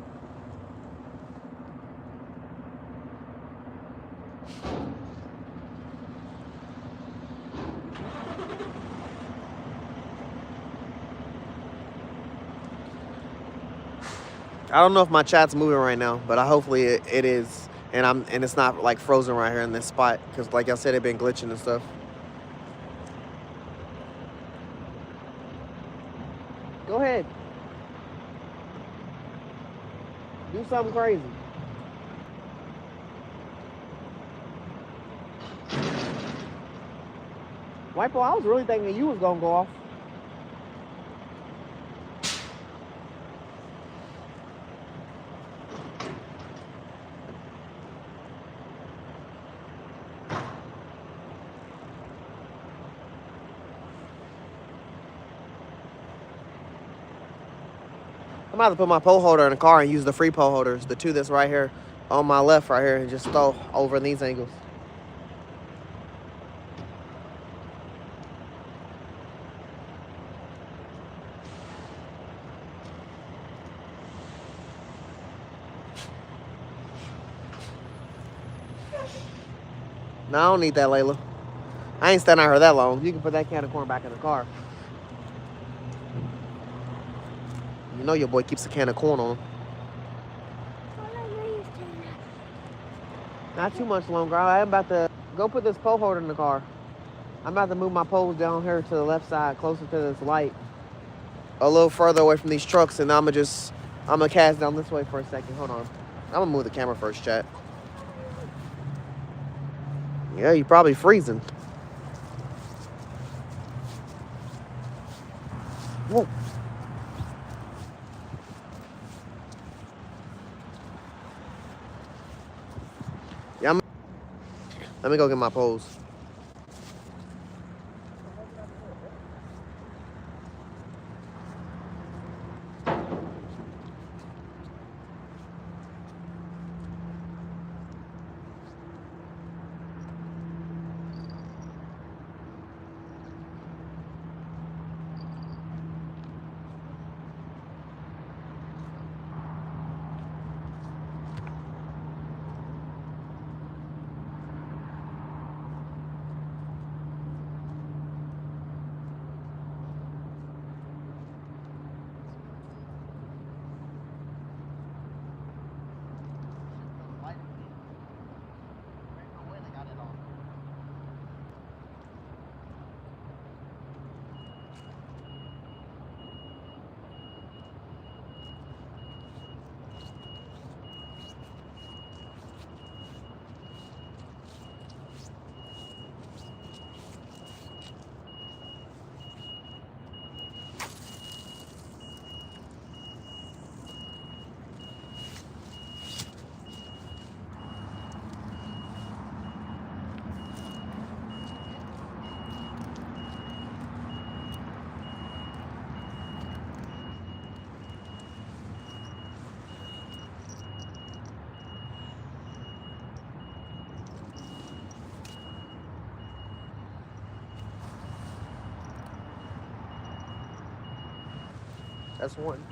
I don't know if my chat's moving right now, but hopefully it is, and it's not like frozen right here in this spot because, like I said, it been glitching and stuff. Go ahead. Do something crazy. White boy, I was really thinking you was gonna go off. I'm about to put my pole holder in the car and use the free pole holders, the 2 that's right here on my left right here, and just throw over in these angles. No, I don't need that, Layla. I ain't standing out here that long. You can put that can of corn back in the car. You know your boy keeps a can of corn on. Not too much longer. I'm about to go put this pole holder in the car. I'm about to move my poles down here to the left side, closer to this light. A little further away from these trucks, and I'm gonna cast down this way for a second. Hold on. I'm gonna move the camera first, chat. Yeah, you're probably freezing. Whoa. Yeah, let me go get my poles. That's one.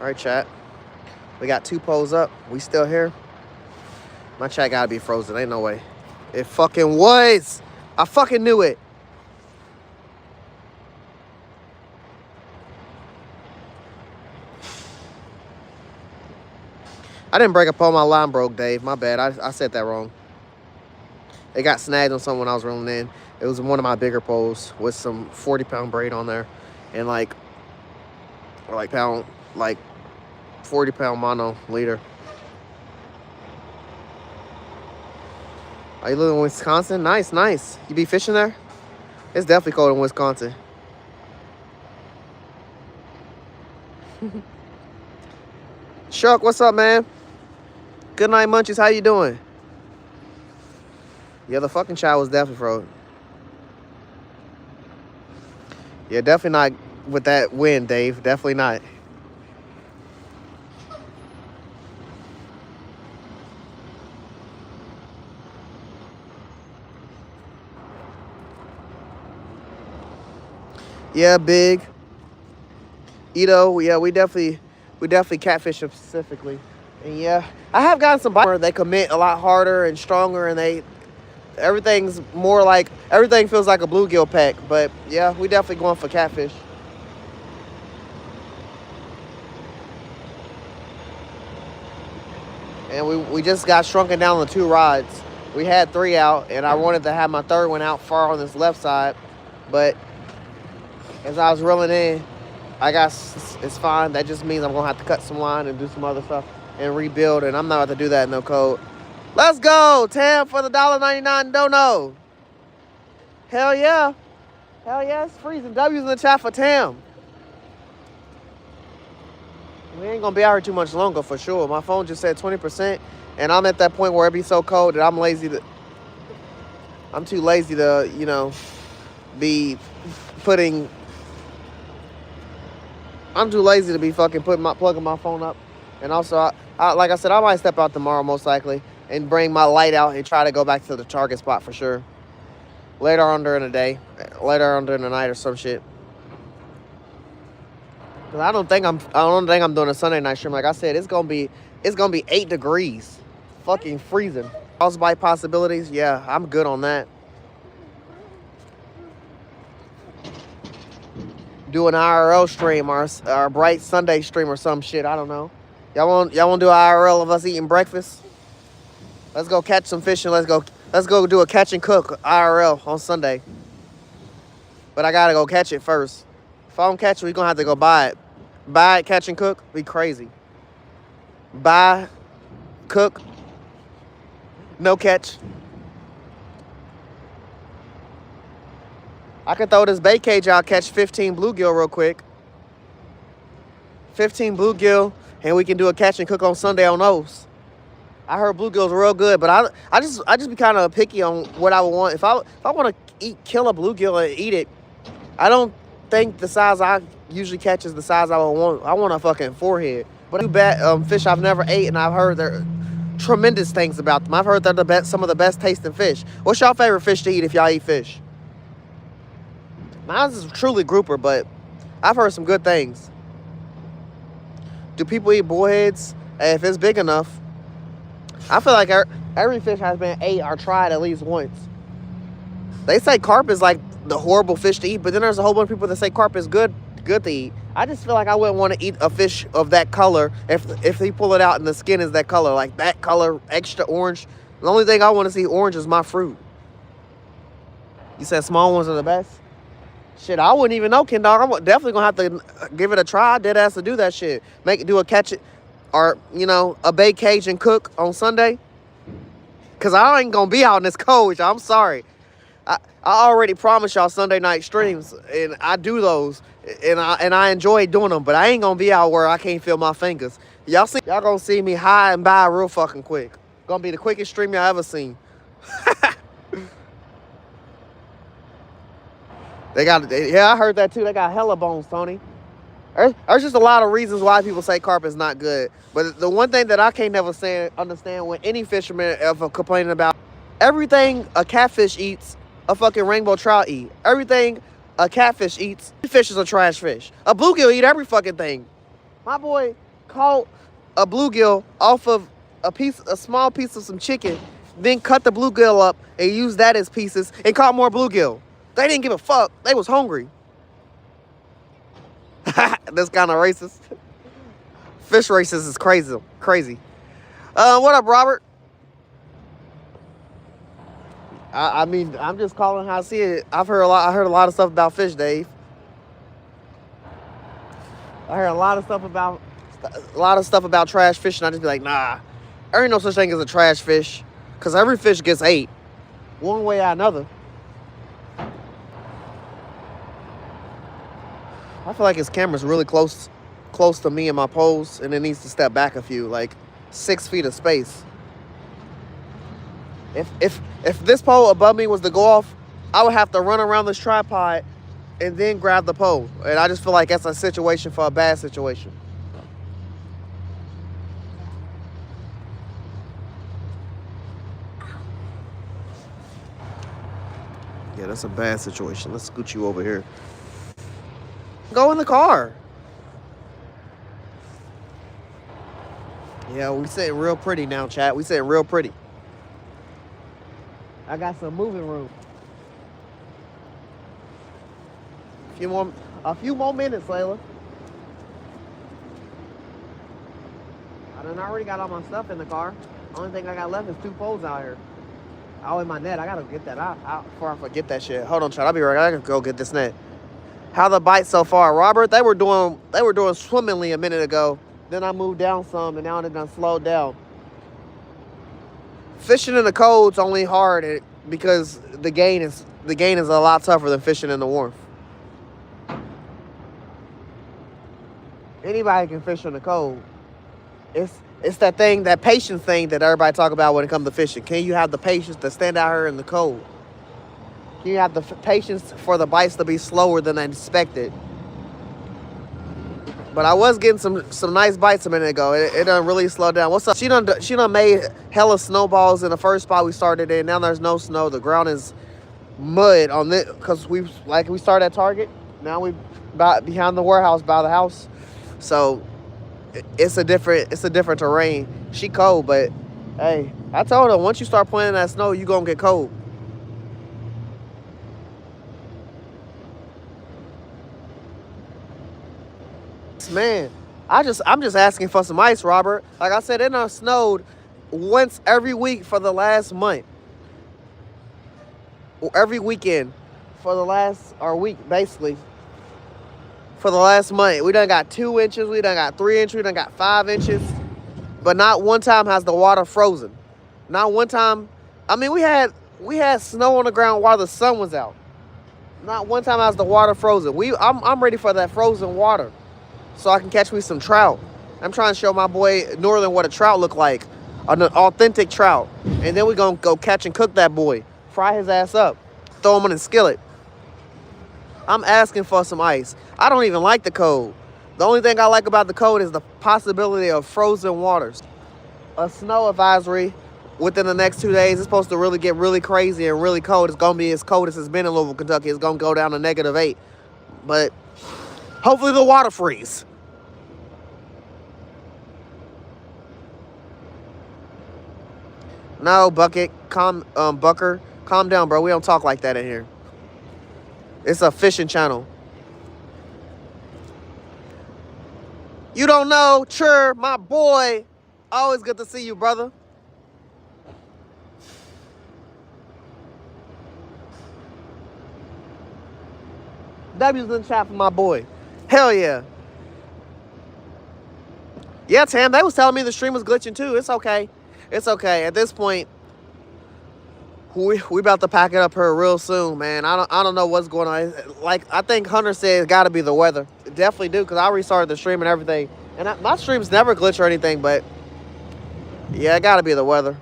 All right, chat. We got 2 polls up. We still here. My chat gotta be frozen. Ain't no way. It fucking was. I fucking knew it. I didn't break a poll. My line broke, Dave. My bad. I said that wrong. It got snagged on something when I was rolling in. It was one of my bigger poles with some 40-pound braid on there, and like 40-pound mono leader. Are you living in Wisconsin? Nice, nice. You be fishing there? It's definitely cold in Wisconsin. Shuck, what's up, man? Good night, Munchies. How you doing? Yeah, the fucking child was definitely frozen. Yeah, definitely not with that wind, Dave. Definitely not. Yeah, big. Ito, yeah, we definitely catfish them specifically. And yeah, I have gotten some bites where they commit a lot harder and stronger, and everything's more like, everything feels like a bluegill pack. But yeah, we definitely going for catfish. And we just got shrunken down to 2 rods. We had 3 out, and I wanted to have my 3rd one out far on this left side. But as I was reeling in, I guess it's fine. That just means I'm going to have to cut some line and do some other stuff and rebuild. And I'm not about to do that in no code. Let's go, Tam, for the $1.99 dono. Hell yeah. Hell yeah, it's freezing. W's in the chat for Tam. We ain't going to be out here too much longer for sure. My phone just said 20%. And I'm at that point where it be so cold that I'm too lazy to, you know, be putting... I'm too lazy to be fucking plugging my phone up. And also, like I said, I might step out tomorrow most likely and bring my light out and try to go back to the target spot for sure. Later on during the day, later on during the night or some shit. Cause I don't think I'm doing a Sunday night stream. Like I said, it's gonna be 8 degrees, fucking freezing. Frostbite possibilities, yeah, I'm good on that. do an IRL stream or a bright Sunday stream or some shit. I don't know. Y'all want to do an IRL of us eating breakfast? Let's go catch some fish and let's go do a catch and cook IRL on Sunday. But I gotta go catch it first. If I don't catch it, we're gonna have to go buy it. Buy it, catch and cook, be crazy. Buy, cook, no catch. I can throw this bait cage out, catch 15 bluegill real quick. 15 bluegill, and we can do a catch and cook on Sunday on those. I heard bluegill's real good, but I just be kind of picky on what I would want. If I want to kill a bluegill and eat it, I don't think the size I usually catch is the size I would want. I want a fucking forehead. But I do bet fish I've never ate, and I've heard they're tremendous things about them. I've heard they're some of the best tasting fish. What's y'all favorite fish to eat if y'all eat fish? Mine is truly grouper, but I've heard some good things. Do people eat bullheads? If it's big enough. I feel like every fish has been ate or tried at least once. They say carp is like the horrible fish to eat, but then there's a whole bunch of people that say carp is good to eat. I just feel like I wouldn't want to eat a fish of that color if they pull it out and the skin is that color, like that color, extra orange. The only thing I want to see orange is my fruit. You said small ones are the best? Shit, I wouldn't even know, Ken Dog. I'm definitely gonna have to give it a try. Dead ass to do that shit. Do a catch it, or a bait cage and cook on Sunday. Cause I ain't gonna be out in this cold. I'm sorry. I already promised y'all Sunday night streams, and I do those, and I enjoy doing them. But I ain't gonna be out where I can't feel my fingers. Y'all gonna see me high and by real fucking quick. Gonna be the quickest stream y'all ever seen. I heard that too. They got hella bones, Tony. There's just a lot of reasons why people say carp is not good. But the one thing that I can't never understand when any fisherman ever complaining about, everything a catfish eats, a fucking rainbow trout eat. Everything a catfish eats, fish is a trash fish. A bluegill eat every fucking thing. My boy caught a bluegill off of a small piece of some chicken, then cut the bluegill up and used that as pieces and caught more bluegill. They didn't give a fuck. They was hungry. That's kind of racist. Fish racist is crazy. What up, Robert? I mean, I'm just calling how I see it. I heard a lot of stuff about fish, Dave. I heard a lot of stuff about trash fish, and I just be like, nah, there ain't no such thing as a trash fish, cause every fish gets ate, one way or another. I feel like his camera's really close to me and my pose, and it needs to step back a few, like 6 feet of space. If this pole above me was to go off, I would have to run around this tripod and then grab the pole. And I just feel like that's a situation for a bad situation. Yeah, that's a bad situation. Let's scoot you over here. Go in the car. Yeah, we sitting real pretty now, chat. We sitting real pretty. I got some moving room. A few more minutes, Layla. I done already got all my stuff in the car. Only thing I got left is 2 poles out here. Oh, in my net. I gotta get that out before I forget that shit. Hold on, chat. I'll be right. I gotta go get this net. How the bite so far, Robert? They were doing swimmingly a minute ago. Then I moved down some, and now they done slowed down. Fishing in the cold's only hard because the gain is a lot tougher than fishing in the warmth. Anybody can fish in the cold. It's that patience thing that everybody talk about when it comes to fishing. Can you have the patience to stand out here in the cold? Can you have the patience for the bites to be slower than expected? But I was getting some nice bites a minute ago. It done really slowed down. What's up? She done made hella snowballs in the first spot we started in. Now there's no snow. The ground is mud on it because we started at Target. Now we behind the warehouse by the house. So it's a different terrain. She cold, but hey, I told her once you start playing in that snow, you gonna get cold. Man, I'm just asking for some ice, Robert. Like I said, it done snowed once every week for the last month. Every weekend for the last, or week, basically, for the last month. We done got 2 inches, we done got 3 inches, we done got 5 inches. But not one time has the water frozen. Not one time. I mean, we had snow on the ground while the sun was out. Not one time has the water frozen. I'm ready for that frozen water, so I can catch me some trout. I'm trying to show my boy Northern what a trout look like, an authentic trout, and then we gonna go catch and cook that boy, fry his ass up, throw him in a skillet. I'm asking for some ice. I don't even like the cold. The only thing I like about the cold is the possibility of frozen waters. A snow advisory within the next 2 days. It's supposed to really get really crazy and really cold. It's going to be as cold as it's been in Louisville, Kentucky. It's going to go down to -8. But hopefully the water freeze. No, Bucket, Bucker, calm down, bro. We don't talk like that in here. It's a fishing channel. You don't know, Chur, my boy. Always good to see you, brother. W's in the chat for my boy. Hell yeah. Yeah, Tam, they was telling me the stream was glitching too. It's okay. It's okay. At this point, we about to pack it up here real soon, man. I don't know what's going on. Like, I think Hunter said it's got to be the weather. It definitely do, because I restarted the stream and everything. And my streams never glitch or anything, but yeah, it got to be the weather.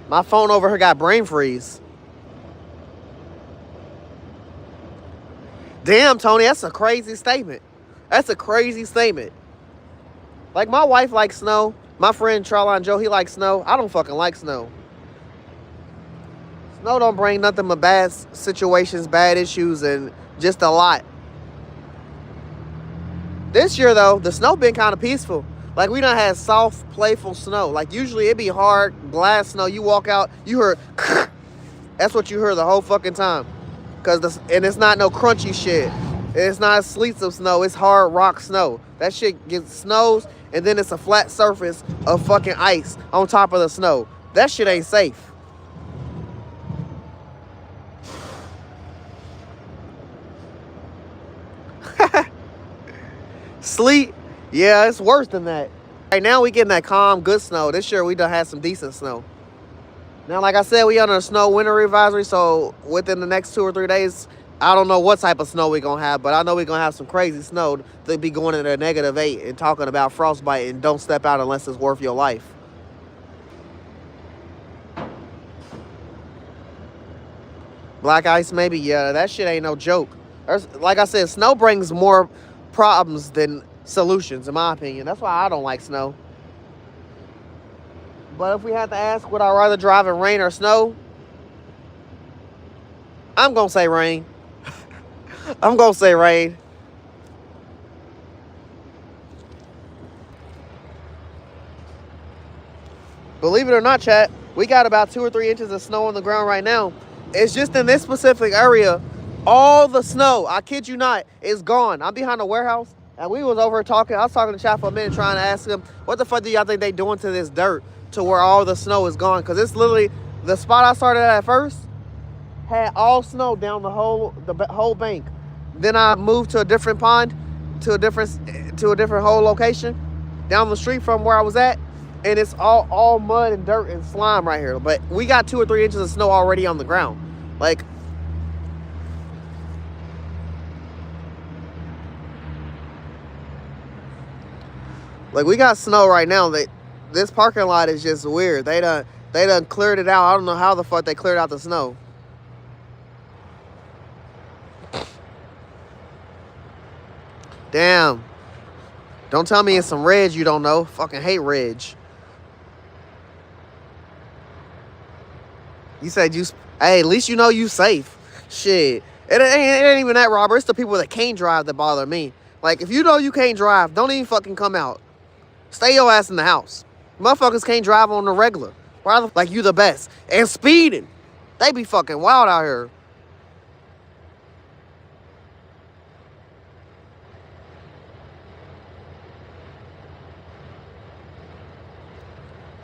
My phone over here got brain freeze. Damn, Tony, that's a crazy statement. That's a crazy statement. Like, my wife likes snow. My friend Charline Joe, he likes snow. I don't fucking like snow. Snow don't bring nothing but bad situations, bad issues, and just a lot. This year, though, the snow been kind of peaceful. Like, we done had soft, playful snow. Like, usually it be hard, glass snow. You walk out, you heard, that's what you heard the whole fucking time. And it's not no crunchy shit. It's not sleets of snow. It's hard rock snow. That shit gets snows, and then it's a flat surface of fucking ice on top of the snow. That shit ain't safe. Sleet? Yeah, it's worse than that. Right now, we getting that calm, good snow. This year, we done had some decent snow. Now, like I said, we under a snow winter advisory, so within the next 2 or 3 days, I don't know what type of snow we're going to have, but I know we're going to have some crazy snow. They'll be going into -8 and talking about frostbite and don't step out unless it's worth your life. Black ice, maybe? Yeah, that shit ain't no joke. Like I said, snow brings more problems than solutions, in my opinion. That's why I don't like snow. But if we had to ask, would I rather drive in rain or snow? I'm going to say rain. I'm going to say rain. Believe it or not, chat, we got about 2 or 3 inches of snow on the ground right now. It's just in this specific area. All the snow, I kid you not, is gone. I'm behind a warehouse, and we was over talking. I was talking to chat for a minute trying to ask him, what the fuck do y'all think they doing to this dirt to where all the snow is gone? Because it's literally, the spot I started at first had all snow down the whole bank. Then I moved to a different pond, to a different whole location down the street from where I was at, and it's all mud and dirt and slime right here. But we got 2 or 3 inches of snow already on the ground. Like we got snow right now. This parking lot is just weird. They done cleared it out. I don't know how the fuck they cleared out the snow. Damn. Don't tell me it's some Reg you don't know. Fucking hate Reg. You said hey, at least you know you safe. Shit. It ain't even that, Robert. It's the people that can't drive that bother me. Like, if you know you can't drive, don't even fucking come out. Stay your ass in the house. Motherfuckers can't drive on the regular. Why the like you the best? And speeding. They be fucking wild out here.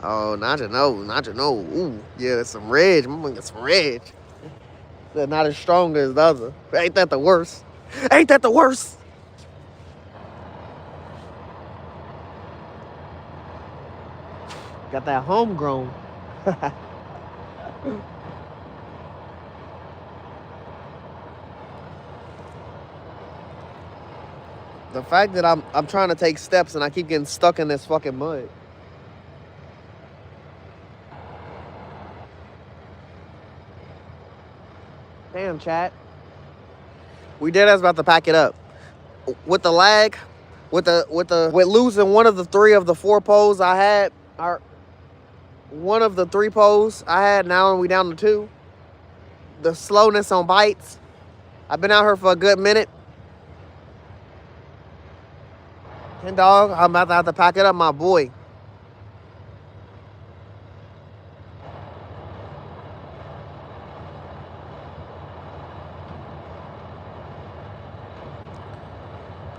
Oh, not you know. Ooh, yeah, that's some red. I'm gonna get some red. They're not as strong as the other. Ain't that the worst? Ain't that the worst? Got that homegrown. The fact that I'm trying to take steps and I keep getting stuck in this fucking mud. Damn, chat. We dead ass about to pack it up. With the lag, with losing one of the 3 of the 4 poles I had, or one of the 3 poles I had, now we down to 2. The slowness on bites. I've been out here for a good minute. And dog, I'm about to have to pack it up, my boy.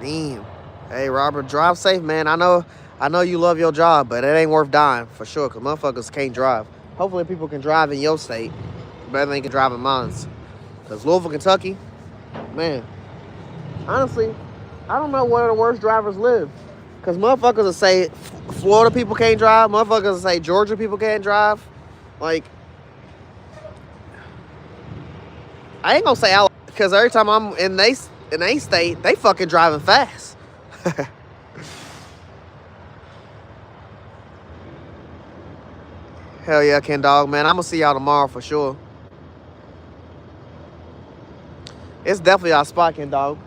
Damn. Hey, Robert, drive safe, man. I know you love your job, but it ain't worth dying for sure, because motherfuckers can't drive. Hopefully people can drive in your state better than they can drive in mine. Because Louisville, Kentucky, man, honestly, I don't know where the worst drivers live. Because motherfuckers will say Florida people can't drive. Motherfuckers will say Georgia people can't drive. Like, I ain't going to say Alabama, because every time I'm in they state, they fucking driving fast. Hell yeah, Ken Dog, man. I'm going to see y'all tomorrow for sure. It's definitely our spot, Ken Dog.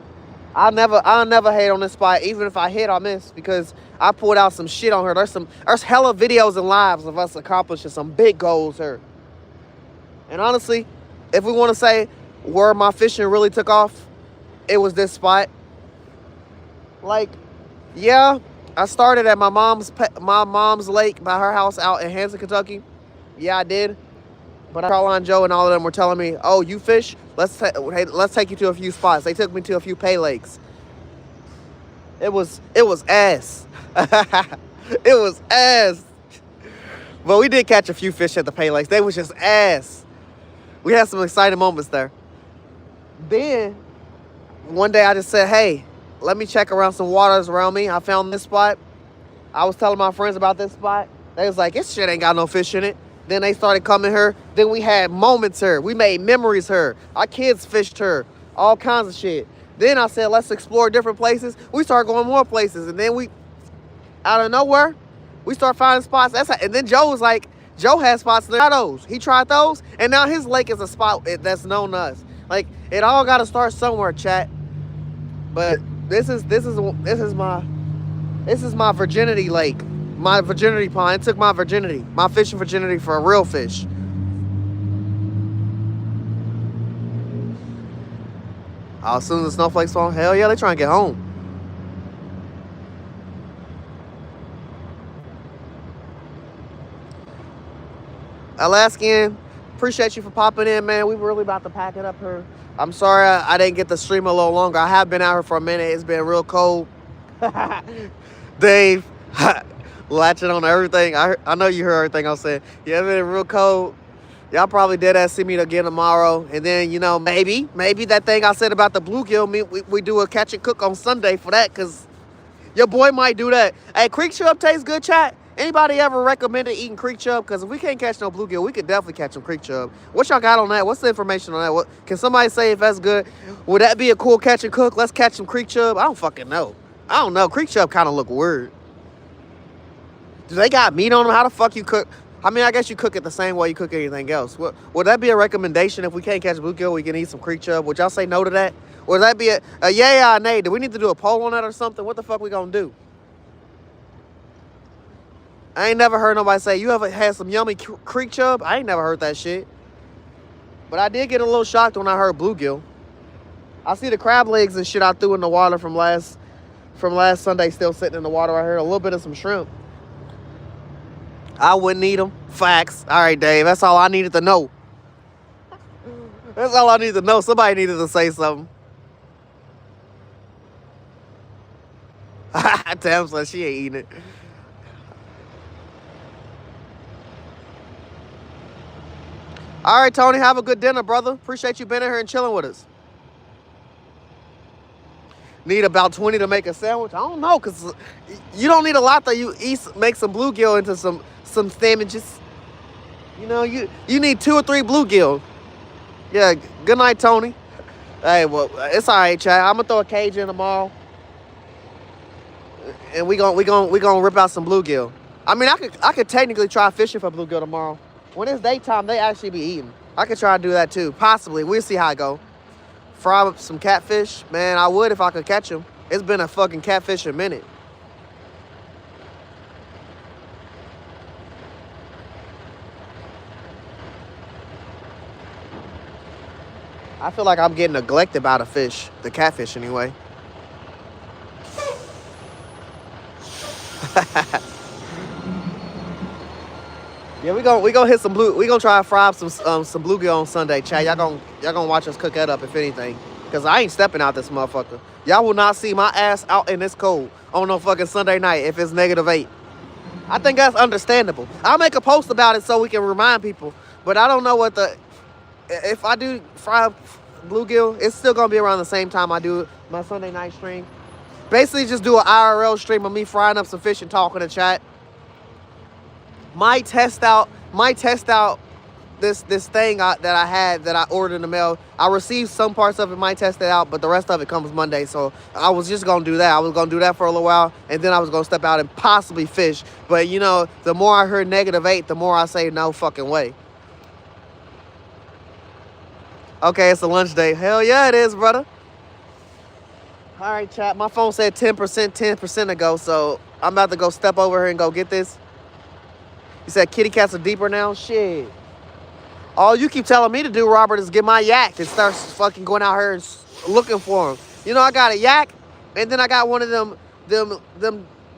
I'll never hate on this spot. Even if I hit, I'll miss, because I pulled out some shit on her. There's hella videos and lives of us accomplishing some big goals here. And honestly, if we want to say where my fishing really took off, it was this spot. Like, yeah, I started at my mom's lake by her house out in Hanson, Kentucky. Yeah, I did. But Caroline Joe and all of them were telling me, "Oh, you fish? Let's take you to a few spots." They took me to a few pay lakes. It was ass. It was ass. But we did catch a few fish at the pay lakes. They was just ass. We had some exciting moments there. Then one day I just said, "Hey, let me check around some waters around me." I found this spot. I was telling my friends about this spot. They was like, "This shit ain't got no fish in it." Then they started coming here. Then we had moments here. We made memories here. Our kids fished her. All kinds of shit. Then I said, let's explore different places. We started going more places. And then we, out of nowhere, we start finding spots. And then Joe was like, Joe had spots there. Those. He tried those. And now his lake is a spot that's known to us. Like, it all got to start somewhere, chat. But this is my virginity lake. My virginity pond. It took my virginity. My fishing virginity for a real fish. As soon as the snowflakes fall, hell yeah, they trying to get home. Alaskan, appreciate you for popping in, man. We were really about to pack it up here. I'm sorry I didn't get to stream a little longer. I have been out here for a minute. It's been real cold. Dave, latching on everything. I know you heard everything I was saying. Yeah, it's been real cold. Y'all probably dead ass see me again tomorrow. And then, you know, maybe that thing I said about the bluegill, we do a catch and cook on Sunday for that, because your boy might do that. Hey, creek chub tastes good, chat? Anybody ever recommended eating creek chub? Because if we can't catch no bluegill, we could definitely catch some creek chub. What y'all got on that? What's the information on that? Can somebody say if that's good? Would that be a cool catch and cook? Let's catch some creek chub. I don't fucking know. I don't know. Creek chub kind of look weird. Do they got meat on them? How the fuck you cook? I mean, I guess you cook it the same way you cook anything else. Would that be a recommendation if we can't catch bluegill, we can eat some creek chub? Would y'all say no to that? Would that be a yay or nay? Do we need to do a poll on that or something? What the fuck we gonna do? I ain't never heard nobody say, you ever had some yummy creek chub? I ain't never heard that shit. But I did get a little shocked when I heard bluegill. I see the crab legs and shit I threw in the water from last from last Sunday still sitting in the water right here. A little bit of some shrimp. I wouldn't eat them. Facts. All right, Dave. That's all I needed to know. That's all I needed to know. Somebody needed to say something. Tam said she ain't eating it. All right, Tony. Have a good dinner, brother. Appreciate you being in here and chilling with us. Need about 20 to make a sandwich? I don't know, because you don't need a lot though. You make some bluegill into some sandwiches. You know, you need 2 or 3 bluegill. Yeah, good night, Tony. Hey, well, it's all right, Chad. I'm gonna throw a cage in tomorrow, and we gonna rip out some bluegill. I mean, I could technically try fishing for bluegill tomorrow. When it's daytime, they actually be eating. I could try to do that too, possibly. We'll see how it go. Fry up some catfish, man. I would if I could catch them. It's been a fucking catfish a minute. I feel like I'm getting neglected by the fish, the catfish anyway. Yeah, we gonna hit some blue. We gonna try to fry up some bluegill on Sunday, Chad. Y'all gonna watch us cook that up if anything, cause I ain't stepping out this motherfucker. Y'all will not see my ass out in this cold on no fucking Sunday night if it's -8. I think that's understandable. I'll make a post about it so we can remind people. But I don't know what if I do fry up bluegill, it's still gonna be around the same time I do my Sunday night stream. Basically, just do an IRL stream of me frying up some fish and talking to chat. Might test out this thing that I had that I ordered in the mail. I received some parts of it, might test it out, but the rest of it comes Monday. So I was just gonna do that. I was gonna do that for a little while, and then I was gonna step out and possibly fish. But you know, the more I heard -8, the more I say no fucking way. Okay, it's a lunch day. Hell yeah, it is, brother. All right, chat. My phone said 10% ago, so I'm about to go step over here and go get this. You said kitty cats are deeper now? Shit. All you keep telling me to do, Robert, is get my yak and start fucking going out here and looking for them. You know, I got a yak, and then I got one of them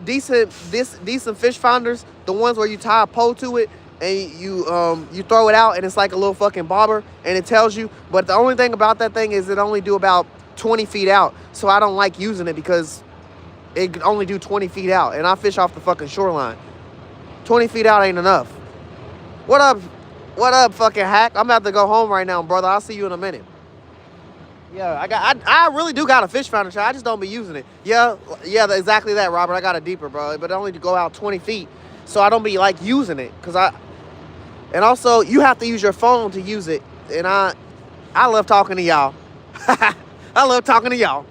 decent fish finders, the ones where you tie a pole to it and you throw it out and it's like a little fucking bobber and it tells you. But the only thing about that thing is it only do about 20 feet out. So I don't like using it because it can only do 20 feet out, and I fish off the fucking shoreline. 20 feet out ain't enough. What up, fucking hack? I'm about to go home right now, brother. I'll see you in a minute. Yeah, I really do got a fish finder. I just don't be using it. Yeah, exactly that, Robert. I got a deeper, bro, but it only to go out 20 feet. So I don't be like using it, and also you have to use your phone to use it. And I love talking to y'all. I love talking to y'all.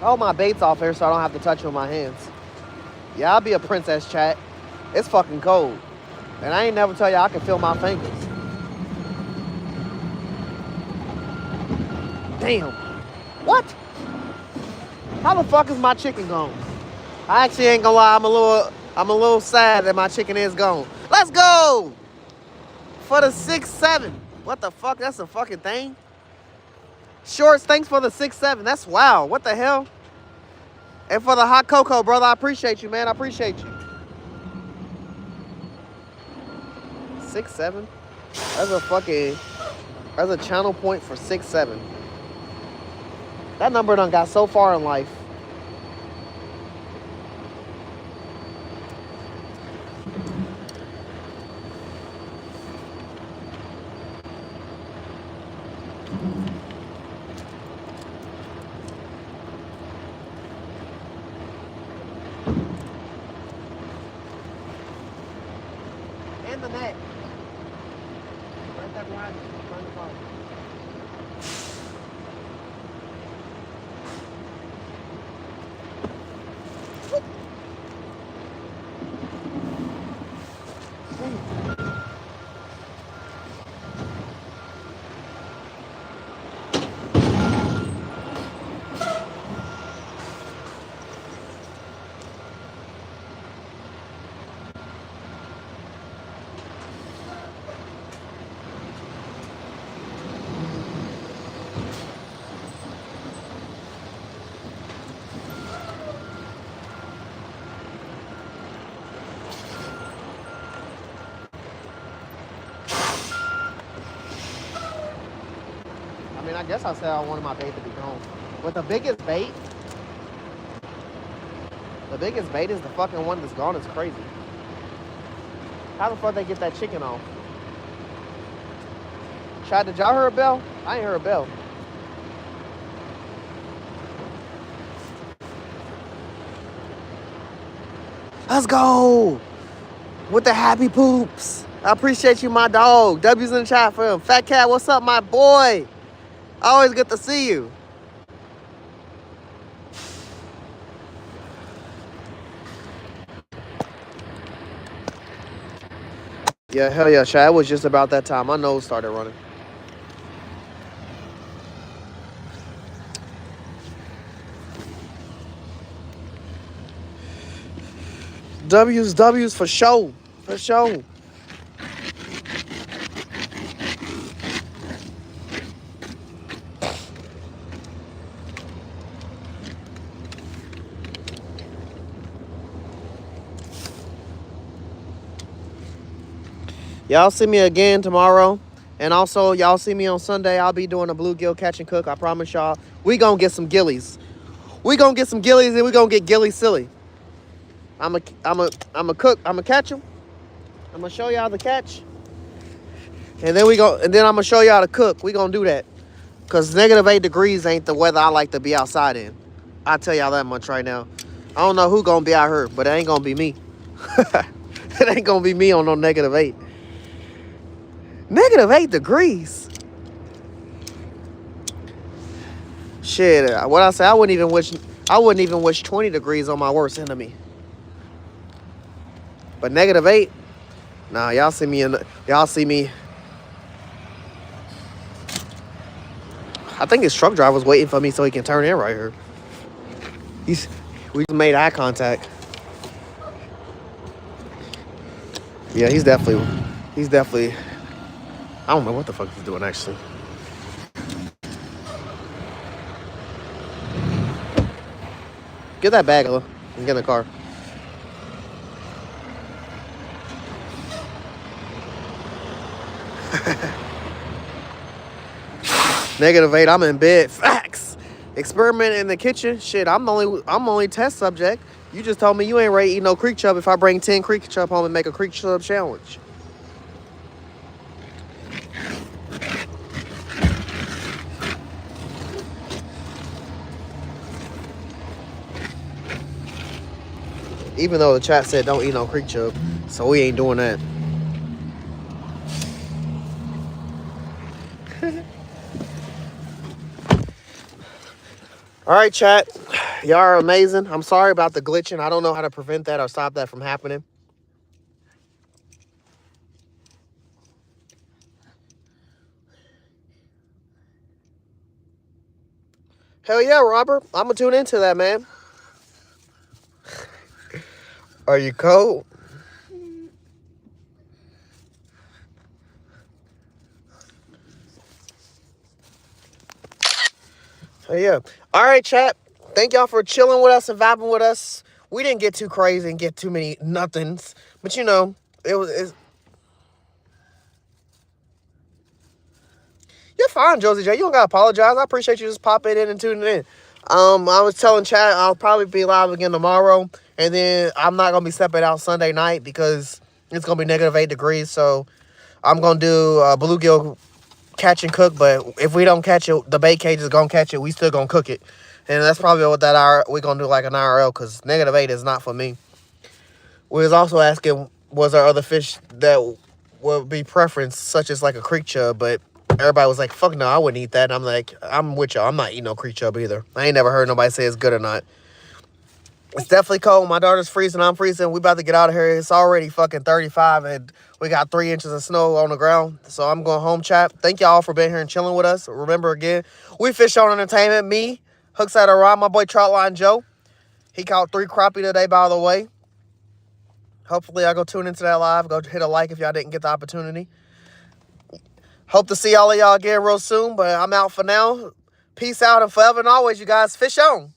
Oh, my bait's off here so I don't have to touch it with my hands. Yeah, I'll be a princess, chat. It's fucking cold. And I ain't never tell you I can feel my fingers. Damn. What? How the fuck is my chicken gone? I actually ain't gonna lie, I'm a little sad that my chicken is gone. Let's go! For the 6-7. What the fuck? That's a fucking thing? Shorts, thanks for the 6-7. That's wow. What the hell? And for the hot cocoa, brother, I appreciate you, man. I appreciate you. 6-7. That's a channel point for 6-7. That number done got so far in life. in the net. Right there behind you. Behind the phone. I mean, I guess I said I wanted my bait to be gone. But the biggest bait is the fucking one that's gone. It's crazy. How the fuck they get that chicken off? Chad, did y'all hear a bell? I ain't hear a bell. Let's go with the happy poops. I appreciate you, my dog. W's in the chat for him. Fat Cat, what's up, my boy? Always good to see you. Yeah, hell yeah, Chad. It was just about that time. My nose started running. W's for sure. For sure. Y'all see me again tomorrow. And also, y'all see me on Sunday. I'll be doing a bluegill catch and cook. I promise y'all. We gonna get some gillies. We gonna get some gillies and we gonna get gilly silly. I'm a cook. I'm gonna catch them. I'm gonna show y'all the catch. And then I'm gonna show y'all the cook. We gonna do that. Cause -8 degrees ain't the weather I like to be outside in. I'll tell y'all that much right now. I don't know who gonna be out here, but it ain't gonna be me. It ain't gonna be me on no -8. -8 degrees. Shit, what I say? I wouldn't even wish 20 degrees on my worst enemy. But -8, nah, y'all see me. I think his truck driver's waiting for me so he can turn in right here. We made eye contact. Yeah, he's definitely. I don't know what the fuck he's doing actually. Get that bag and get in the car. -8, I'm in bed. Facts. Experiment in the kitchen. Shit, I'm only test subject. You just told me you ain't ready to eat no creek chub if I bring 10 creek chub home and make a creek chub sandwich. Even though the chat said don't eat no creek chub, so we ain't doing that. All right, chat. Y'all are amazing. I'm sorry about the glitching. I don't know how to prevent that or stop that from happening. Hell yeah, Robert. I'm going to tune into that, man. Are you cold? Hell yeah. All right, chat. Thank y'all for chilling with us and vibing with us. We didn't get too crazy and get too many nothings. But, you know, it's... You're fine, Josie J. You don't got to apologize. I appreciate you just popping in and tuning in. I was telling chat I'll probably be live again tomorrow. And then I'm not going to be stepping out Sunday night because it's going to be -8 degrees. So I'm going to do a bluegill catch and cook. But if we don't catch it, the bait cage is going to catch it. We still going to cook it. And that's probably what that hour, we're going to do like an IRL because -8 is not for me. We was also asking, was there other fish that would be preference, such as like a creek chub, but everybody was like, fuck no, I wouldn't eat that. And I'm like, I'm with y'all. I'm not eating no creek chub either. I ain't never heard nobody say it's good or not. It's definitely cold. My daughter's freezing. I'm freezing. We about to get out of here. It's already fucking 35 and we got 3 inches of snow on the ground. So I'm going home, chat. Thank y'all for being here and chilling with us. Remember, again, we fish on entertainment. Me, hooks out a rod. My boy Troutline Joe. He caught 3 crappie today, by the way. Hopefully, I'll go tune into that live. Go hit a like if y'all didn't get the opportunity. Hope to see all of y'all again real soon. But I'm out for now. Peace out and forever and always, you guys. Fish on.